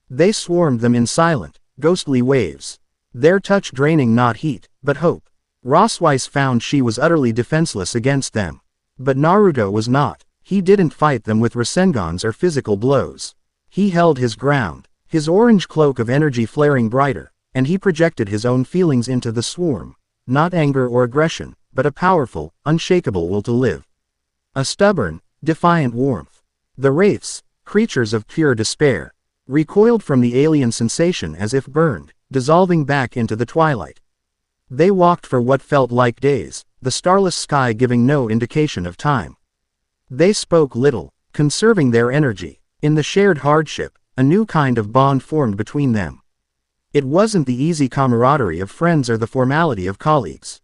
They swarmed them in silent, ghostly waves. Their touch draining not heat, but hope. Rossweisse found she was utterly defenseless against them. But Naruto was not. He didn't fight them with Rasengans or physical blows. He held his ground, his orange cloak of energy flaring brighter, and he projected his own feelings into the swarm. Not anger or aggression, but a powerful, unshakable will to live. A stubborn, defiant warmth. The wraiths, creatures of pure despair, recoiled from the alien sensation as if burned, dissolving back into the twilight. They walked for what felt like days, the starless sky giving no indication of time. They spoke little, conserving their energy. In the shared hardship, a new kind of bond formed between them. It wasn't the easy camaraderie of friends or the formality of colleagues.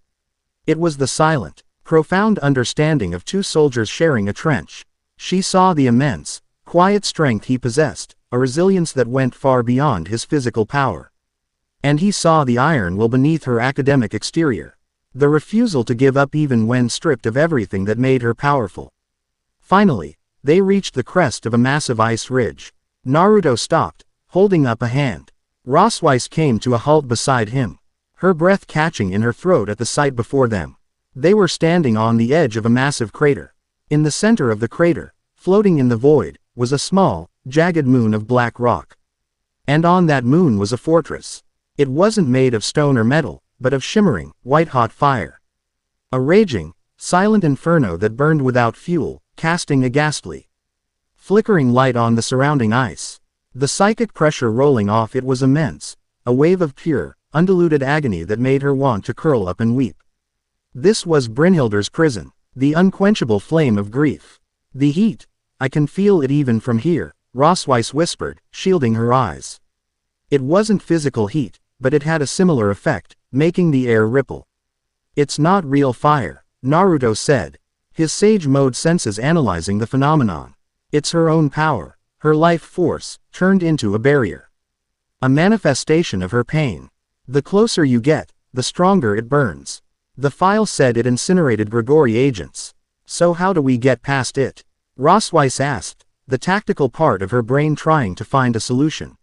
It was the silent, profound understanding of two soldiers sharing a trench. She saw the immense, quiet strength he possessed, a resilience that went far beyond his physical power. And he saw the iron will beneath her academic exterior. The refusal to give up even when stripped of everything that made her powerful. Finally, they reached the crest of a massive ice ridge. Naruto stopped, holding up a hand. Rossweisse came to a halt beside him, her breath catching in her throat at the sight before them. They were standing on the edge of a massive crater. In the center of the crater, floating in the void, was a small, jagged moon of black rock. And on that moon was a fortress. It wasn't made of stone or metal, but of shimmering, white-hot fire. A raging, silent inferno that burned without fuel, casting a ghastly, flickering light on the surrounding ice. The psychic pressure rolling off it was immense, a wave of pure, undiluted agony that made her want to curl up and weep. This was Brynhildr's prison, the unquenchable flame of grief. The heat, I can feel it even from here, Rossweisse whispered, shielding her eyes. It wasn't physical heat, but it had a similar effect, making the air ripple. It's not real fire, Naruto said, his sage mode senses analyzing the phenomenon. It's her own power, her life force, turned into a barrier. A manifestation of her pain. The closer you get, the stronger it burns. The file said it incinerated Grigori agents. So how do we get past it? Rossweisse asked, the tactical part of her brain trying to find a solution.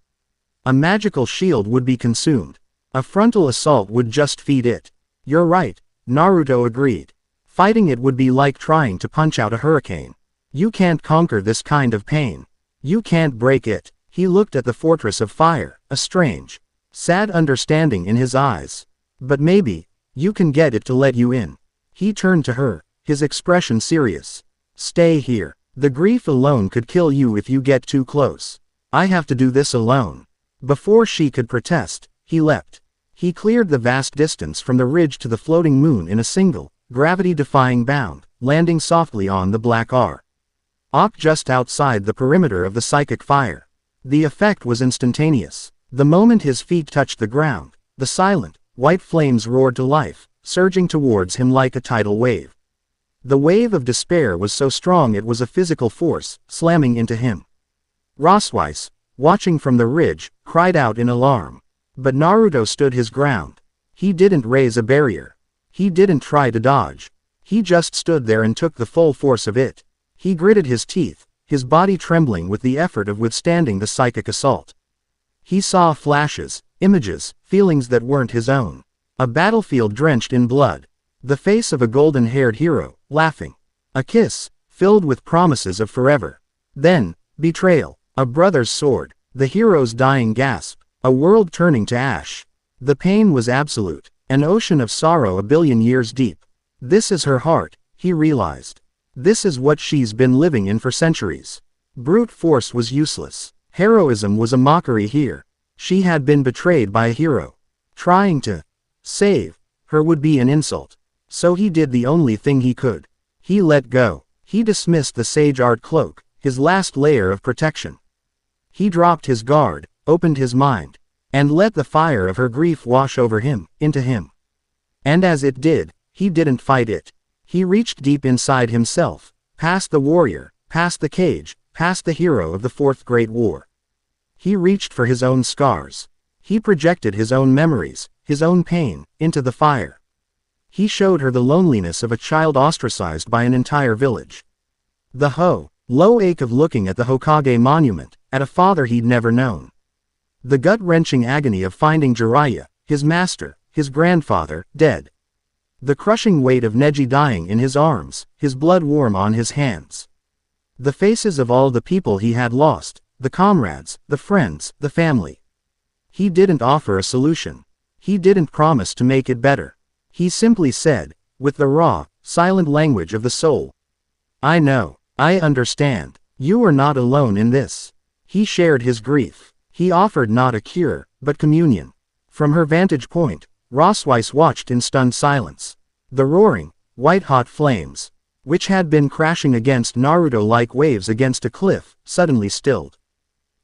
A magical shield would be consumed. A frontal assault would just feed it. You're right, Naruto agreed. Fighting it would be like trying to punch out a hurricane. You can't conquer this kind of pain. You can't break it. He looked at the fortress of fire, a strange, sad understanding in his eyes. But maybe, you can get it to let you in. He turned to her, his expression serious. Stay here. The grief alone could kill you if you get too close. I have to do this alone. Before she could protest, he leapt. He cleared the vast distance from the ridge to the floating moon in a single, gravity-defying bound, landing softly on the black R. Just outside the perimeter of the psychic fire. The effect was instantaneous. The moment his feet touched the ground, the silent, white flames roared to life, surging towards him like a tidal wave. The wave of despair was so strong it was a physical force, slamming into him. Rossweisse, watching from the ridge, cried out in alarm. But Naruto stood his ground. He didn't raise a barrier. He didn't try to dodge. He just stood there and took the full force of it. He gritted his teeth, his body trembling with the effort of withstanding the psychic assault. He saw flashes, images, feelings that weren't his own. A battlefield drenched in blood. The face of a golden-haired hero, laughing. A kiss, filled with promises of forever. Then, betrayal. A brother's sword. The hero's dying gasp. A world turning to ash. The pain was absolute. An ocean of sorrow a billion years deep. This is her heart, he realized. This is what she's been living in for centuries. Brute force was useless. Heroism was a mockery here. She had been betrayed by a hero. Trying to save her would be an insult. So he did the only thing he could. He let go. He dismissed the sage art cloak, his last layer of protection. He dropped his guard, opened his mind, and let the fire of her grief wash over him, into him. And as it did, he didn't fight it. He reached deep inside himself, past the warrior, past the cage, past the hero of the Fourth Great War. He reached for his own scars. He projected his own memories, his own pain, into the fire. He showed her the loneliness of a child ostracized by an entire village. The low ache of looking at the Hokage monument, at a father he'd never known. The gut-wrenching agony of finding Jiraiya, his master, his grandfather, dead. The crushing weight of Neji dying in his arms, his blood warm on his hands. The faces of all the people he had lost, the comrades, the friends, the family. He didn't offer a solution. He didn't promise to make it better. He simply said, with the raw, silent language of the soul, "I know. I understand. You are not alone in this." He shared his grief. He offered not a cure, but communion. From her vantage point, Rossweisse watched in stunned silence. The roaring, white-hot flames, which had been crashing against Naruto like waves against a cliff, suddenly stilled.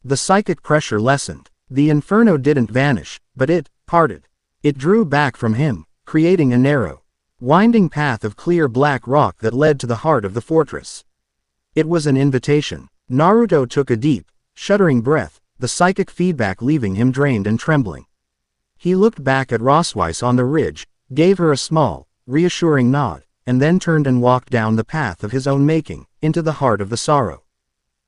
The psychic pressure lessened. The inferno didn't vanish, but it parted. It drew back from him, creating a narrow, winding path of clear black rock that led to the heart of the fortress. It was an invitation. Naruto took a deep, shuddering breath, the psychic feedback leaving him drained and trembling. He looked back at Rossweisse on the ridge, gave her a small, reassuring nod, and then turned and walked down the path of his own making, into the heart of the sorrow.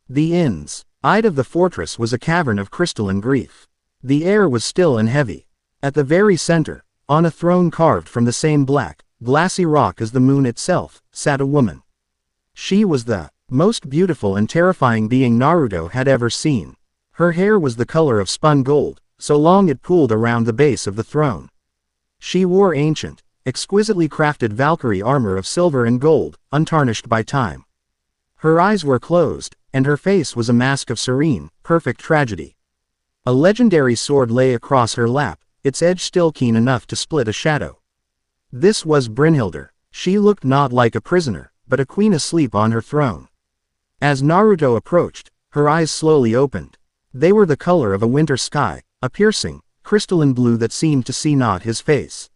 The inside of the fortress was a cavern of crystalline grief. The air was still and heavy. At the very center, on a throne carved from the same black, glassy rock as the moon itself, sat a woman. She was the most beautiful and terrifying being Naruto had ever seen. Her hair was the color of spun gold, so long it pooled around the base of the throne. She wore ancient, exquisitely crafted Valkyrie armor of silver and gold, untarnished by time. Her eyes were closed, and her face was a mask of serene, perfect tragedy. A legendary sword lay across her lap, its edge still keen enough to split a shadow. This was Brynhildr. She looked not like a prisoner, but a queen asleep on her throne. As Naruto approached, her eyes slowly opened. They were the color of a winter sky, a piercing, crystalline blue that seemed to see not his face,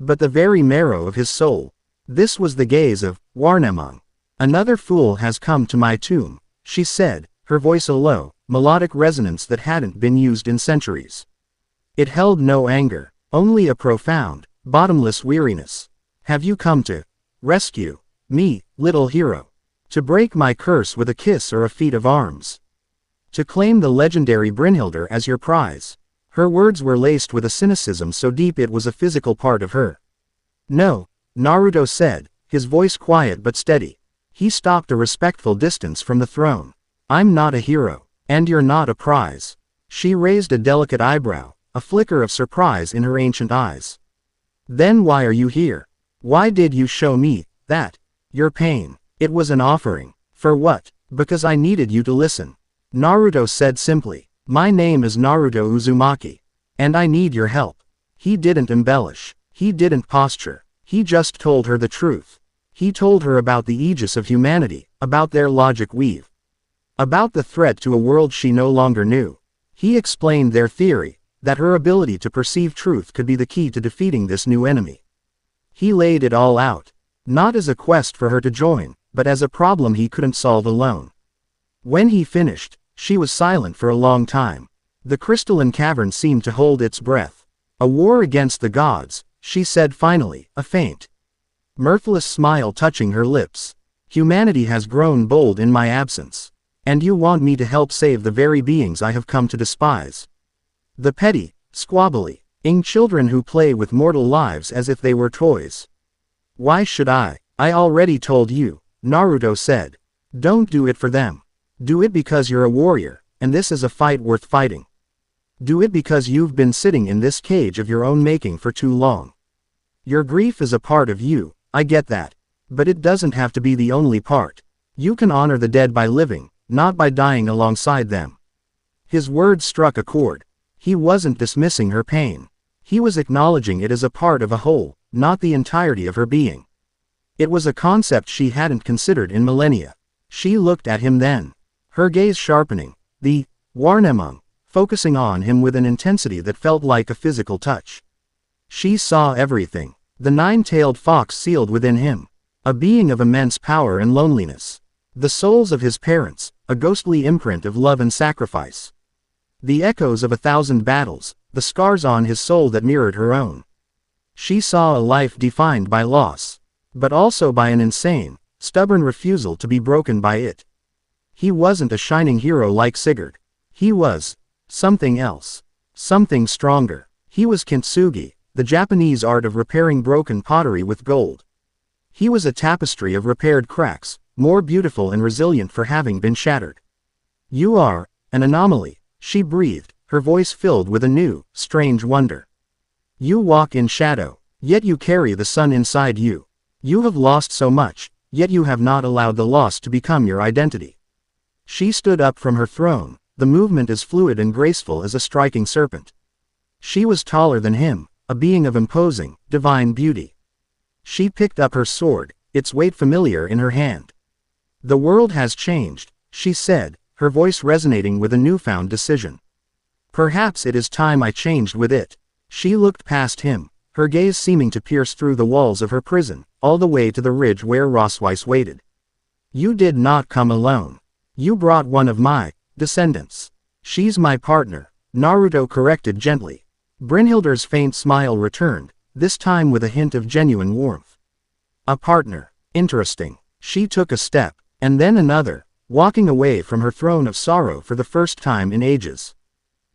but the very marrow of his soul. This was the gaze of Warnemung. "Another fool has come to my tomb," she said, her voice a low, melodic resonance that hadn't been used in centuries. It held no anger, only a profound, bottomless weariness. "Have you come to rescue me, little hero? To break my curse with a kiss or a feat of arms? To claim the legendary Brynhildr as your prize?" Her words were laced with a cynicism so deep it was a physical part of her. "No," Naruto said, his voice quiet but steady. He stopped a respectful distance from the throne. "I'm not a hero, and you're not a prize." She raised a delicate eyebrow, a flicker of surprise in her ancient eyes. "Then why are you here? Why did you show me that? Your pain." "It was an offering." "For what?" "Because I needed you to listen." Naruto said simply. "My name is Naruto Uzumaki. And I need your help." He didn't embellish. He didn't posture. He just told her the truth. He told her about the aegis of humanity, about their logic weave, about the threat to a world she no longer knew. He explained their theory, that her ability to perceive truth could be the key to defeating this new enemy. He laid it all out, not as a quest for her to join, but as a problem he couldn't solve alone. When he finished, she was silent for a long time. The crystalline cavern seemed to hold its breath. "A war against the gods," she said finally, a faint, mirthless smile touching her lips. "Humanity has grown bold in my absence. And you want me to help save the very beings I have come to despise. The petty, squabbly, children who play with mortal lives as if they were toys. Why should I?" "I already told you," Naruto said. "Don't do it for them. Do it because you're a warrior, and this is a fight worth fighting. Do it because you've been sitting in this cage of your own making for too long. Your grief is a part of you, I get that. But it doesn't have to be the only part. You can honor the dead by living, not by dying alongside them." His words struck a chord. He wasn't dismissing her pain. He was acknowledging it as a part of a whole, not the entirety of her being. It was a concept she hadn't considered in millennia. She looked at him then, her gaze sharpening, the Warnemung, focusing on him with an intensity that felt like a physical touch. She saw everything. The nine-tailed fox sealed within him. A being of immense power and loneliness. The souls of his parents, a ghostly imprint of love and sacrifice. The echoes of 1,000 battles, the scars on his soul that mirrored her own. She saw a life defined by loss, but also by an insane, stubborn refusal to be broken by it. He wasn't a shining hero like Sigurd. He was something else. Something stronger. He was kintsugi, the Japanese art of repairing broken pottery with gold. He was a tapestry of repaired cracks, more beautiful and resilient for having been shattered. You are an anomaly, she breathed, her voice filled with a new, strange wonder. You walk in shadow, yet you carry the sun inside you. You have lost so much, yet you have not allowed the loss to become your identity. She stood up from her throne, the movement as fluid and graceful as a striking serpent. She was taller than him, a being of imposing, divine beauty. She picked up her sword, its weight familiar in her hand. The world has changed, she said, her voice resonating with a newfound decision. Perhaps it is time I changed with it. She looked past him, her gaze seeming to pierce through the walls of her prison, all the way to the ridge where Rossweisse waited. You did not come alone. You brought one of my descendants. She's my partner, Naruto corrected gently. Brynhildr's faint smile returned, this time with a hint of genuine warmth. A partner. Interesting. She took a step, and then another, walking away from her throne of sorrow for the first time in ages.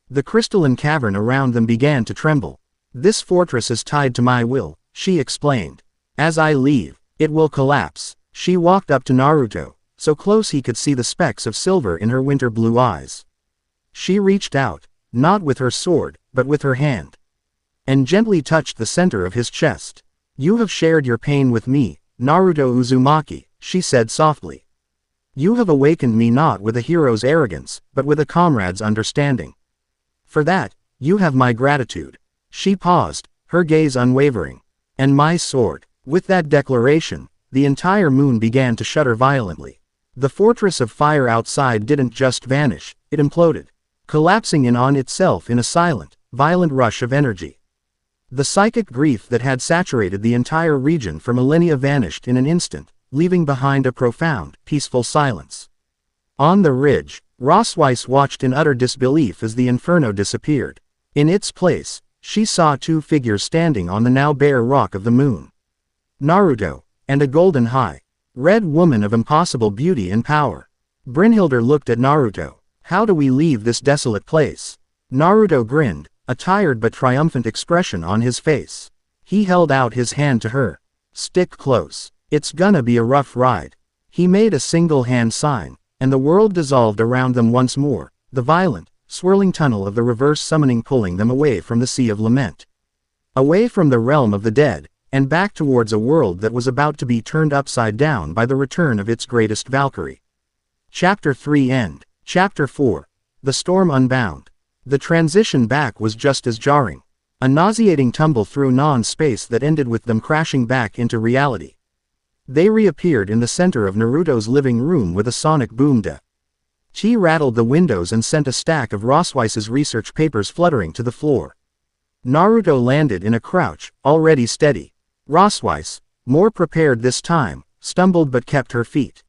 The crystalline cavern around them began to tremble. This fortress is tied to my will, she explained. As I leave, it will collapse. She walked up to Naruto, so close he could see the specks of silver in her winter blue eyes. She reached out, not with her sword, but with her hand, and gently touched the center of his chest. You have shared your pain with me, Naruto Uzumaki, she said softly. You have awakened me not with a hero's arrogance, but with a comrade's understanding. For that, you have my gratitude. She paused, her gaze unwavering. And my sword. With that declaration, the entire moon began to shudder violently. The fortress of fire outside didn't just vanish, it imploded, collapsing in on itself in a silent, violent rush of energy. The psychic grief that had saturated the entire region for millennia vanished in an instant, leaving behind a profound, peaceful silence. On the ridge, Rossweisse watched in utter disbelief as the inferno disappeared. In its place, she saw two figures standing on the now bare rock of the moon. Naruto, and a golden red woman of impossible beauty and power. Brynhildr looked at Naruto. How do we leave this desolate place? Naruto grinned, a tired but triumphant expression on his face. He held out his hand to her. Stick close. It's gonna be a rough ride. He made a single hand sign, and the world dissolved around them once more, the violent, swirling tunnel of the reverse summoning pulling them away from the sea of lament. Away from the realm of the dead, and back towards a world that was about to be turned upside down by the return of its greatest Valkyrie. Chapter 3 End. Chapter 4. The Storm Unbound. The transition back was just as jarring. A nauseating tumble through non-space that ended with them crashing back into reality. They reappeared in the center of Naruto's living room with a sonic boom. Chi rattled the windows and sent a stack of Rossweisse's research papers fluttering to the floor. Naruto landed in a crouch, already steady. Rossweisse, more prepared this time, stumbled but kept her feet.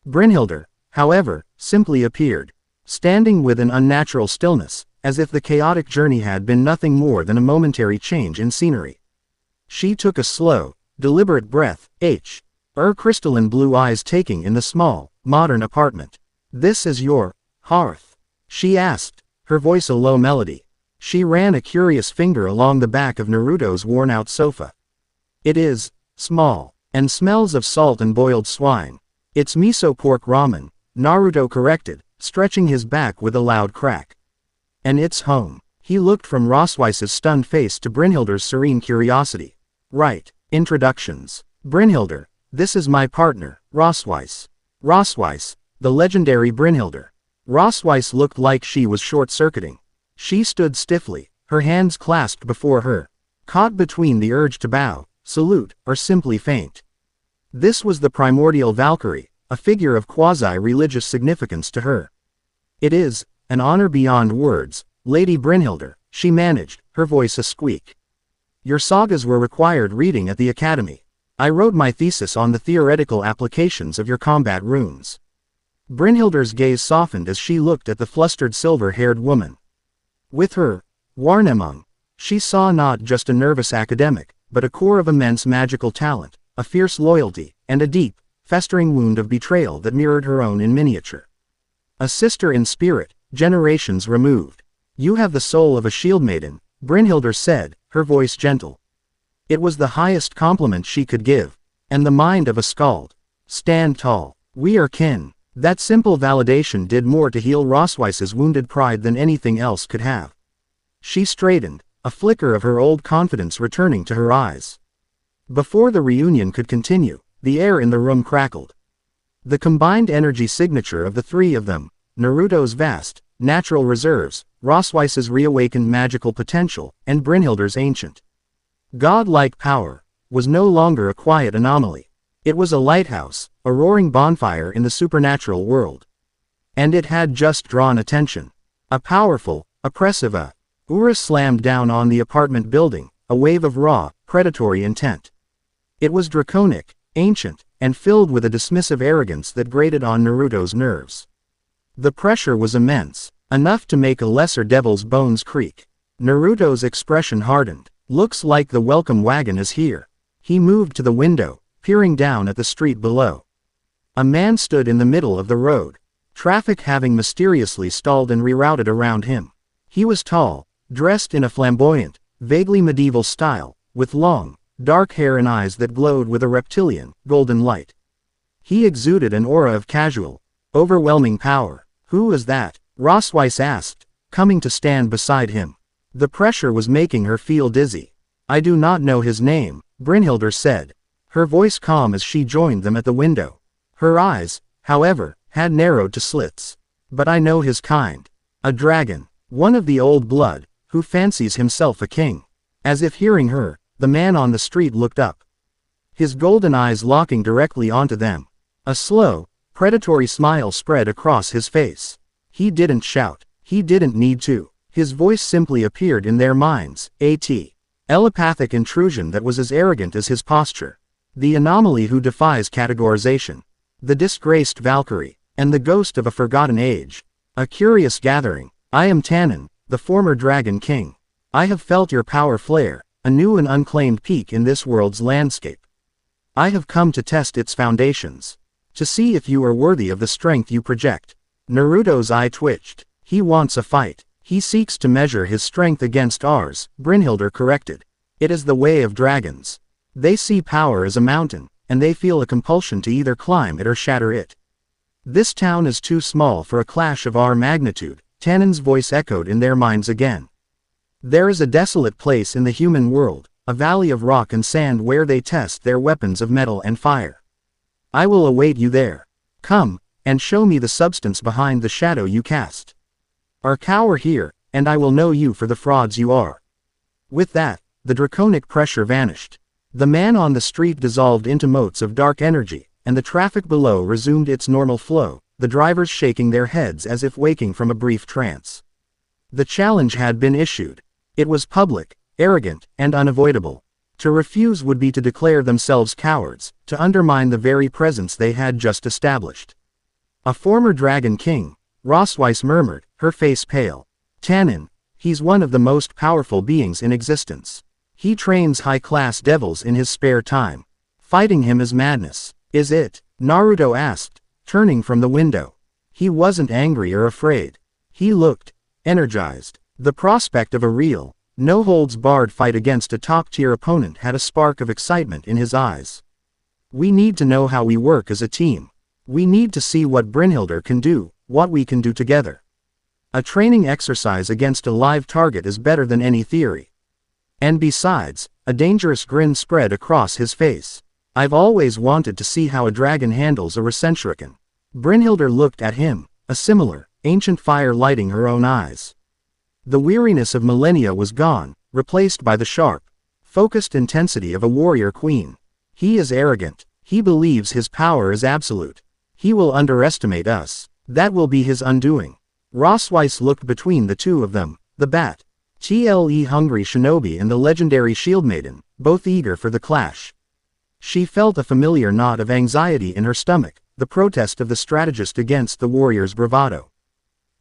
Brynhildr, however, simply appeared, standing with an unnatural stillness, as if the chaotic journey had been nothing more than a momentary change in scenery. She took a slow, deliberate breath, her crystalline blue eyes taking in the small, modern apartment. This is your hearth? She asked, her voice a low melody. She ran a curious finger along the back of Naruto's worn-out sofa. It is small, and smells of salt and boiled swine. It's miso pork ramen, Naruto corrected, stretching his back with a loud crack. And it's home. He looked from Rossweisse's stunned face to Brynhildr's serene curiosity. Right. Introductions. Brynhildr, this is my partner, Rossweisse. Rossweisse, the legendary Brynhildr. Rossweisse looked like she was short-circuiting. She stood stiffly, her hands clasped before her, caught between the urge to bow, salute, or simply faint. This was the primordial Valkyrie, a figure of quasi-religious significance to her. It is an honor beyond words, Lady Brynhildr, she managed, her voice a squeak. Your sagas were required reading at the academy. I wrote my thesis on the theoretical applications of your combat runes. Brynhildr's gaze softened as she looked at the flustered silver-haired woman. With her warnemung, she saw not just a nervous academic, but a core of immense magical talent, a fierce loyalty, and a deep, festering wound of betrayal that mirrored her own in miniature. A sister in spirit, generations removed. You have the soul of a shield maiden, Brynhildr said, her voice gentle. It was the highest compliment she could give. And the mind of a skald. Stand tall. We are kin. That simple validation did more to heal Rossweisse's wounded pride than anything else could have. She straightened, a flicker of her old confidence returning to her eyes. Before the reunion could continue, the air in the room crackled. The combined energy signature of the three of them, Naruto's vast, natural reserves, Rossweisse's reawakened magical potential, and Brynhildr's ancient, god-like power, was no longer a quiet anomaly. It was a lighthouse, a roaring bonfire in the supernatural world. And it had just drawn attention. A powerful, oppressive aura slammed down on the apartment building, a wave of raw, predatory intent. It was draconic, ancient, and filled with a dismissive arrogance that grated on Naruto's nerves. The pressure was immense, enough to make a lesser devil's bones creak. Naruto's expression hardened. Looks like the welcome wagon is here. He moved to the window, peering down at the street below. A man stood in the middle of the road, traffic having mysteriously stalled and rerouted around him. He was tall, dressed in a flamboyant, vaguely medieval style, with long, dark hair and eyes that glowed with a reptilian, golden light. He exuded an aura of casual, overwhelming power. Who is that? Rossweisse asked, coming to stand beside him. The pressure was making her feel dizzy. I do not know his name, Brynhildr said, her voice calm as she joined them at the window. Her eyes, however, had narrowed to slits. But I know his kind. A dragon, one of the old blood, who fancies himself a king. As if hearing her, the man on the street looked up, his golden eyes locking directly onto them. A slow, predatory smile spread across his face. He didn't shout. He didn't need to. His voice simply appeared in their minds, a telepathic intrusion that was as arrogant as his posture. The anomaly who defies categorization. The disgraced Valkyrie, and the ghost of a forgotten age. A curious gathering. I am Tannen, the former Dragon King. I have felt your power flare, a new and unclaimed peak in this world's landscape. I have come to test its foundations. To see if you are worthy of the strength you project. Naruto's eye twitched. He wants a fight. He seeks to measure his strength against ours, Brynhildr corrected. It is the way of dragons. They see power as a mountain, and they feel a compulsion to either climb it or shatter it. This town is too small for a clash of our magnitude, Tannen's voice echoed in their minds again. There is a desolate place in the human world, a valley of rock and sand where they test their weapons of metal and fire. I will await you there. Come, and show me the substance behind the shadow you cast. Or cower here, and I will know you for the frauds you are. With that, the draconic pressure vanished. The man on the street dissolved into motes of dark energy, and the traffic below resumed its normal flow, the drivers shaking their heads as if waking from a brief trance. The challenge had been issued. It was public, arrogant, and unavoidable. To refuse would be to declare themselves cowards, to undermine the very presence they had just established. A former Dragon King, Rossweisse murmured, her face pale. Tannen, he's one of the most powerful beings in existence. He trains high-class devils in his spare time. Fighting him is madness. Is it? Naruto asked, turning from the window. He wasn't angry or afraid. He looked energized. The prospect of a real, no-holds-barred fight against a top-tier opponent had a spark of excitement in his eyes. We need to know how we work as a team. We need to see what Brynhildr can do, what we can do together. A training exercise against a live target is better than any theory. And besides, a dangerous grin spread across his face. I've always wanted to see how a dragon handles a Recentrican. Brynhildr looked at him, a similar, ancient fire lighting her own eyes. The weariness of millennia was gone, replaced by the sharp, focused intensity of a warrior queen. He is arrogant. He believes his power is absolute. He will underestimate us. That will be his undoing. Rossweisse looked between the two of them, the hungry shinobi and the legendary shield maiden, both eager for the clash. She felt a familiar knot of anxiety in her stomach, the protest of the strategist against the warrior's bravado.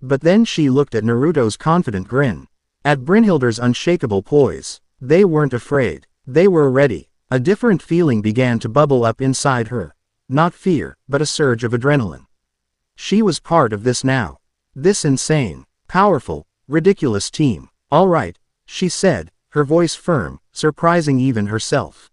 But then she looked at Naruto's confident grin, at Brynhildr's unshakable poise. They weren't afraid. They were ready. A different feeling began to bubble up inside her. Not fear, but a surge of adrenaline. She was part of this now. This insane, powerful, ridiculous team. All right, she said, her voice firm, surprising even herself.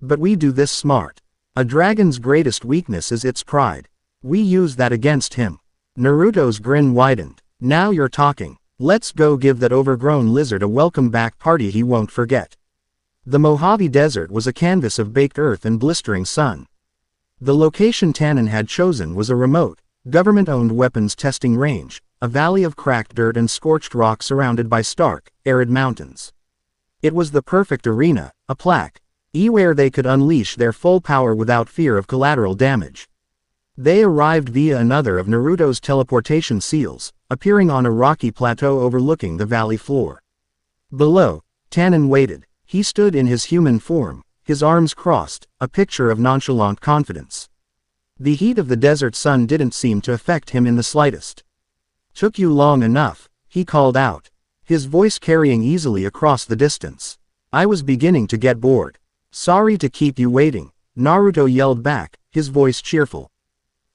But we do this smart. A dragon's greatest weakness is its pride. We use that against him. Naruto's grin widened. Now you're talking. Let's go give that overgrown lizard a welcome back party he won't forget. The Mojave Desert was a canvas of baked earth and blistering sun. The location Tannen had chosen was a remote, government-owned weapons testing range, a valley of cracked dirt and scorched rock surrounded by stark, arid mountains. It was the perfect arena, a plaque, where they could unleash their full power without fear of collateral damage. They arrived via another of Naruto's teleportation seals, appearing on a rocky plateau overlooking the valley floor. Below, Tannen waited. He stood in his human form, his arms crossed, a picture of nonchalant confidence. The heat of the desert sun didn't seem to affect him in the slightest. "Took you long enough," he called out, his voice carrying easily across the distance. "I was beginning to get bored." "Sorry to keep you waiting," Naruto yelled back, his voice cheerful.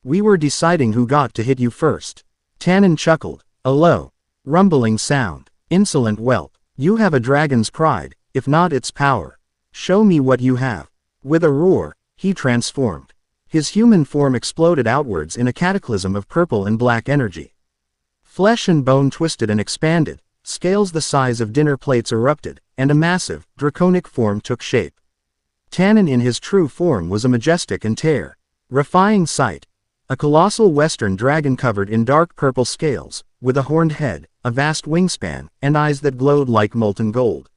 "We were deciding who got to hit you first." Tannen chuckled, a low, rumbling sound. "Insolent whelp, you have a dragon's pride, if not its power. Show me what you have." With a roar, he transformed. His human form exploded outwards in a cataclysm of purple and black energy. Flesh and bone twisted and expanded, scales the size of dinner plates erupted, and a massive, draconic form took shape. Tannen in his true form was a majestic and terrifying sight. A colossal western dragon covered in dark purple scales, with a horned head, a vast wingspan, and eyes that glowed like molten gold.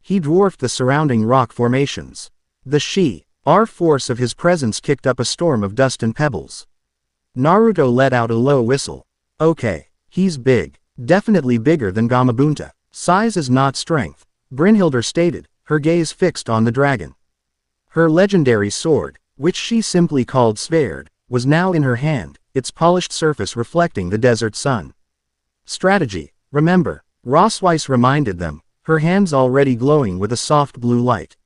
He dwarfed the surrounding rock formations. The sheer force of his presence kicked up a storm of dust and pebbles. Naruto let out a low whistle. "Okay, he's big. Definitely bigger than Gamabunta. Size is not strength," Brynhildr stated, her gaze fixed on the dragon. Her legendary sword, which she simply called Sverd, was now in her hand, its polished surface reflecting the desert sun. "Strategy, remember," Rossweisse reminded them, her hands already glowing with a soft blue light.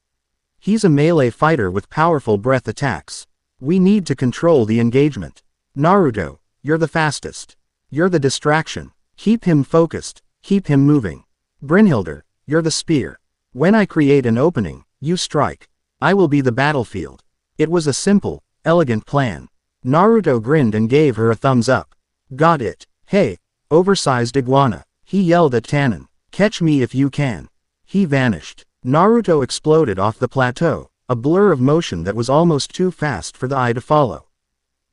"He's a melee fighter with powerful breath attacks. We need to control the engagement. Naruto, you're the fastest. You're the distraction. Keep him focused, keep him moving. Brynhildr, you're the spear. When I create an opening, you strike. I will be the battlefield." It was a simple, elegant plan. Naruto grinned and gave her a thumbs up. "Got it. Hey, oversized iguana," he yelled at Tannen. "Catch me if you can." He vanished. Naruto exploded off the plateau, a blur of motion that was almost too fast for the eye to follow.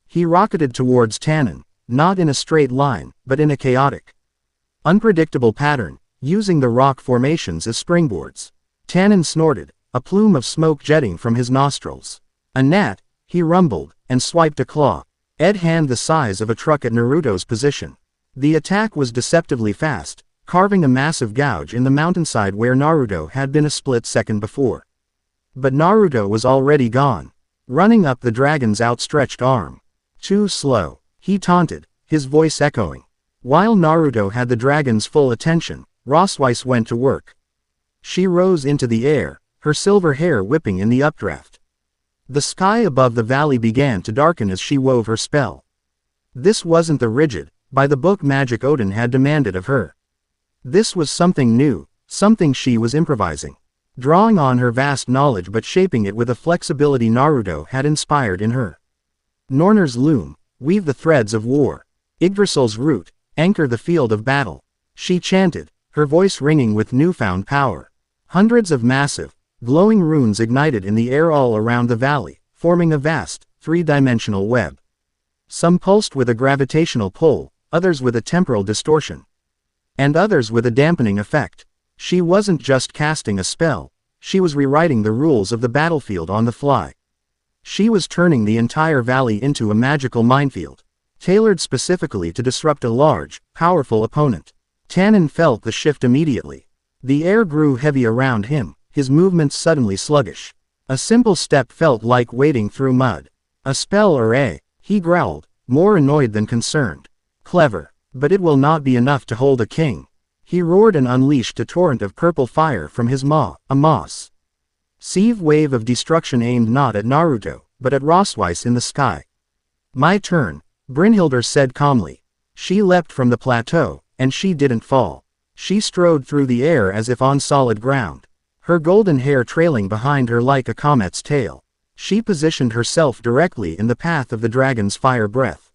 He rocketed towards Tannen, not in a straight line, but in a chaotic, unpredictable pattern, using the rock formations as springboards. Tannen snorted, a plume of smoke jetting from his nostrils. "A gnat," he rumbled, and swiped a claw-edged hand the size of a truck at Naruto's position. The attack was deceptively fast, carving a massive gouge in the mountainside where Naruto had been a split second before. But Naruto was already gone, running up the dragon's outstretched arm. "Too slow," he taunted, his voice echoing. While Naruto had the dragon's full attention, Rossweisse went to work. She rose into the air, her silver hair whipping in the updraft. The sky above the valley began to darken as she wove her spell. This wasn't the rigid, by-the-book magic Odin had demanded of her. This was something new, something she was improvising, drawing on her vast knowledge but shaping it with a flexibility Naruto had inspired in her. Norner's loom, weave the threads of war. Yggdrasil's root, anchor the field of battle. She chanted, her voice ringing with newfound power. Hundreds of massive, glowing runes ignited in the air all around the valley, forming a vast, three-dimensional web. Some pulsed with a gravitational pull, others with a temporal distortion, and others with a dampening effect. She wasn't just casting a spell, she was rewriting the rules of the battlefield on the fly. She was turning the entire valley into a magical minefield, tailored specifically to disrupt a large, powerful opponent. Tannen felt the shift immediately. The air grew heavy around him, his movements suddenly sluggish. A simple step felt like wading through mud. "A spell or a," he growled, more annoyed than concerned. "Clever. But it will not be enough to hold a king." He roared and unleashed a torrent of purple fire from his maw, a moss. Sieve wave of destruction aimed not at Naruto, but at Rossweisse in the sky. My turn, Brynhildr said calmly. She leapt from the plateau, and she didn't fall. She strode through the air as if on solid ground, her golden hair trailing behind her like a comet's tail. She positioned herself directly in the path of the dragon's fire breath.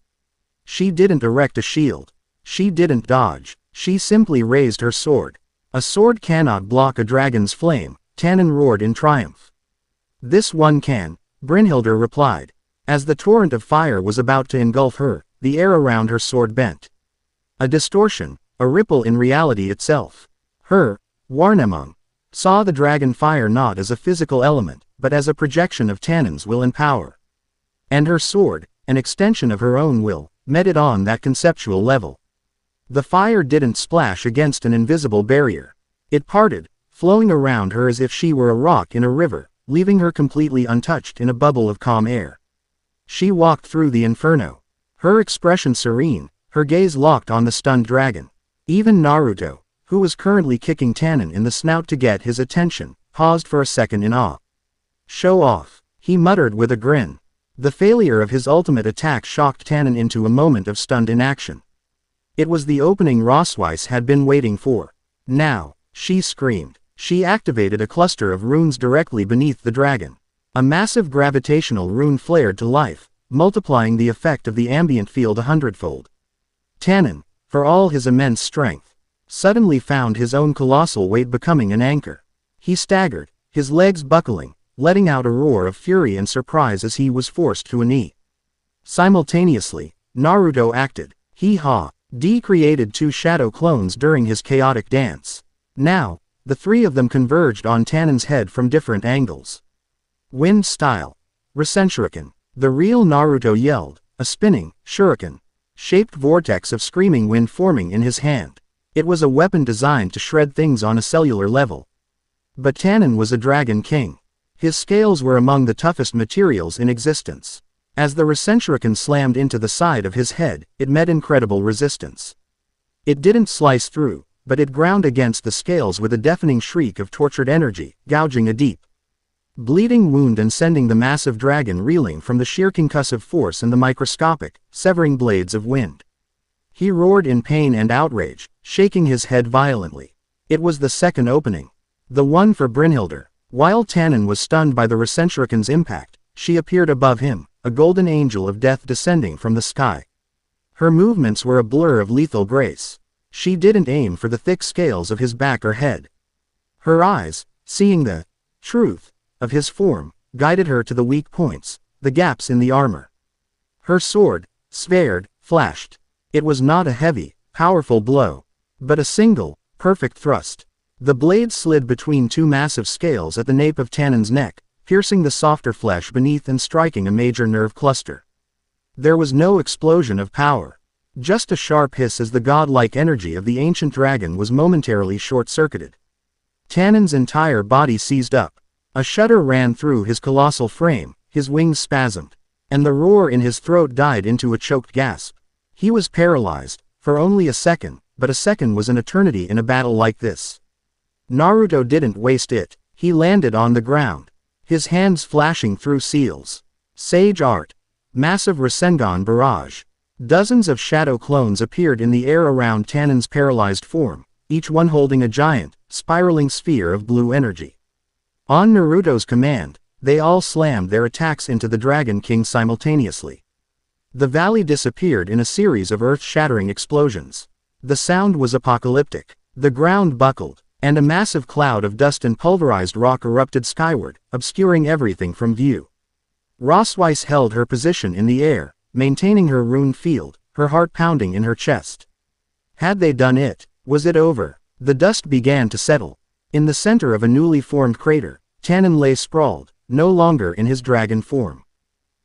She didn't erect a shield. She didn't dodge. She simply raised her sword. A sword cannot block a dragon's flame, Tannen roared in triumph. This one can, Brynhildr replied. As the torrent of fire was about to engulf her, the air around her sword bent. A distortion, a ripple in reality itself. Her, Warnemung, saw the dragon fire not as a physical element, but as a projection of Tannen's will and power. And her sword, an extension of her own will, met it on that conceptual level. The fire didn't splash against an invisible barrier. It parted, flowing around her as if she were a rock in a river, leaving her completely untouched in a bubble of calm air. She walked through the inferno. Her expression serene, her gaze locked on the stunned dragon. Even Naruto, who was currently kicking Tannen in the snout to get his attention, paused for a second in awe. Show off, he muttered with a grin. The failure of his ultimate attack shocked Tannen into a moment of stunned inaction. It was the opening Rossweisse had been waiting for. Now, she screamed. She activated a cluster of runes directly beneath the dragon. A massive gravitational rune flared to life, multiplying the effect of the ambient field 100-fold. Tannen, for all his immense strength, suddenly found his own colossal weight becoming an anchor. He staggered, his legs buckling, letting out a roar of fury and surprise as he was forced to a knee. Simultaneously, Naruto acted. He created two shadow clones during his chaotic dance. Now, the three of them converged on Tannen's head from different angles. Wind style. Rasenshuriken. The real Naruto yelled, a spinning, shuriken-shaped vortex of screaming wind forming in his hand. It was a weapon designed to shred things on a cellular level. But Tannen was a dragon king. His scales were among the toughest materials in existence. As the Rasenshuriken slammed into the side of his head, it met incredible resistance. It didn't slice through, but it ground against the scales with a deafening shriek of tortured energy, gouging a deep, bleeding wound and sending the massive dragon reeling from the sheer concussive force and the microscopic, severing blades of wind. He roared in pain and outrage, shaking his head violently. It was the second opening. The one for Brynhildr. While Tannen was stunned by the Rasenshuriken's impact, she appeared above him, a golden angel of death descending from the sky. Her movements were a blur of lethal grace. She didn't aim for the thick scales of his back or head. Her eyes, seeing the truth of his form, guided her to the weak points, the gaps in the armor. Her sword, sphaired, flashed. It was not a heavy, powerful blow, but a single, perfect thrust. The blade slid between two massive scales at the nape of Tannen's neck, piercing the softer flesh beneath and striking a major nerve cluster. There was no explosion of power. Just a sharp hiss as the godlike energy of the ancient dragon was momentarily short-circuited. Tannen's entire body seized up. A shudder ran through his colossal frame, his wings spasmed, and the roar in his throat died into a choked gasp. He was paralyzed, for only a second, but a second was an eternity in a battle like this. Naruto didn't waste it. He landed on the ground, his hands flashing through seals. Sage art. Massive Rasengan barrage. Dozens of shadow clones appeared in the air around Tannen's paralyzed form, each one holding a giant, spiraling sphere of blue energy. On Naruto's command, they all slammed their attacks into the Dragon King simultaneously. The valley disappeared in a series of earth-shattering explosions. The sound was apocalyptic. The ground buckled, and a massive cloud of dust and pulverized rock erupted skyward, obscuring everything from view. Rossweisse held her position in the air, maintaining her rune field, her heart pounding in her chest. Had they done it? Was it over? The dust began to settle. In the center of a newly formed crater, Tannen lay sprawled, no longer in his dragon form.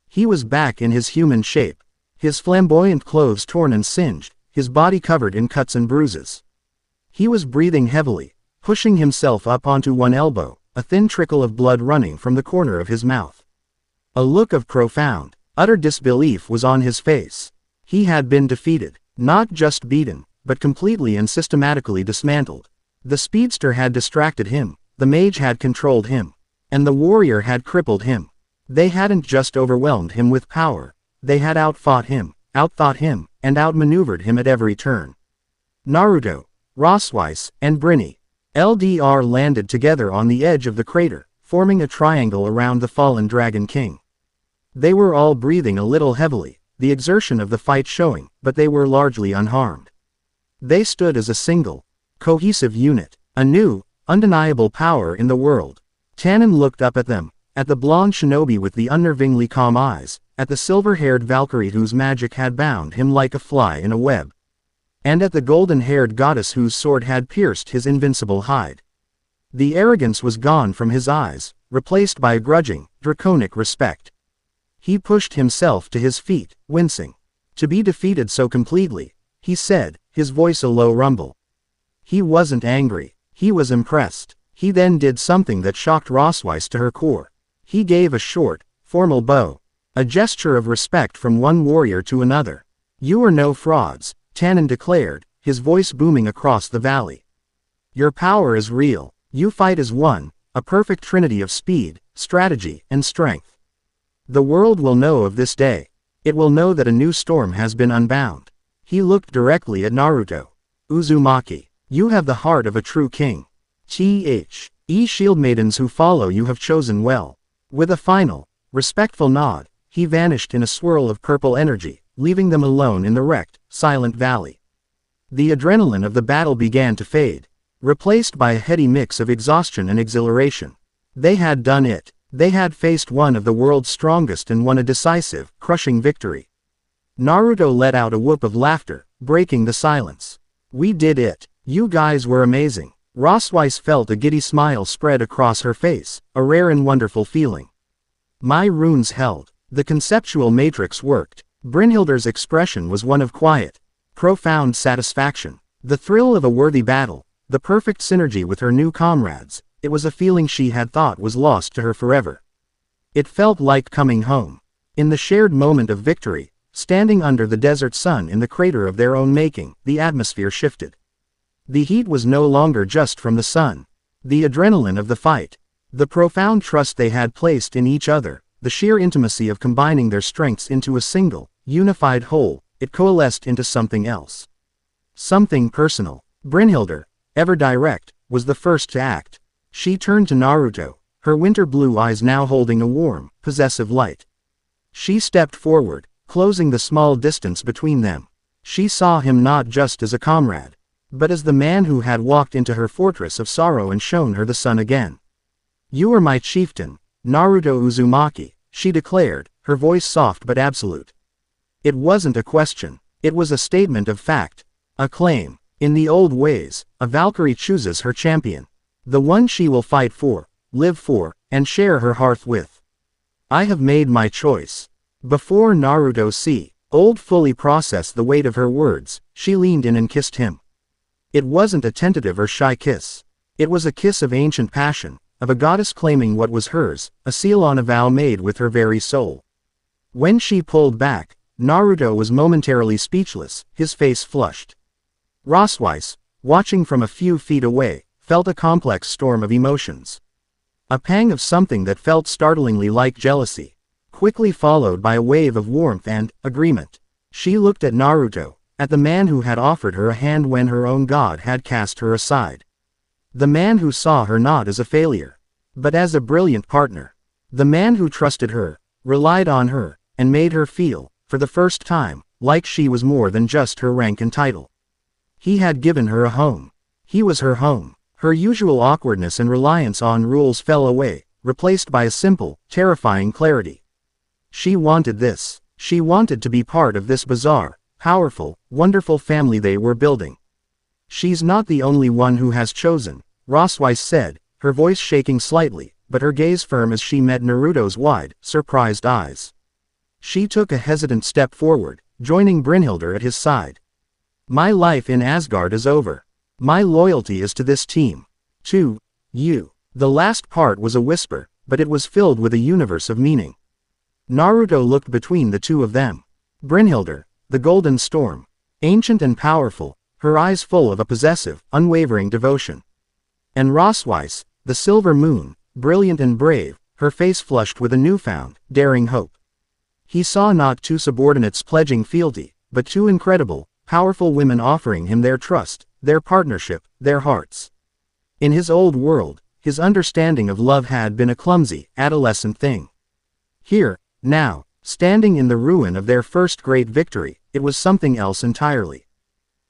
He was back in his human shape, his flamboyant clothes torn and singed, his body covered in cuts and bruises. He was breathing heavily, pushing himself up onto one elbow, a thin trickle of blood running from the corner of his mouth. A look of profound, utter disbelief was on his face. He had been defeated, not just beaten, but completely and systematically dismantled. The speedster had distracted him, the mage had controlled him. And the warrior had crippled him. They hadn't just overwhelmed him with power. They had outfought him, outthought him, and outmaneuvered him at every turn. Naruto, Rossweisse, and Brynhildr landed together on the edge of the crater, forming a triangle around the fallen Dragon King. They were all breathing a little heavily, the exertion of the fight showing, but they were largely unharmed. They stood as a single, cohesive unit, a new, undeniable power in the world. Tannen looked up at them, at the blonde shinobi with the unnervingly calm eyes, at the silver-haired Valkyrie whose magic had bound him like a fly in a web, and at the golden-haired goddess whose sword had pierced his invincible hide. The arrogance was gone from his eyes, replaced by a grudging, draconic respect. He pushed himself to his feet, wincing. To be defeated so completely, he said, his voice a low rumble. He wasn't angry, he was impressed. He then did something that shocked Rossweisse to her core. He gave a short, formal bow, a gesture of respect from one warrior to another. "You are no frauds," Tannen declared, his voice booming across the valley. "Your power is real. You fight as one, a perfect trinity of speed, strategy, and strength. The world will know of this day. It will know that a new storm has been unbound." He looked directly at Naruto. "Uzumaki, you have the heart of a true king. Shield maidens who follow you have chosen well." With a final, respectful nod, he vanished in a swirl of purple energy, leaving them alone in the wrecked, silent valley. The adrenaline of the battle began to fade, replaced by a heady mix of exhaustion and exhilaration. They had done it. They had faced one of the world's strongest and won a decisive, crushing victory. Naruto let out a whoop of laughter, breaking the silence. "We did it. You guys were amazing." Rossweisse felt a giddy smile spread across her face, a rare and wonderful feeling. My runes held. The conceptual matrix worked. Brynhildr's expression was one of quiet, profound satisfaction. The thrill of a worthy battle, the perfect synergy with her new comrades, it was a feeling she had thought was lost to her forever. It felt like coming home. In the shared moment of victory, standing under the desert sun in the crater of their own making, the atmosphere shifted. The heat was no longer just from the sun. The adrenaline of the fight, the profound trust they had placed in each other, the sheer intimacy of combining their strengths into a single, unified whole, it coalesced into something else. Something personal. Brynhildr, ever direct, was the first to act. She turned to Naruto, her winter blue eyes now holding a warm, possessive light. She stepped forward, closing the small distance between them. She saw him not just as a comrade, but as the man who had walked into her fortress of sorrow and shown her the sun again. "You are my chieftain, Naruto Uzumaki," she declared, her voice soft but absolute. It wasn't a question, it was a statement of fact, a claim. In the old ways, a Valkyrie chooses her champion, the one she will fight for, live for, and share her hearth with. "I have made my choice." Before Naruto fully processed the weight of her words, she leaned in and kissed him. It wasn't a tentative or shy kiss. It was a kiss of ancient passion, of a goddess claiming what was hers, a seal on a vow made with her very soul. When she pulled back, Naruto was momentarily speechless, his face flushed. Rossweisse, watching from a few feet away, felt a complex storm of emotions. A pang of something that felt startlingly like jealousy, quickly followed by a wave of warmth and agreement. She looked at Naruto, at the man who had offered her a hand when her own god had cast her aside. The man who saw her not as a failure, but as a brilliant partner. The man who trusted her, relied on her, and made her feel, for the first time, like she was more than just her rank and title. He had given her a home. He was her home. Her usual awkwardness and reliance on rules fell away, replaced by a simple, terrifying clarity. She wanted this. She wanted to be part of this bizarre, powerful, wonderful family they were building. "She's not the only one who has chosen," Rossweisse said, her voice shaking slightly, but her gaze firm as she met Naruto's wide, surprised eyes. She took a hesitant step forward, joining Brynhildr at his side. "My life in Asgard is over. My loyalty is to this team. To you." The last part was a whisper, but it was filled with a universe of meaning. Naruto looked between the two of them. Brynhildr, the golden storm, ancient and powerful, her eyes full of a possessive, unwavering devotion. And Rossweisse, the silver moon, brilliant and brave, her face flushed with a newfound, daring hope. He saw not two subordinates pledging fealty, but two incredible, powerful women offering him their trust, their partnership, their hearts. In his old world, his understanding of love had been a clumsy, adolescent thing. Here, now, standing in the ruin of their first great victory, it was something else entirely.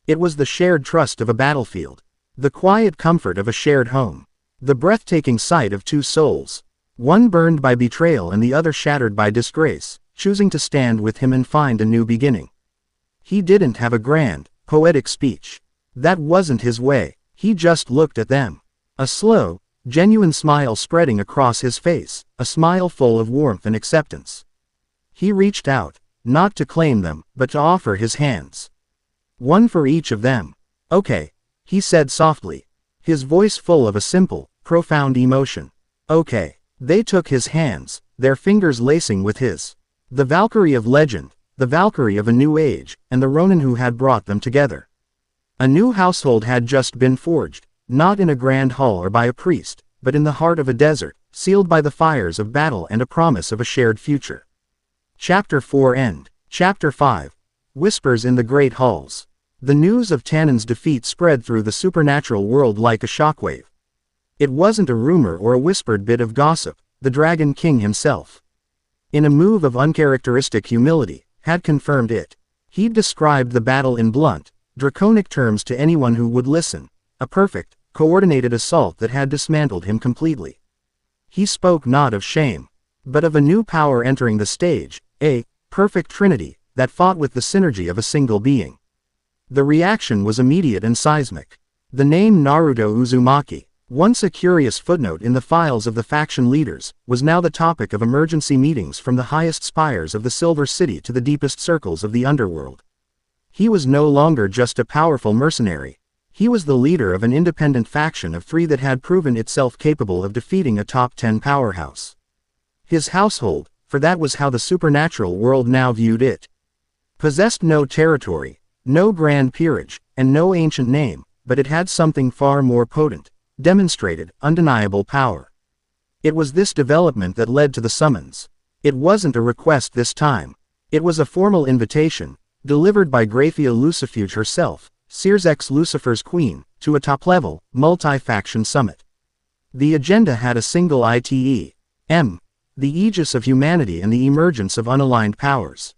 It was the shared trust of a battlefield. The quiet comfort of a shared home. The breathtaking sight of two souls. One burned by betrayal and the other shattered by disgrace, choosing to stand with him and find a new beginning. He didn't have a grand, poetic speech. That wasn't his way. He just looked at them. A slow, genuine smile spreading across his face, a smile full of warmth and acceptance. He reached out, not to claim them, but to offer his hands. One for each of them. Okay, he said softly, his voice full of a simple, profound emotion. Okay. They took his hands, their fingers lacing with his. The Valkyrie of legend, the Valkyrie of a new age, and the Ronin who had brought them together. A new household had just been forged, not in a grand hall or by a priest, but in the heart of a desert, sealed by the fires of battle and a promise of a shared future. Chapter 4 End. Chapter 5. Whispers in the Great Halls. The news of Tannen's defeat spread through the supernatural world like a shockwave. It wasn't a rumor or a whispered bit of gossip, the Dragon King himself, in a move of uncharacteristic humility, had confirmed it. He'd described the battle in blunt, draconic terms to anyone who would listen, a perfect, coordinated assault that had dismantled him completely. He spoke not of shame, but of a new power entering the stage, a perfect trinity that fought with the synergy of a single being. The reaction was immediate and seismic. The name Naruto Uzumaki, once a curious footnote in the files of the faction leaders, was now the topic of emergency meetings from the highest spires of the Silver City to the deepest circles of the underworld. He was no longer just a powerful mercenary. He was the leader of an independent faction of three that had proven itself capable of defeating a top 10 powerhouse. His household, for that was how the supernatural world now viewed it, possessed no territory, no grand peerage, and no ancient name, but it had something far more potent. Demonstrated, undeniable power. It was this development that led to the summons. It wasn't a request this time. It was a formal invitation, delivered by Graphia Lucifuge herself, Sears X Lucifer's queen, to a top-level, multi-faction summit. The agenda had a single item. The aegis of humanity and the emergence of unaligned powers.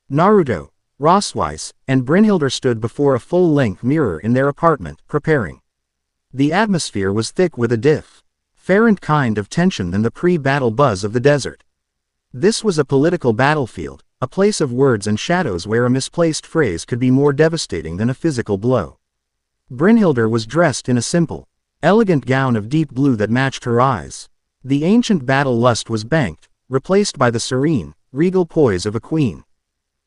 Naruto, Rossweisse, and Brynhildr stood before a full-length mirror in their apartment, preparing. The atmosphere was thick with a different kind of tension than the pre-battle buzz of the desert. This was a political battlefield, a place of words and shadows where a misplaced phrase could be more devastating than a physical blow. Brynhildr was dressed in a simple, elegant gown of deep blue that matched her eyes. The ancient battle lust was banked, replaced by the serene, regal poise of a queen.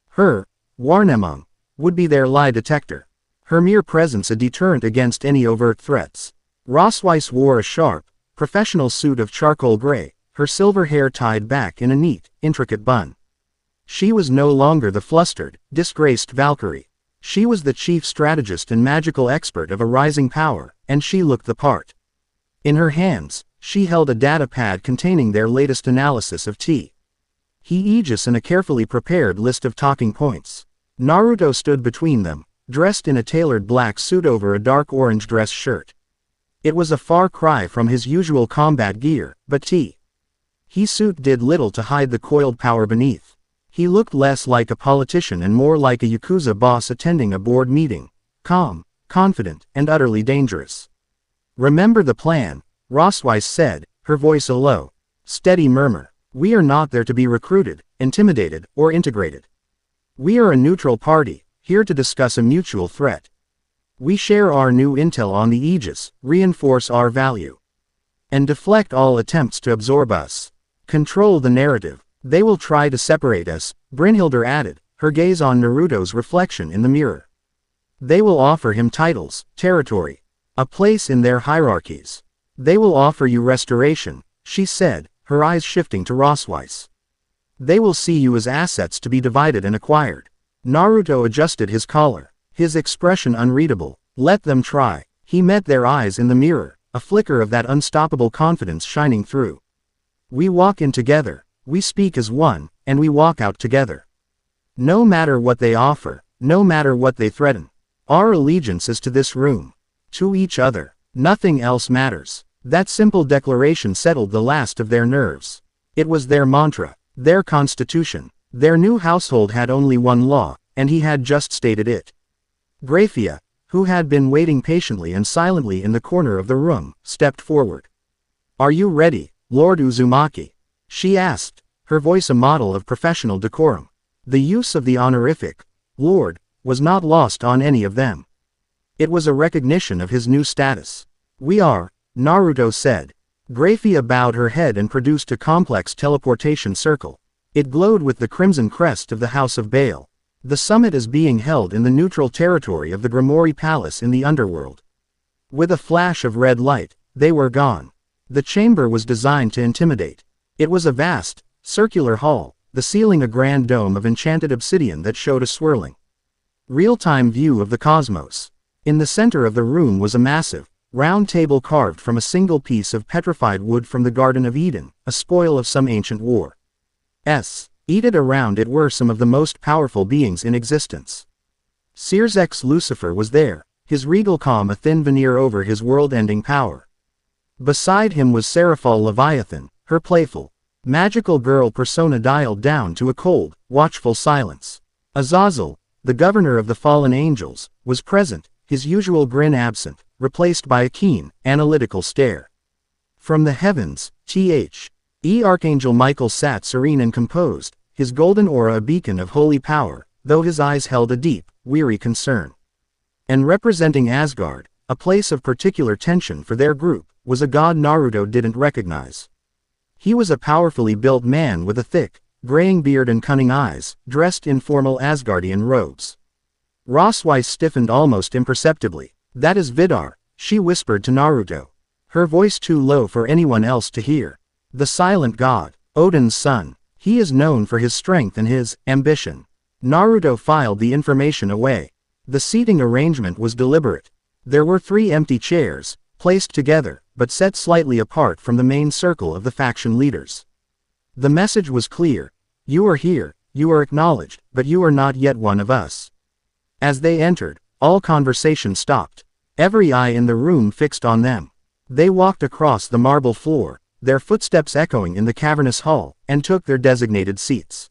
Her warnemung would be their lie detector. Her mere presence a deterrent against any overt threats. Rossweisse wore a sharp, professional suit of charcoal gray, her silver hair tied back in a neat, intricate bun. She was no longer the flustered, disgraced Valkyrie. She was the chief strategist and magical expert of a rising power, and she looked the part. In her hands, she held a data pad containing their latest analysis of T. He aegis and a carefully prepared list of talking points. Naruto stood between them, dressed in a tailored black suit over a dark orange dress shirt. It was a far cry from his usual combat gear, but his suit did little to hide the coiled power beneath. He looked less like a politician and more like a Yakuza boss attending a board meeting, calm, confident, and utterly dangerous. "Remember the plan," Rossweisse said, her voice a low, steady murmur. "We are not there to be recruited, intimidated, or integrated. We are a neutral party, here to discuss a mutual threat. We share our new intel on the aegis, reinforce our value, and deflect all attempts to absorb us. Control the narrative. They will try to separate us," Brynhildr added, her gaze on Naruto's reflection in the mirror. "They will offer him titles, territory, a place in their hierarchies. They will offer you restoration," she said, her eyes shifting to Rossweisse. "They will see you as assets to be divided and acquired." Naruto adjusted his collar, his expression unreadable. "Let them try." He met their eyes in the mirror, a flicker of that unstoppable confidence shining through. We walk in together, we speak as one, and we walk out together. No matter what they offer, no matter what they threaten. Our allegiance is to this room. To each other. Nothing else matters. That simple declaration settled the last of their nerves. It was their mantra, their constitution. Their new household had only one law, and he had just stated it. Graphia, who had been waiting patiently and silently in the corner of the room, stepped forward. "Are you ready, Lord Uzumaki?" she asked, her voice a model of professional decorum. The use of the honorific, Lord, was not lost on any of them. It was a recognition of his new status. "We are," Naruto said. Graphia bowed her head and produced a complex teleportation circle. It glowed with the crimson crest of the House of Baal. The summit is being held in the neutral territory of the Grimoire Palace in the underworld. With a flash of red light, they were gone. The chamber was designed to intimidate. It was a vast, circular hall, the ceiling a grand dome of enchanted obsidian that showed a swirling, real-time view of the cosmos. In the center of the room was a massive, round table carved from a single piece of petrified wood from the Garden of Eden, a spoil of some ancient war. Seated around it were some of the most powerful beings in existence. Sears's Lucifer was there, his regal calm a thin veneer over his world-ending power. Beside him was Seraphal Leviathan, her playful, magical girl persona dialed down to a cold, watchful silence. Azazel, the governor of the fallen angels, was present, his usual grin absent, replaced by a keen, analytical stare. From the heavens, Archangel Michael sat serene and composed, his golden aura a beacon of holy power, though his eyes held a deep, weary concern. And representing Asgard, a place of particular tension for their group, was a god Naruto didn't recognize. He was a powerfully built man with a thick, graying beard and cunning eyes, dressed in formal Asgardian robes. Rossweisse stiffened almost imperceptibly. "That is Vidar," she whispered to Naruto. Her voice too low for anyone else to hear. "The silent god, Odin's son. He is known for his strength and his ambition." Naruto filed the information away. The seating arrangement was deliberate. There were 3 empty chairs, placed together, but set slightly apart from the main circle of the faction leaders. The message was clear. "You are here, you are acknowledged, but you are not yet one of us." As they entered, all conversation stopped. Every eye in the room fixed on them. They walked across the marble floor, their footsteps echoing in the cavernous hall, and took their designated seats.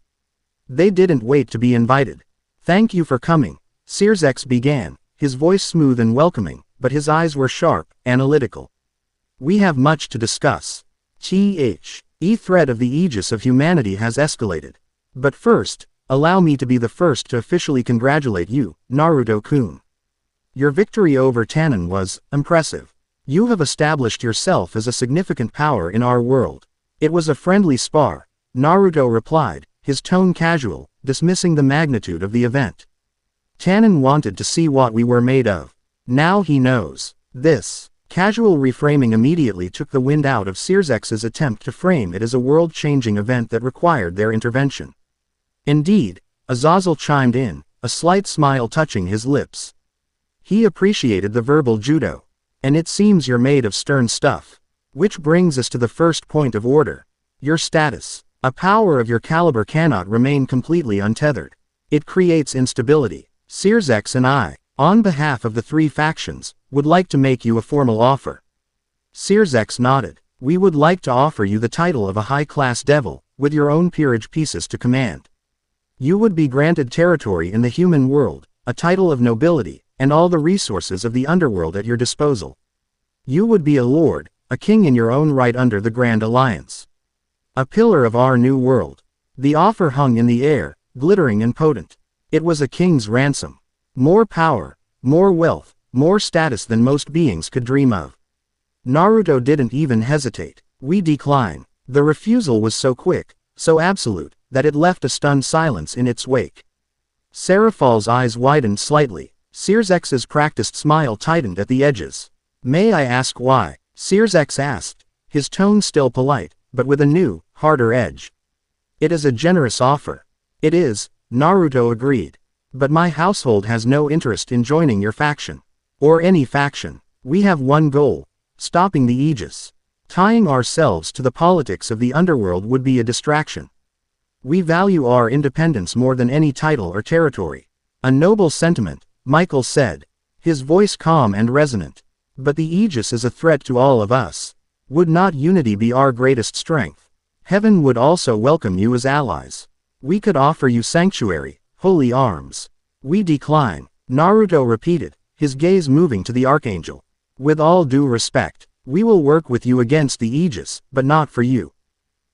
They didn't wait to be invited. "Thank you for coming," Sears's began, his voice smooth and welcoming, but his eyes were sharp, analytical. "We have much to discuss. The threat of the aegis of humanity has escalated. But first, allow me to be the first to officially congratulate you, Naruto-kun. Your victory over Tannen was impressive. You have established yourself as a significant power in our world." "It was a friendly spar," Naruto replied, his tone casual, dismissing the magnitude of the event. "Tannen wanted to see what we were made of. Now he knows." This casual reframing immediately took the wind out of Sears's attempt to frame it as a world-changing event that required their intervention. "Indeed," Azazel chimed in, a slight smile touching his lips. He appreciated the verbal judo. "And it seems you're made of stern stuff. Which brings us to the first point of order. Your status. A power of your caliber cannot remain completely untethered. It creates instability. Sears and I, on behalf of the 3 factions, would like to make you a formal offer." Sears nodded. "We would like to offer you the title of a high-class devil, with your own peerage pieces to command. You would be granted territory in the human world, a title of nobility, and all the resources of the underworld at your disposal. You would be a lord, a king in your own right under the Grand Alliance. A pillar of our new world." The offer hung in the air, glittering and potent. It was a king's ransom. More power, more wealth, more status than most beings could dream of. Naruto didn't even hesitate. "We decline." The refusal was so quick, so absolute, that it left a stunned silence in its wake. Seraphal's eyes widened slightly. Sears's practiced smile tightened at the edges. "May I ask why?" Sears asked, his tone still polite, but with a new, harder edge. "It is a generous offer." "It is," Naruto agreed. "But my household has no interest in joining your faction. Or any faction. We have one goal. stopping the Aegis. Tying ourselves to the politics of the underworld would be a distraction. We value our independence more than any title or territory. A noble sentiment, Michael said, his voice calm and resonant. But the Aegis is a threat to all of us. Would not unity be our greatest strength? Heaven would also welcome you as allies. We could offer you sanctuary, holy arms. We decline, Naruto repeated, his gaze moving to the Archangel. With all due respect, we will work with you against the Aegis, but not for you.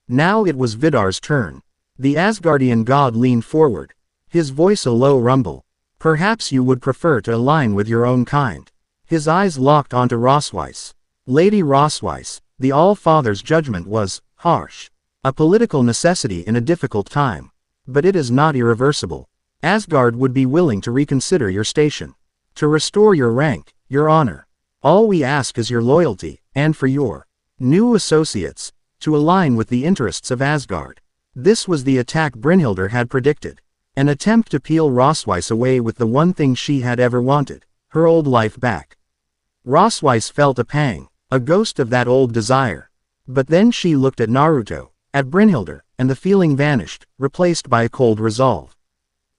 Now it was Vidar's turn. The Asgardian god leaned forward, his voice a low rumble. Perhaps you would prefer to align with your own kind. His eyes locked onto Rossweisse. Lady Rossweisse, the All-Father's judgment was harsh. A political necessity in a difficult time. But it is not irreversible. Asgard would be willing to reconsider your station. To restore your rank, your honor. All we ask is your loyalty, and for your new associates, to align with the interests of Asgard. This was the attack Brynhildr had predicted. An attempt to peel Rossweisse away with the one thing she had ever wanted, her old life back. Rossweisse felt a pang, a ghost of that old desire. But then she looked at Naruto, at Brynhildr, and the feeling vanished, replaced by a cold resolve.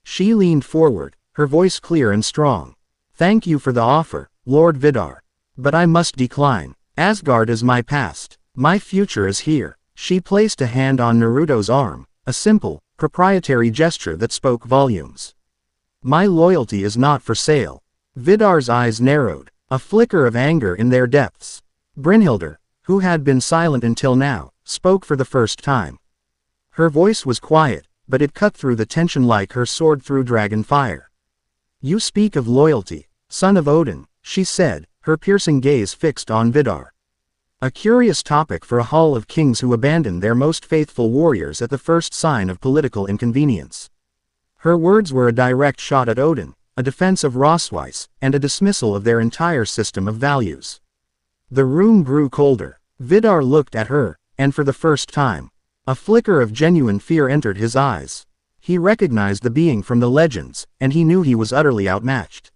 She leaned forward, her voice clear and strong. Thank you for the offer, Lord Vidar. But I must decline. Asgard is my past. My future is here. She placed a hand on Naruto's arm, a simple, proprietary gesture that spoke volumes. My loyalty is not for sale. Vidar's eyes narrowed, a flicker of anger in their depths. Brynhildr, who had been silent until now, spoke for the first time. Her voice was quiet, but it cut through the tension like her sword through dragon fire. You speak of loyalty, son of Odin, she said, her piercing gaze fixed on Vidar. A curious topic for a hall of kings who abandon their most faithful warriors at the first sign of political inconvenience. Her words were a direct shot at Odin, a defense of Rossweisse, and a dismissal of their entire system of values. The room grew colder. Vidar looked at her, and for the first time, a flicker of genuine fear entered his eyes. He recognized the being from the legends, and he knew he was utterly outmatched.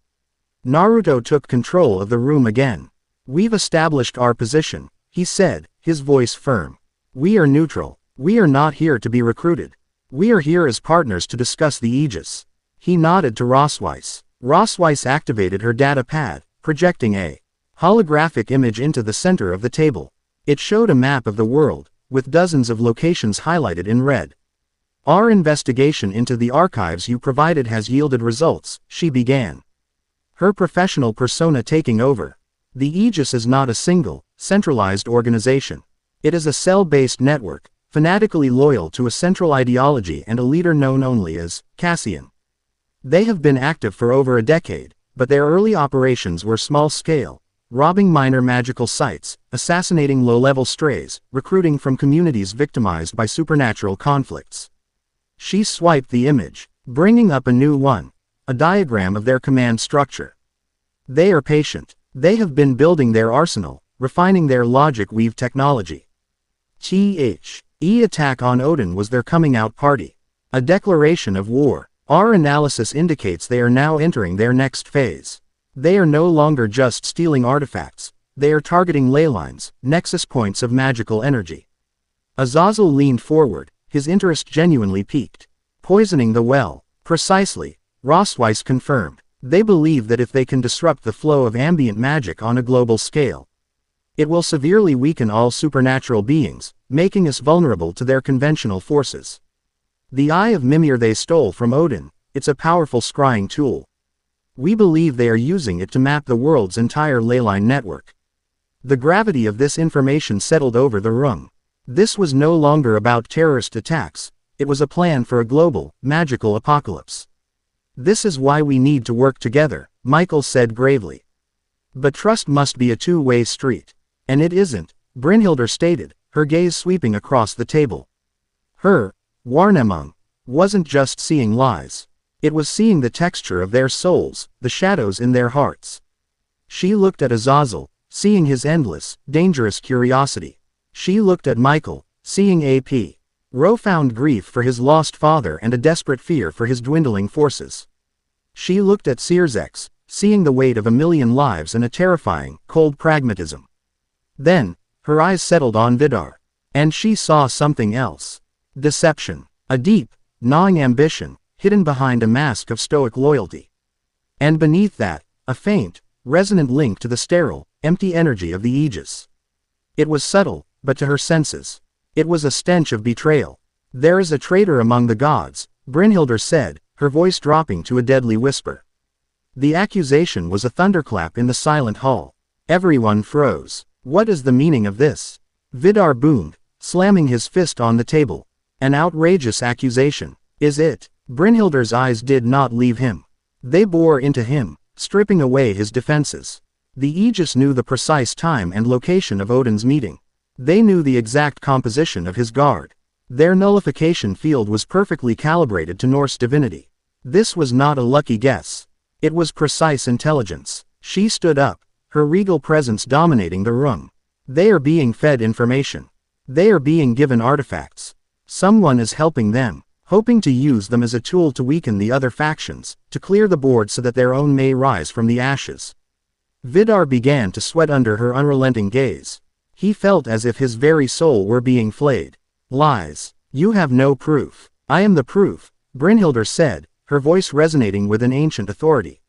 Naruto took control of the room again. We've established our position, he said, his voice firm. We are neutral. We are not here to be recruited. We are here as partners to discuss the Aegis. He nodded to Rossweisse. Rossweisse activated her data pad, projecting a holographic image into the center of the table. It showed a map of the world, with dozens of locations highlighted in red. Our investigation into the archives you provided has yielded results, she began. Her professional persona taking over. The Aegis is not a single, centralized organization. It is a cell-based network, fanatically loyal to a central ideology and a leader known only as Cassian. They have been active for over a decade, but their early operations were small-scale, robbing minor magical sites, assassinating low-level strays, recruiting from communities victimized by supernatural conflicts. She swiped the image, bringing up a new one, a diagram of their command structure. They are patient. They have been building their arsenal, refining their logic weave technology. The attack on Odin was their coming-out party. A declaration of war. Our analysis indicates they are now entering their next phase. They are no longer just stealing artifacts. They are targeting ley lines, nexus points of magical energy. Azazel leaned forward, his interest genuinely piqued. Poisoning the well. Precisely, Rossweisse confirmed. They believe that if they can disrupt the flow of ambient magic on a global scale, it will severely weaken all supernatural beings, making us vulnerable to their conventional forces. The Eye of Mimir they stole from Odin, it's a powerful scrying tool. We believe they are using it to map the world's entire leyline network. The gravity of this information settled over the room. This was no longer about terrorist attacks, it was a plan for a global, magical apocalypse. This is why we need to work together, Michael said gravely. But trust must be a two-way street. And it isn't, Brynhildr stated, her gaze sweeping across the table. Her Warnemung wasn't just seeing lies. It was seeing the texture of their souls, the shadows in their hearts. She looked at Azazel, seeing his endless, dangerous curiosity. She looked at Michael, seeing a profound grief for his lost father and a desperate fear for his dwindling forces. She looked at Searzex, seeing the weight of 1,000,000 lives and a terrifying, cold pragmatism. Then, her eyes settled on Vidar. And she saw something else. Deception. A deep, gnawing ambition, hidden behind a mask of stoic loyalty. And beneath that, a faint, resonant link to the sterile, empty energy of the Aegis. It was subtle, but to her senses, it was a stench of betrayal. "There is a traitor among the gods," Brynhildr said, her voice dropping to a deadly whisper. The accusation was a thunderclap in the silent hall. Everyone froze. "What is the meaning of this?" Vidar boomed, slamming his fist on the table. "An outrageous accusation. Is it?" Brynhildr's eyes did not leave him. They bore into him, stripping away his defenses. The Aegis knew the precise time and location of Odin's meeting. They knew the exact composition of his guard. Their nullification field was perfectly calibrated to Norse divinity. This was not a lucky guess. It was precise intelligence. She stood up, her regal presence dominating the room. "They are being fed information. They are being given artifacts. Someone is helping them, hoping to use them as a tool to weaken the other factions, to clear the board so that their own may rise from the ashes." Vidar began to sweat under her unrelenting gaze. He felt as if his very soul were being flayed. "Lies. You have no proof." "I am the proof," Brynhildr said, her voice resonating with an ancient authority.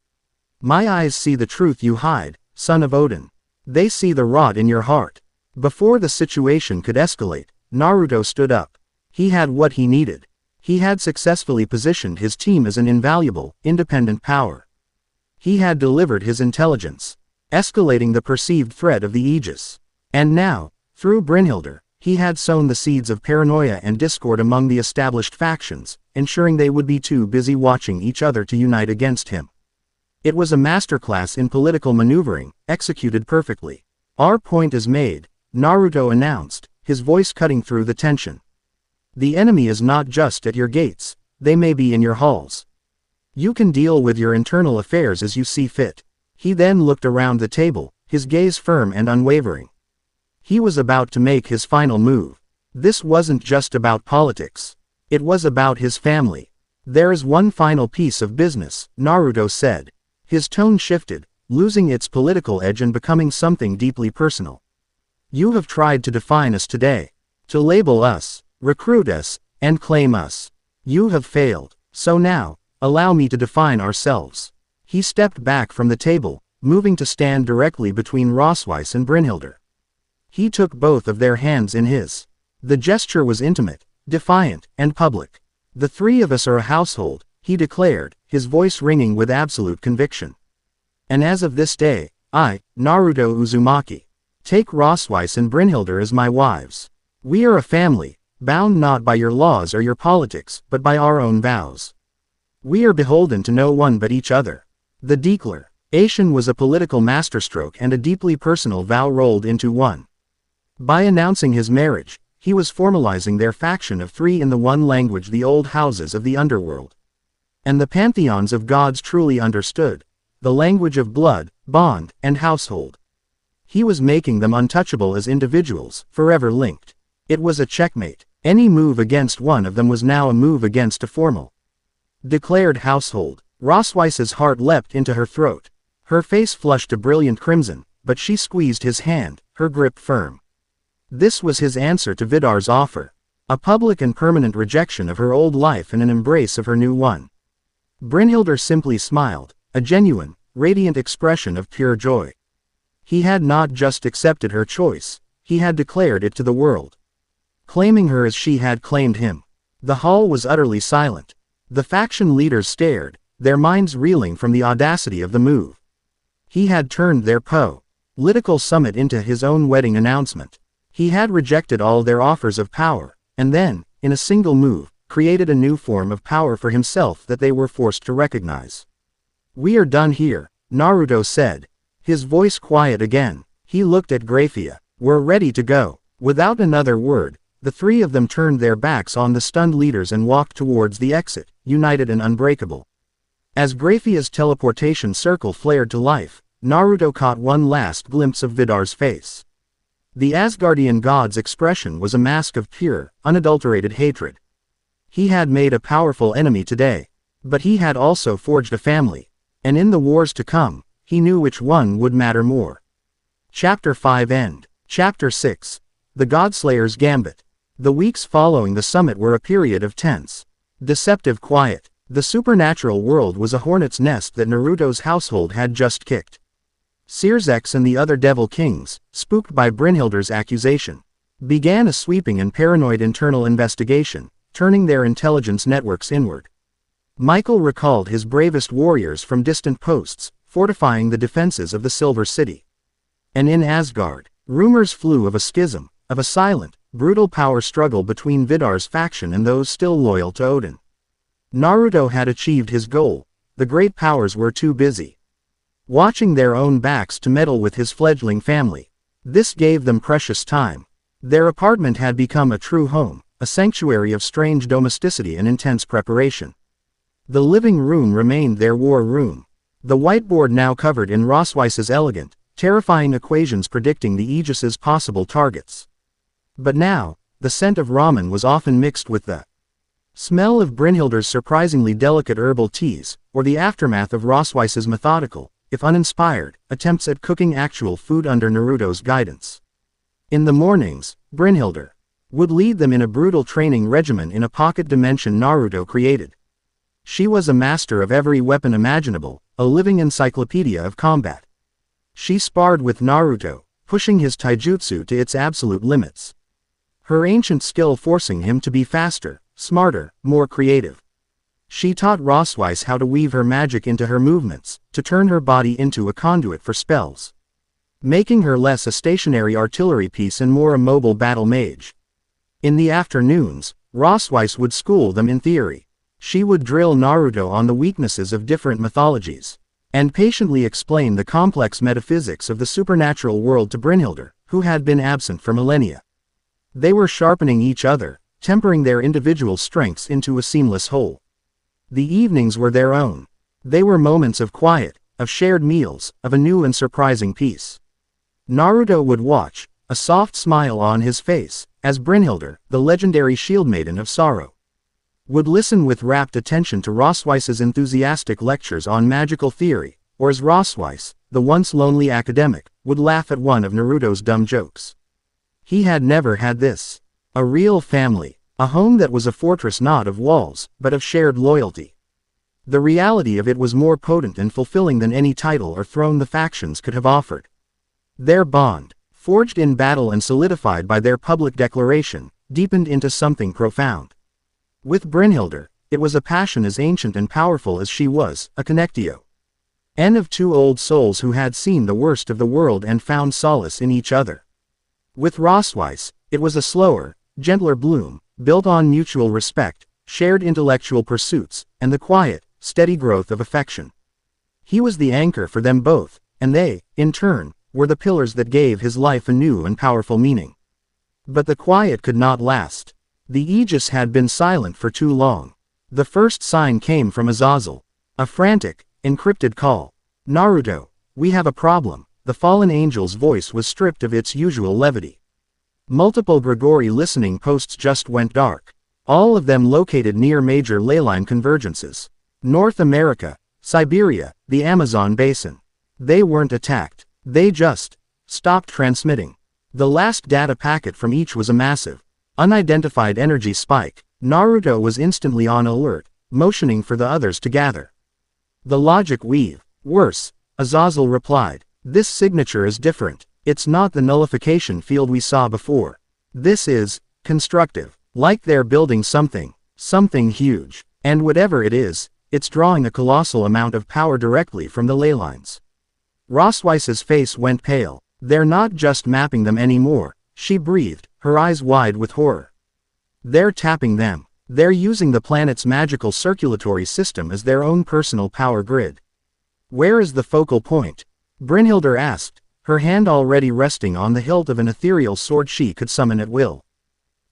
"My eyes see the truth you hide, son of Odin. They see the rot in your heart." Before the situation could escalate, Naruto stood up. He had what he needed. He had successfully positioned his team as an invaluable, independent power. He had delivered his intelligence, escalating the perceived threat of the Aegis. And now, through Brynhildr, he had sown the seeds of paranoia and discord among the established factions, ensuring they would be too busy watching each other to unite against him. It was a masterclass in political maneuvering, executed perfectly. "Our point is made," Naruto announced, his voice cutting through the tension. "The enemy is not just at your gates, they may be in your halls. You can deal with your internal affairs as you see fit." He then looked around the table, his gaze firm and unwavering. He was about to make his final move. This wasn't just about politics. It was about his family. "There is one final piece of business," Naruto said. His tone shifted, losing its political edge and becoming something deeply personal. "You have tried to define us today. To label us, recruit us, and claim us. You have failed. So now, allow me to define ourselves." He stepped back from the table, moving to stand directly between Rossweisse and Brynhildr. He took both of their hands in his. The gesture was intimate, defiant, and public. "The three of us are a household," he declared, his voice ringing with absolute conviction. "And as of this day, I, Naruto Uzumaki, take Rossweisse and Brynhildr as my wives. We are a family, bound not by your laws or your politics, but by our own vows. We are beholden to no one but each other." The declaration was a political masterstroke and a deeply personal vow rolled into one. By announcing his marriage, he was formalizing their faction of three in the one language the old houses of the underworld and the pantheons of gods truly understood, the language of blood, bond, and household. He was making them untouchable as individuals, forever linked. It was a checkmate. Any move against one of them was now a move against a formal, declared household. Rossweisse's heart leapt into her throat. Her face flushed a brilliant crimson, but she squeezed his hand, her grip firm. This was his answer to Vidar's offer. A public and permanent rejection of her old life and an embrace of her new one. Brynhildr simply smiled, a genuine, radiant expression of pure joy. He had not just accepted her choice, he had declared it to the world. Claiming her as she had claimed him. The hall was utterly silent. The faction leaders stared, their minds reeling from the audacity of the move. He had turned their political summit into his own wedding announcement. He had rejected all their offers of power, and then, in a single move, created a new form of power for himself that they were forced to recognize. "We are done here," Naruto said, his voice quiet again. He looked at Grafia. "We're ready to go." Without another word, the three of them turned their backs on the stunned leaders and walked towards the exit, united and unbreakable. As Grafia's teleportation circle flared to life, Naruto caught one last glimpse of Vidar's face. The Asgardian god's expression was a mask of pure, unadulterated hatred. He had made a powerful enemy today, but he had also forged a family, and in the wars to come, he knew which one would matter more. Chapter 5 End. Chapter 6. The Godslayer's Gambit. The weeks following the summit were a period of tense, deceptive quiet. The supernatural world was a hornet's nest that Naruto's household had just kicked. Searsex and the other devil kings, spooked by Brynhildr's accusation, began a sweeping and paranoid internal investigation, turning their intelligence networks inward. Michael recalled his bravest warriors from distant posts, fortifying the defenses of the Silver City. And in Asgard, rumors flew of a schism, of a silent, brutal power struggle between Vidar's faction and those still loyal to Odin. Naruto had achieved his goal. The great powers were too busy watching their own backs to meddle with his fledgling family. This gave them precious time. Their apartment had become a true home, a sanctuary of strange domesticity and intense preparation. The living room remained their war room. The whiteboard now covered in Rossweisse's elegant, terrifying equations predicting the Aegis's possible targets. But now, the scent of ramen was often mixed with the smell of Brynhildr's surprisingly delicate herbal teas, or the aftermath of Rossweisse's methodical, if uninspired, attempts at cooking actual food under Naruto's guidance. In the mornings, Brynhildr would lead them in a brutal training regimen in a pocket dimension Naruto created. She was a master of every weapon imaginable, a living encyclopedia of combat. She sparred with Naruto, pushing his taijutsu to its absolute limits. Her ancient skill forcing him to be faster, smarter, more creative. She taught Rossweisse how to weave her magic into her movements, to turn her body into a conduit for spells, making her less a stationary artillery piece and more a mobile battle mage. In the afternoons, Rossweisse would school them in theory. She would drill Naruto on the weaknesses of different mythologies, and patiently explain the complex metaphysics of the supernatural world to Brynhildr, who had been absent for millennia. They were sharpening each other, tempering their individual strengths into a seamless whole. The evenings were their own. They were moments of quiet, of shared meals, of a new and surprising peace. Naruto would watch, a soft smile on his face, as Brynhildr, the legendary shield maiden of sorrow, would listen with rapt attention to Rossweisse's enthusiastic lectures on magical theory, or as Rossweisse, the once lonely academic, would laugh at one of Naruto's dumb jokes. He had never had this. A real family, a home that was a fortress not of walls, but of shared loyalty. The reality of it was more potent and fulfilling than any title or throne the factions could have offered. Their bond, forged in battle and solidified by their public declaration, deepened into something profound. With Brynhildr, it was a passion as ancient and powerful as she was, a connectio. Of two old souls who had seen the worst of the world and found solace in each other. With Rossweisse, it was a slower, gentler bloom, built on mutual respect, shared intellectual pursuits, and the quiet, steady growth of affection. He was the anchor for them both, and they, in turn, were the pillars that gave his life a new and powerful meaning. But the quiet could not last. The Aegis had been silent for too long. The first sign came from Azazel. A frantic, encrypted call. "Naruto, we have a problem." The fallen angel's voice was stripped of its usual levity. Multiple Grigori listening posts just went dark. All of them located near major leyline convergences. North America, Siberia, the Amazon basin. They weren't attacked. They just stopped transmitting. The last data packet from each was a massive, unidentified energy spike. Naruto was instantly on alert, motioning for the others to gather. The logic weave. Worse, Azazel replied. This signature is different. It's not the nullification field we saw before. This is constructive. Like they're building something huge. And whatever it is, it's drawing a colossal amount of power directly from the ley lines. Rossweisse's face went pale. They're not just mapping them anymore, she breathed, her eyes wide with horror. They're tapping them. They're using the planet's magical circulatory system as their own personal power grid. Where is the focal point? Brynhildr asked, her hand already resting on the hilt of an ethereal sword she could summon at will.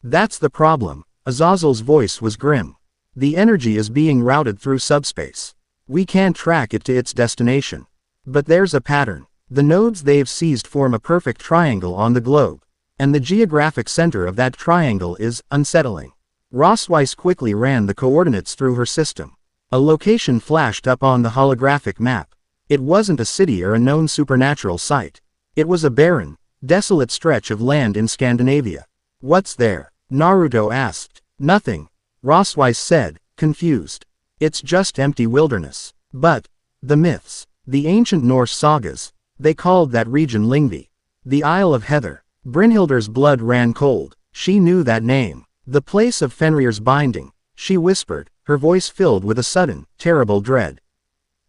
That's the problem. Azazel's voice was grim. The energy is being routed through subspace. We can't track it to its destination. But there's a pattern. The nodes they've seized form a perfect triangle on the globe. And the geographic center of that triangle is unsettling. Rossweisse quickly ran the coordinates through her system. A location flashed up on the holographic map. It wasn't a city or a known supernatural site. It was a barren, desolate stretch of land in Scandinavia. What's there? Naruto asked. Nothing, Rossweisse said, confused. It's just empty wilderness. But the myths, the ancient Norse sagas, they called that region Lyngvi. The Isle of Heather. Brynhildr's blood ran cold. She knew that name. The place of Fenrir's binding, she whispered, her voice filled with a sudden, terrible dread.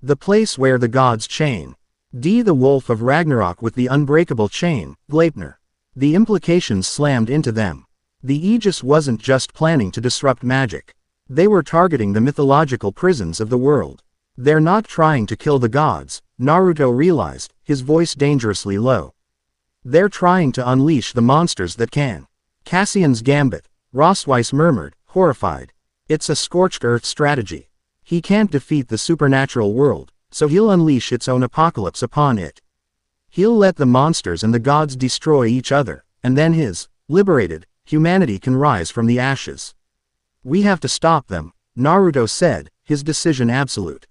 The place where the gods chain. The wolf of Ragnarok with the unbreakable chain, Gleipnir. The implications slammed into them. The Aegis wasn't just planning to disrupt magic. They were targeting the mythological prisons of the world. They're not trying to kill the gods, Naruto realized, his voice dangerously low. They're trying to unleash the monsters that can. Cassian's gambit, Rossweisse murmured, horrified. It's a scorched earth strategy. He can't defeat the supernatural world, so he'll unleash its own apocalypse upon it. He'll let the monsters and the gods destroy each other, and then liberated, humanity can rise from the ashes. We have to stop them, Naruto said, his decision absolute.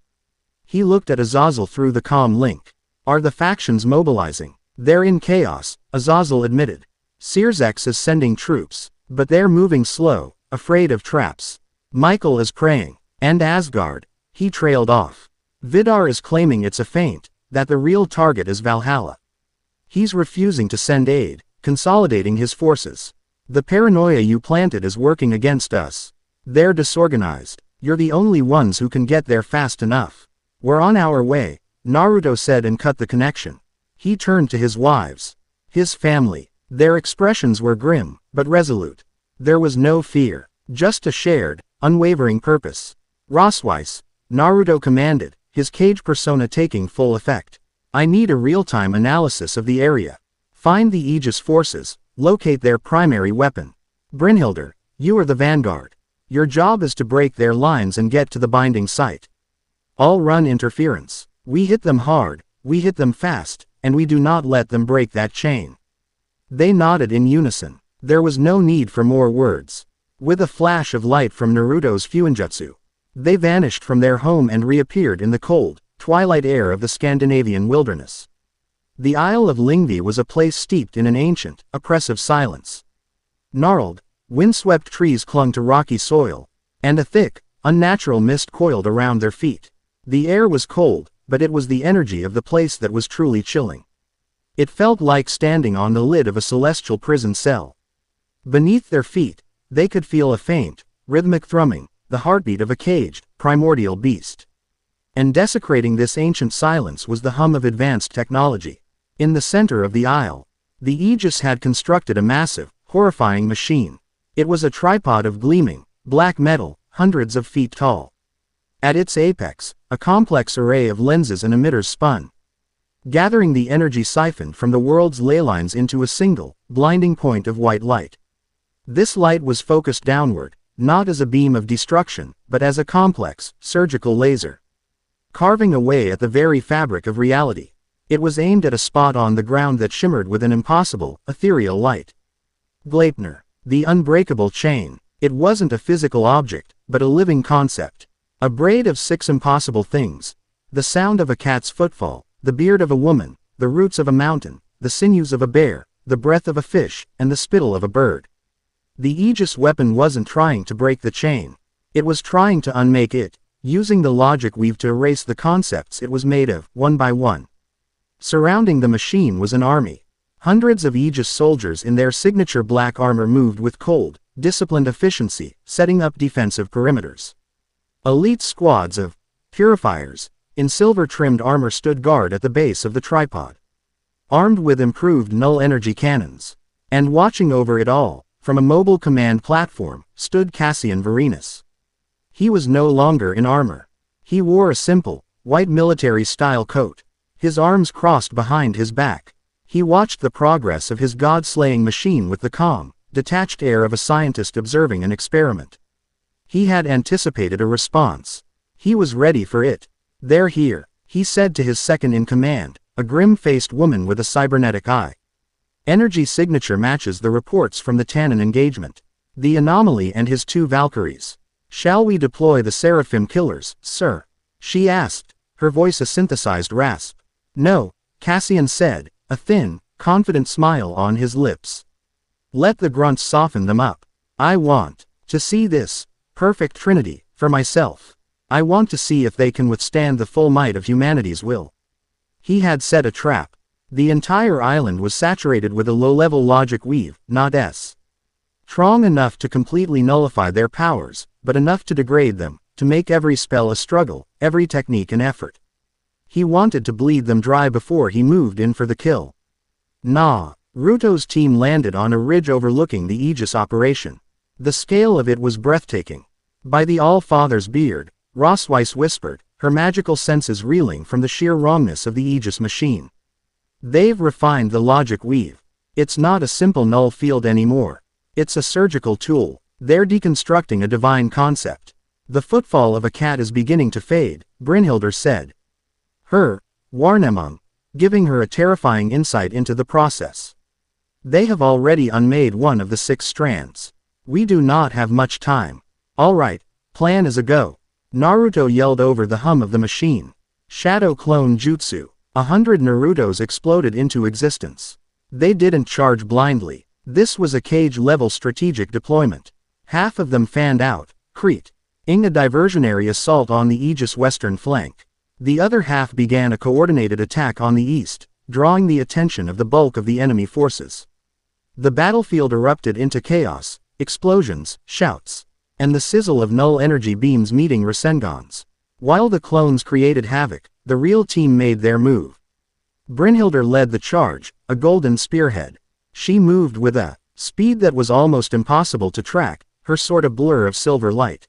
He looked at Azazel through the comm link. Are the factions mobilizing? They're in chaos, Azazel admitted. Searzex is sending troops, but they're moving slow, afraid of traps. Michael is praying. And Asgard. He trailed off. Vidar is claiming it's a feint, that the real target is Valhalla. He's refusing to send aid, consolidating his forces. The paranoia you planted is working against us. They're disorganized. You're the only ones who can get there fast enough. We're on our way, Naruto said and cut the connection. He turned to his wives. His family. Their expressions were grim, but resolute. There was no fear, just a shared, unwavering purpose. Rossweisse, Naruto commanded, his cage persona taking full effect. I need a real-time analysis of the area. Find the Aegis forces, locate their primary weapon. Brynhildr, you are the vanguard. Your job is to break their lines and get to the binding site. All run interference. We hit them hard, we hit them fast, and we do not let them break that chain. They nodded in unison. There was no need for more words. With a flash of light from Naruto's Fuinjutsu, they vanished from their home and reappeared in the cold, twilight air of the Scandinavian wilderness. The Isle of Lyngvi was a place steeped in an ancient, oppressive silence. Gnarled, windswept trees clung to rocky soil, and a thick, unnatural mist coiled around their feet. The air was cold, but it was the energy of the place that was truly chilling. It felt like standing on the lid of a celestial prison cell. Beneath their feet, they could feel a faint, rhythmic thrumming, the heartbeat of a caged, primordial beast. And desecrating this ancient silence was the hum of advanced technology. In the center of the isle, the Aegis had constructed a massive, horrifying machine. It was a tripod of gleaming, black metal, hundreds of feet tall. At its apex, a complex array of lenses and emitters spun, gathering the energy siphoned from the world's ley lines into a single, blinding point of white light. This light was focused downward, not as a beam of destruction, but as a complex, surgical laser, carving away at the very fabric of reality. It was aimed at a spot on the ground that shimmered with an impossible, ethereal light. Gleipnir, the unbreakable chain. It wasn't a physical object, but a living concept. A braid of 6 impossible things. The sound of a cat's footfall, the beard of a woman, the roots of a mountain, the sinews of a bear, the breath of a fish, and the spittle of a bird. The Aegis weapon wasn't trying to break the chain. It was trying to unmake it, using the logic weave to erase the concepts it was made of, one by one. Surrounding the machine was an army. Hundreds of Aegis soldiers in their signature black armor moved with cold, disciplined efficiency, setting up defensive perimeters. Elite squads of purifiers in silver-trimmed armor stood guard at the base of the tripod, armed with improved null-energy cannons. And watching over it all, from a mobile command platform, stood Cassian Varinus. He was no longer in armor. He wore a simple, white military-style coat, his arms crossed behind his back. He watched the progress of his god-slaying machine with the calm, detached air of a scientist observing an experiment. He had anticipated a response. He was ready for it. "They're here," he said to his second-in-command, a grim-faced woman with a cybernetic eye. Energy signature matches the reports from the Tannin engagement. The anomaly and his 2 Valkyries. "Shall we deploy the Seraphim killers, sir?" she asked, her voice a synthesized rasp. "No," Cassian said, a thin, confident smile on his lips. Let the grunts soften them up. I want to see this perfect trinity for myself. I want to see if they can withstand the full might of humanity's will. He had set a trap. The entire island was saturated with a low-level logic weave, not strong enough to completely nullify their powers, but enough to degrade them, to make every spell a struggle, every technique an effort. He wanted to bleed them dry before he moved in for the kill. Naruto's team landed on a ridge overlooking the Aegis operation. The scale of it was breathtaking. By the All-Father's beard, Rossweisse whispered, her magical senses reeling from the sheer wrongness of the Aegis machine. They've refined the logic weave. It's not a simple null field anymore. It's a surgical tool. They're deconstructing a divine concept. The footfall of a cat is beginning to fade, Brynhildr said. Her Warnemung, giving her a terrifying insight into the process. They have already unmade one of the 6 strands. We do not have much time. All right, plan is a go. Naruto yelled over the hum of the machine. Shadow clone jutsu. 100 Narutos exploded into existence. They didn't charge blindly. This was a cage-level strategic deployment. Half of them fanned out, creating a diversionary assault on the Aegis western flank. The other half began a coordinated attack on the east, drawing the attention of the bulk of the enemy forces. The battlefield erupted into chaos, explosions, shouts, and the sizzle of null energy beams meeting Rasengans. While the clones created havoc, the real team made their move. Brynhildr led the charge, a golden spearhead. She moved with a speed that was almost impossible to track, her sword a blur of silver light.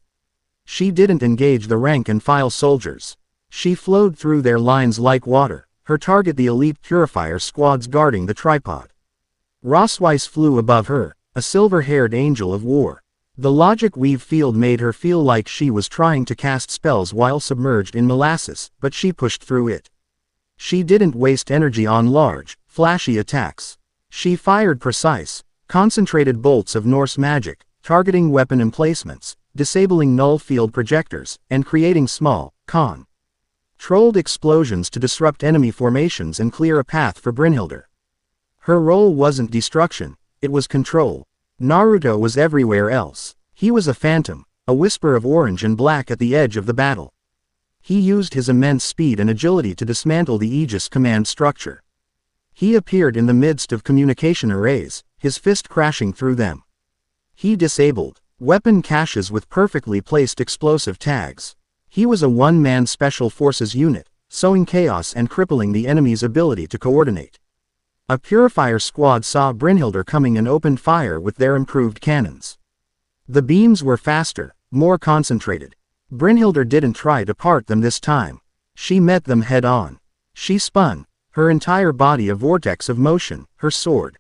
She didn't engage the rank-and-file soldiers. She flowed through their lines like water, her target the elite purifier squads guarding the tripod. Rossweisse flew above her, a silver-haired angel of war. The logic weave field made her feel like she was trying to cast spells while submerged in molasses, but she pushed through it. She didn't waste energy on large, flashy attacks. She fired precise, concentrated bolts of Norse magic, targeting weapon emplacements, disabling null field projectors, and creating small, controlled explosions to disrupt enemy formations and clear a path for Brynhildr. Her role wasn't destruction, it was control. Naruto was everywhere else. He was a phantom, a whisper of orange and black at the edge of the battle. He used his immense speed and agility to dismantle the Aegis command structure. He appeared in the midst of communication arrays, his fist crashing through them. He disabled weapon caches with perfectly placed explosive tags. He was a one-man special forces unit, sowing chaos and crippling the enemy's ability to coordinate. A purifier squad saw Brynhildr coming and opened fire with their improved cannons. The beams were faster, more concentrated. Brynhildr didn't try to part them this time. She met them head-on. She spun, her entire body a vortex of motion, her sword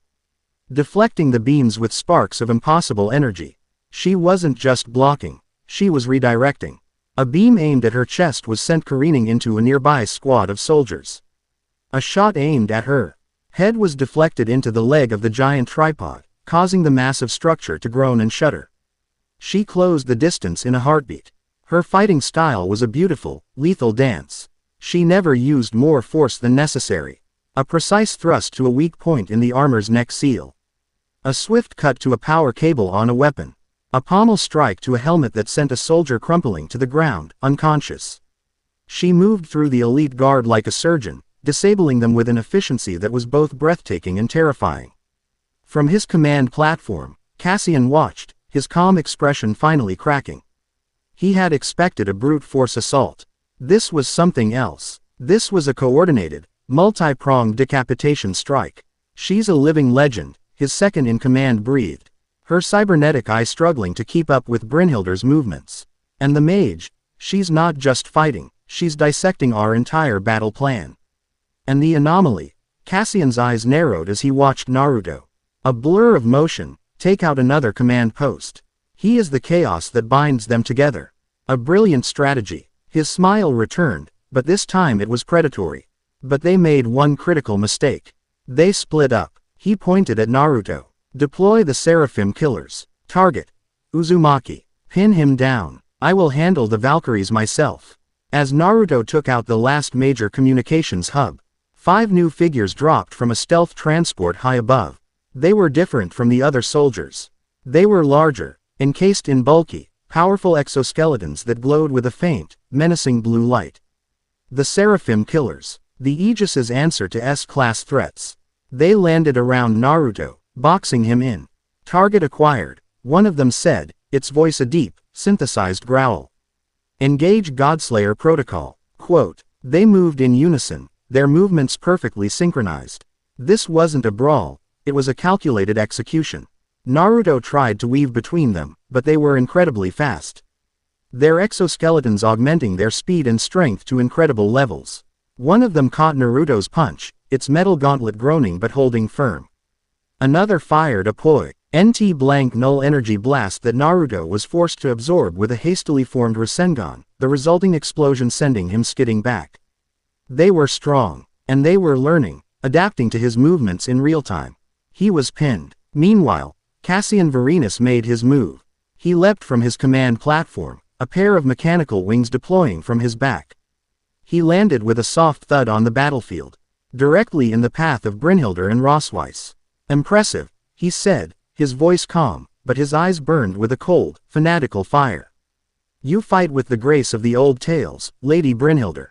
deflecting the beams with sparks of impossible energy. She wasn't just blocking, she was redirecting. A beam aimed at her chest was sent careening into a nearby squad of soldiers. A shot aimed at her head was deflected into the leg of the giant tripod, causing the massive structure to groan and shudder. She closed the distance in a heartbeat. Her fighting style was a beautiful, lethal dance. She never used more force than necessary. A precise thrust to a weak point in the armor's neck seal. A swift cut to a power cable on a weapon. A pommel strike to a helmet that sent a soldier crumpling to the ground, unconscious. She moved through the elite guard like a surgeon, disabling them with an efficiency that was both breathtaking and terrifying. From his command platform, Cassian watched, his calm expression finally cracking. He had expected a brute force assault. This was something else. This was a coordinated, multi-pronged decapitation strike. She's a living legend, his second-in-command breathed, her cybernetic eye struggling to keep up with Brynhildr's movements. And the mage, she's not just fighting, she's dissecting our entire battle plan. And the anomaly, Cassian's eyes narrowed as he watched Naruto. A blur of motion, take out another command post. He is the chaos that binds them together. A brilliant strategy. His smile returned, but this time it was predatory. But they made one critical mistake. They split up. He pointed at Naruto. Deploy the Seraphim killers. Target Uzumaki. Pin him down. I will handle the Valkyries myself. As Naruto took out the last major communications hub, 5 new figures dropped from a stealth transport high above. They were different from the other soldiers. They were larger, encased in bulky, powerful exoskeletons that glowed with a faint, menacing blue light. The Seraphim Killers. The Aegis's answer to S-class threats. They landed around Naruto, boxing him in. Target acquired, one of them said, its voice a deep, synthesized growl. Engage Godslayer Protocol. Quote, they moved in unison, their movements perfectly synchronized. This wasn't a brawl, it was a calculated execution. Naruto tried to weave between them, but they were incredibly fast. Their exoskeletons augmenting their speed and strength to incredible levels. One of them caught Naruto's punch, its metal gauntlet groaning but holding firm. Another fired a point blank null energy blast that Naruto was forced to absorb with a hastily formed Rasengan, the resulting explosion sending him skidding back. They were strong, and they were learning, adapting to his movements in real time. He was pinned. Meanwhile, Cassian Varinus made his move. He leapt from his command platform, a pair of mechanical wings deploying from his back. He landed with a soft thud on the battlefield, directly in the path of Brynhildr and Rossweisse. Impressive, he said, his voice calm, but his eyes burned with a cold, fanatical fire. You fight with the grace of the old tales, Lady Brynhildr.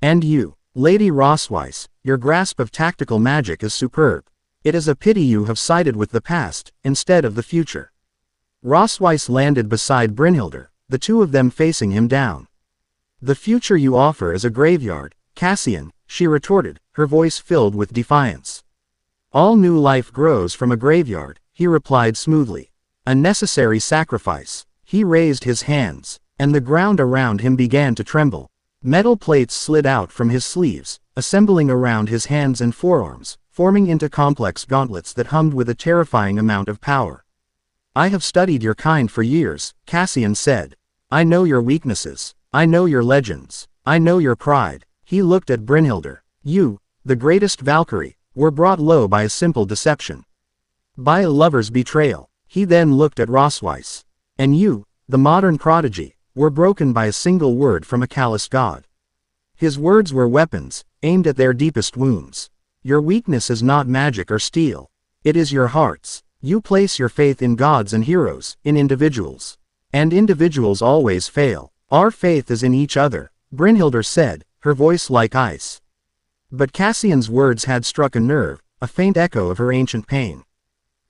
And you, Lady Rossweisse, your grasp of tactical magic is superb. It is a pity you have sided with the past, instead of the future. Rossweisse landed beside Brynhildr, the two of them facing him down. The future you offer is a graveyard, Cassian, she retorted, her voice filled with defiance. All new life grows from a graveyard, he replied smoothly. A necessary sacrifice. He raised his hands, and the ground around him began to tremble. Metal plates slid out from his sleeves, assembling around his hands and forearms, forming into complex gauntlets that hummed with a terrifying amount of power. I have studied your kind for years, Cassian said. I know your weaknesses. I know your legends. I know your pride. He looked at Brynhildr. You, the greatest Valkyrie, were brought low by a simple deception. By a lover's betrayal. He then looked at Rossweisse. And you, the modern prodigy, were broken by a single word from a callous god. His words were weapons, aimed at their deepest wounds. Your weakness is not magic or steel. It is your hearts. You place your faith in gods and heroes, in individuals. And individuals always fail. Our faith is in each other, Brynhildr said, her voice like ice. But Cassian's words had struck a nerve, a faint echo of her ancient pain.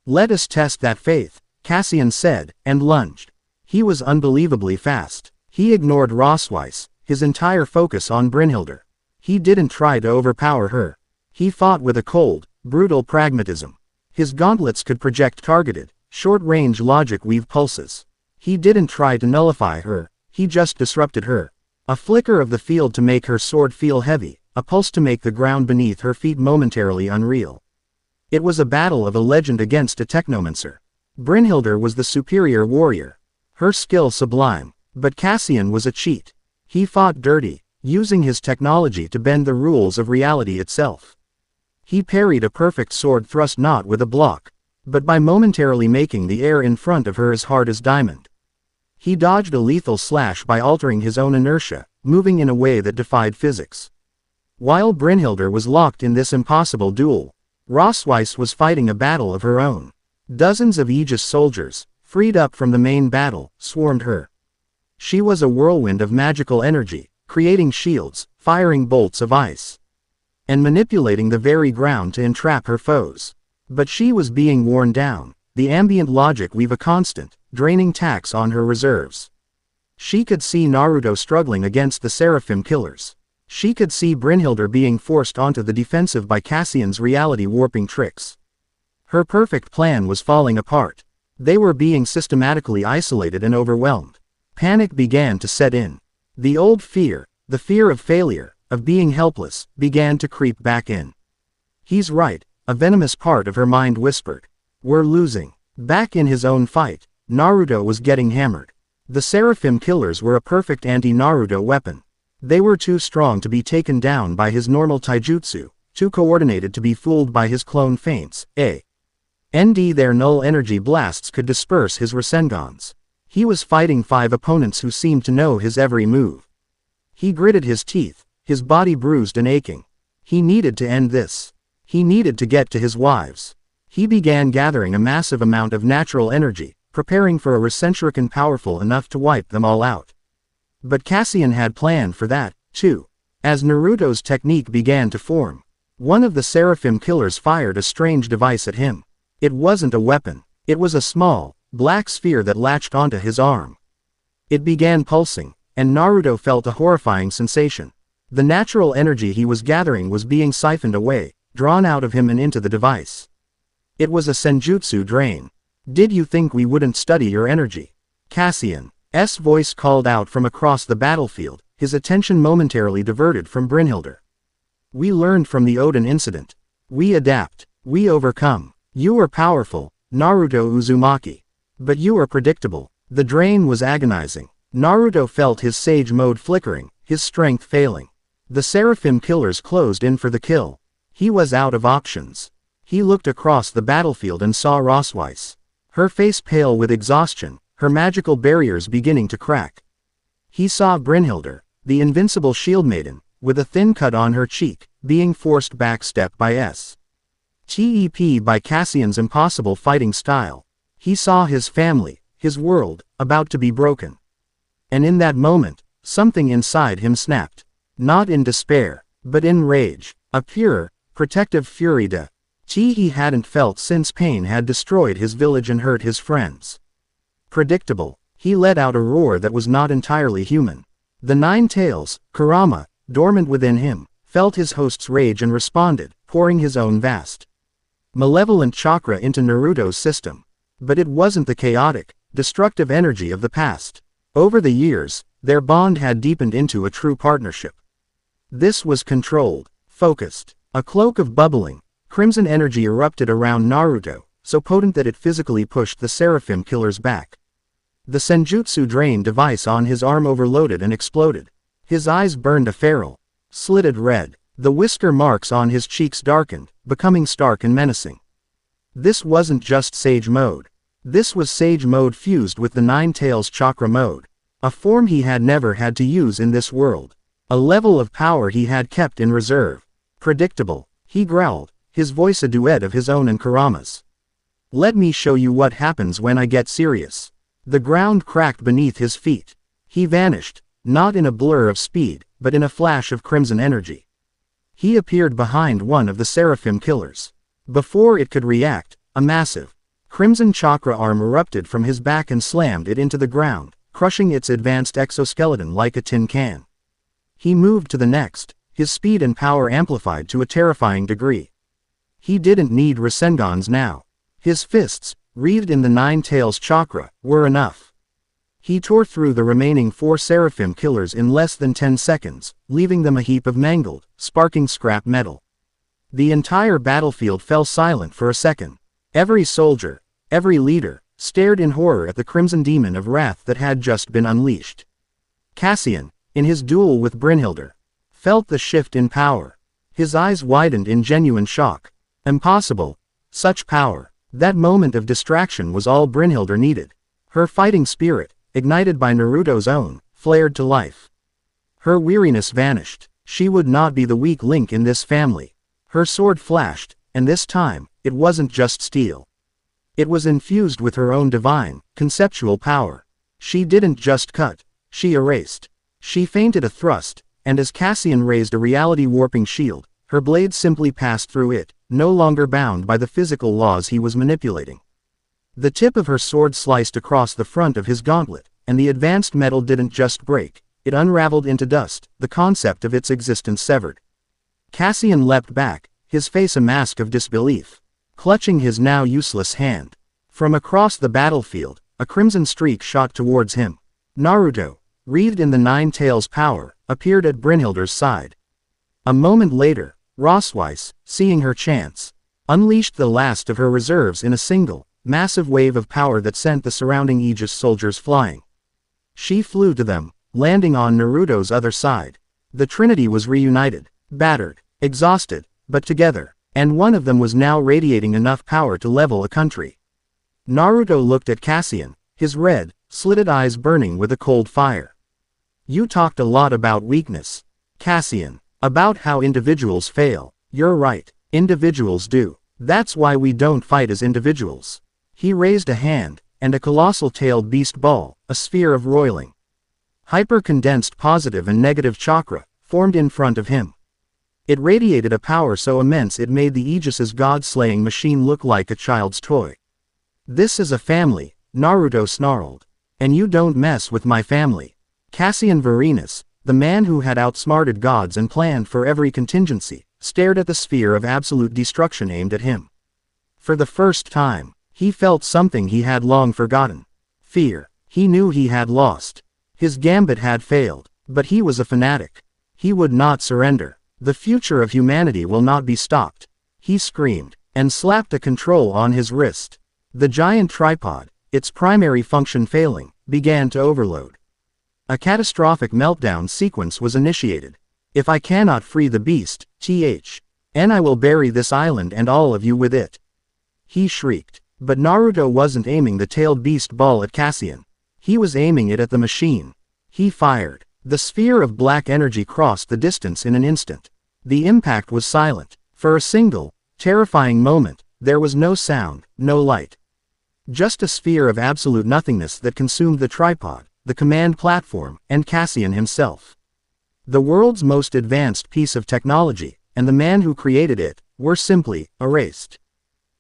Let us test that faith, Cassian said, and lunged. He was unbelievably fast. He ignored Rossweisse, his entire focus on Brynhildr. He didn't try to overpower her. He fought with a cold, brutal pragmatism. His gauntlets could project targeted, short-range logic weave pulses. He didn't try to nullify her, he just disrupted her. A flicker of the field to make her sword feel heavy, a pulse to make the ground beneath her feet momentarily unreal. It was a battle of a legend against a technomancer. Brynhildr was the superior warrior. Her skill sublime, but Cassian was a cheat. He fought dirty, using his technology to bend the rules of reality itself. He parried a perfect sword thrust not with a block, but by momentarily making the air in front of her as hard as diamond. He dodged a lethal slash by altering his own inertia, moving in a way that defied physics. While Brynhildr was locked in this impossible duel, Rossweisse was fighting a battle of her own. Dozens of Aegis soldiers, freed up from the main battle, swarmed her. She was a whirlwind of magical energy, creating shields, firing bolts of ice, and manipulating the very ground to entrap her foes. But she was being worn down, the ambient logic weave a constant, draining tax on her reserves. She could see Naruto struggling against the Seraphim Killers. She could see Brynhildr being forced onto the defensive by Cassian's reality-warping tricks. Her perfect plan was falling apart. They were being systematically isolated and overwhelmed. Panic began to set in. The old fear, the fear of failure, of being helpless, began to creep back in. He's right, a venomous part of her mind whispered. We're losing. Back in his own fight, Naruto was getting hammered. The Seraphim Killers were a perfect anti-Naruto weapon. They were too strong to be taken down by his normal taijutsu, too coordinated to be fooled by his clone feints, and their null energy blasts could disperse his Rasengans. He was fighting 5 opponents who seemed to know his every move. He gritted his teeth, his body bruised and aching. He needed to end this. He needed to get to his wives. He began gathering a massive amount of natural energy, preparing for a Rasenshuriken powerful enough to wipe them all out. But Cassian had planned for that, too. As Naruto's technique began to form, one of the Seraphim killers fired a strange device at him. It wasn't a weapon. It was a small, black sphere that latched onto his arm. It began pulsing, and Naruto felt a horrifying sensation. The natural energy he was gathering was being siphoned away, drawn out of him and into the device. It was a senjutsu drain. Did you think we wouldn't study your energy? Cassian's voice called out from across the battlefield, his attention momentarily diverted from Brynhildr. We learned from the Odin incident. We adapt. We overcome. You are powerful, Naruto Uzumaki. But you are predictable. The drain was agonizing. Naruto felt his sage mode flickering, his strength failing. The Seraphim killers closed in for the kill. He was out of options. He looked across the battlefield and saw Rossweisse. Her face pale with exhaustion, her magical barriers beginning to crack. He saw Brynhildr, the invincible shield maiden, with a thin cut on her cheek, being forced back step by Tep by Cassian's impossible fighting style. He saw his family, his world, about to be broken. And in that moment, something inside him snapped. Not in despair, but in rage. A pure, protective fury he hadn't felt since pain had destroyed his village and hurt his friends. Predictable, he let out a roar that was not entirely human. The Nine Tails, Kurama, dormant within him, felt his host's rage and responded, pouring his own vast, malevolent chakra into Naruto's system. But it wasn't the chaotic, destructive energy of the past. Over the years, their bond had deepened into a true partnership. This was controlled, focused. A cloak of bubbling, crimson energy erupted around Naruto, so potent that it physically pushed the Seraphim killers back. The senjutsu drain device on his arm overloaded and exploded. His eyes burned a feral, slitted red. The whisker marks on his cheeks darkened, becoming stark and menacing. This wasn't just Sage Mode. This was Sage Mode fused with the Nine Tails Chakra Mode. A form he had never had to use in this world. A level of power he had kept in reserve. Predictable, he growled, his voice a duet of his own and Kurama's. Let me show you what happens when I get serious. The ground cracked beneath his feet. He vanished, not in a blur of speed, but in a flash of crimson energy. He appeared behind one of the Seraphim killers. Before it could react, a massive, crimson chakra arm erupted from his back and slammed it into the ground, crushing its advanced exoskeleton like a tin can. He moved to the next, his speed and power amplified to a terrifying degree. He didn't need Rasengans now. His fists, wreathed in the Nine Tails chakra, were enough. He tore through the remaining 4 Seraphim killers in less than 10 seconds, leaving them a heap of mangled, sparking scrap metal. The entire battlefield fell silent for a second. Every soldier, every leader, stared in horror at the crimson demon of wrath that had just been unleashed. Cassian, in his duel with Brynhildr, felt the shift in power. His eyes widened in genuine shock. Impossible. Such power. That moment of distraction was all Brynhildr needed. Her fighting spirit, ignited by Naruto's own, flared to life. Her weariness vanished. She would not be the weak link in this family. Her sword flashed, and this time, it wasn't just steel. It was infused with her own divine, conceptual power. She didn't just cut. She erased. She feinted a thrust, and as Cassian raised a reality-warping shield, her blade simply passed through it, no longer bound by the physical laws he was manipulating. The tip of her sword sliced across the front of his gauntlet, and the advanced metal didn't just break, it unraveled into dust, the concept of its existence severed. Cassian leapt back, his face a mask of disbelief, clutching his now useless hand. From across the battlefield, a crimson streak shot towards him. Naruto, wreathed in the Nine Tails power, appeared at Brynhildr's side. A moment later, Rossweisse, seeing her chance, unleashed the last of her reserves in a single, massive wave of power that sent the surrounding Aegis soldiers flying. She flew to them, landing on Naruto's other side. The Trinity was reunited, battered, exhausted, but together, and one of them was now radiating enough power to level a country. Naruto looked at Cassian, his red, slitted eyes burning with a cold fire. You talked a lot about weakness. Cassian, About how individuals fail. You're right, individuals do. That's why we don't fight as individuals. He raised a hand, and a colossal-tailed beast ball, a sphere of roiling, hyper-condensed positive and negative chakra, formed in front of him. It radiated a power so immense it made the Aegis's god-slaying machine look like a child's toy. This is a family, Naruto snarled. And you don't mess with my family. Cassian Varenus, the man who had outsmarted gods and planned for every contingency, stared at the sphere of absolute destruction aimed at him. For the first time, he felt something he had long forgotten. Fear. He knew he had lost. His gambit had failed, but he was a fanatic. He would not surrender. The future of humanity will not be stopped. He screamed, and slapped a control on his wrist. The giant tripod, its primary function failing, began to overload. A catastrophic meltdown sequence was initiated. If I cannot free the beast, I will bury this island and all of you with it. He shrieked. But Naruto wasn't aiming the tailed beast ball at Cassian. He was aiming it at the machine. He fired. The sphere of black energy crossed the distance in an instant. The impact was silent. For a single, terrifying moment, there was no sound, no light. Just a sphere of absolute nothingness that consumed the tripod, the command platform, and Cassian himself. The world's most advanced piece of technology, and the man who created it, were simply erased.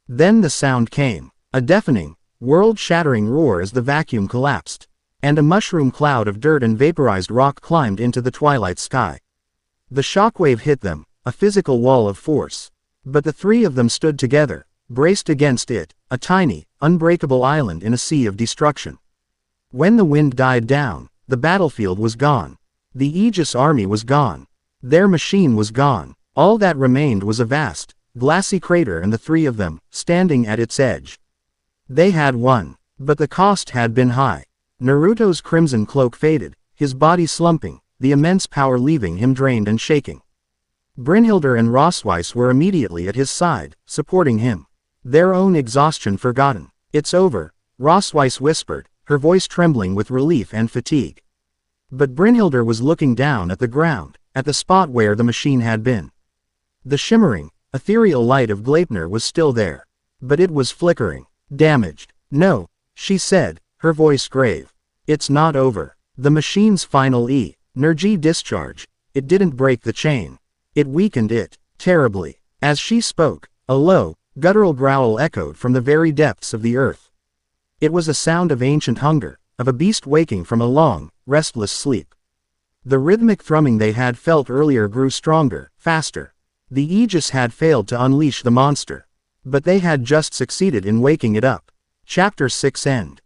Then the sound came. A deafening, world-shattering roar as the vacuum collapsed, and a mushroom cloud of dirt and vaporized rock climbed into the twilight sky. The shockwave hit them, a physical wall of force. But the three of them stood together, braced against it, a tiny, unbreakable island in a sea of destruction. When the wind died down, the battlefield was gone. The Aegis army was gone. Their machine was gone. All that remained was a vast, glassy crater and the three of them, standing at its edge. They had won, but the cost had been high. Naruto's crimson cloak faded, his body slumping, the immense power leaving him drained and shaking. Brynhildr and Rossweisse were immediately at his side, supporting him. Their own exhaustion forgotten. It's over, Rossweisse whispered, her voice trembling with relief and fatigue. But Brynhildr was looking down at the ground, at the spot where the machine had been. The shimmering, ethereal light of Gleipnir was still there. But it was flickering, damaged. No, she said, her voice grave. It's not over. The machine's final energy discharge, it didn't break the chain. It weakened it, terribly. As she spoke, a low, guttural growl echoed from the very depths of the earth. It was a sound of ancient hunger, of a beast waking from a long, restless sleep. The rhythmic thrumming they had felt earlier grew stronger, faster. The Aegis had failed to unleash the monster. But they had just succeeded in waking it up. Chapter 6 End.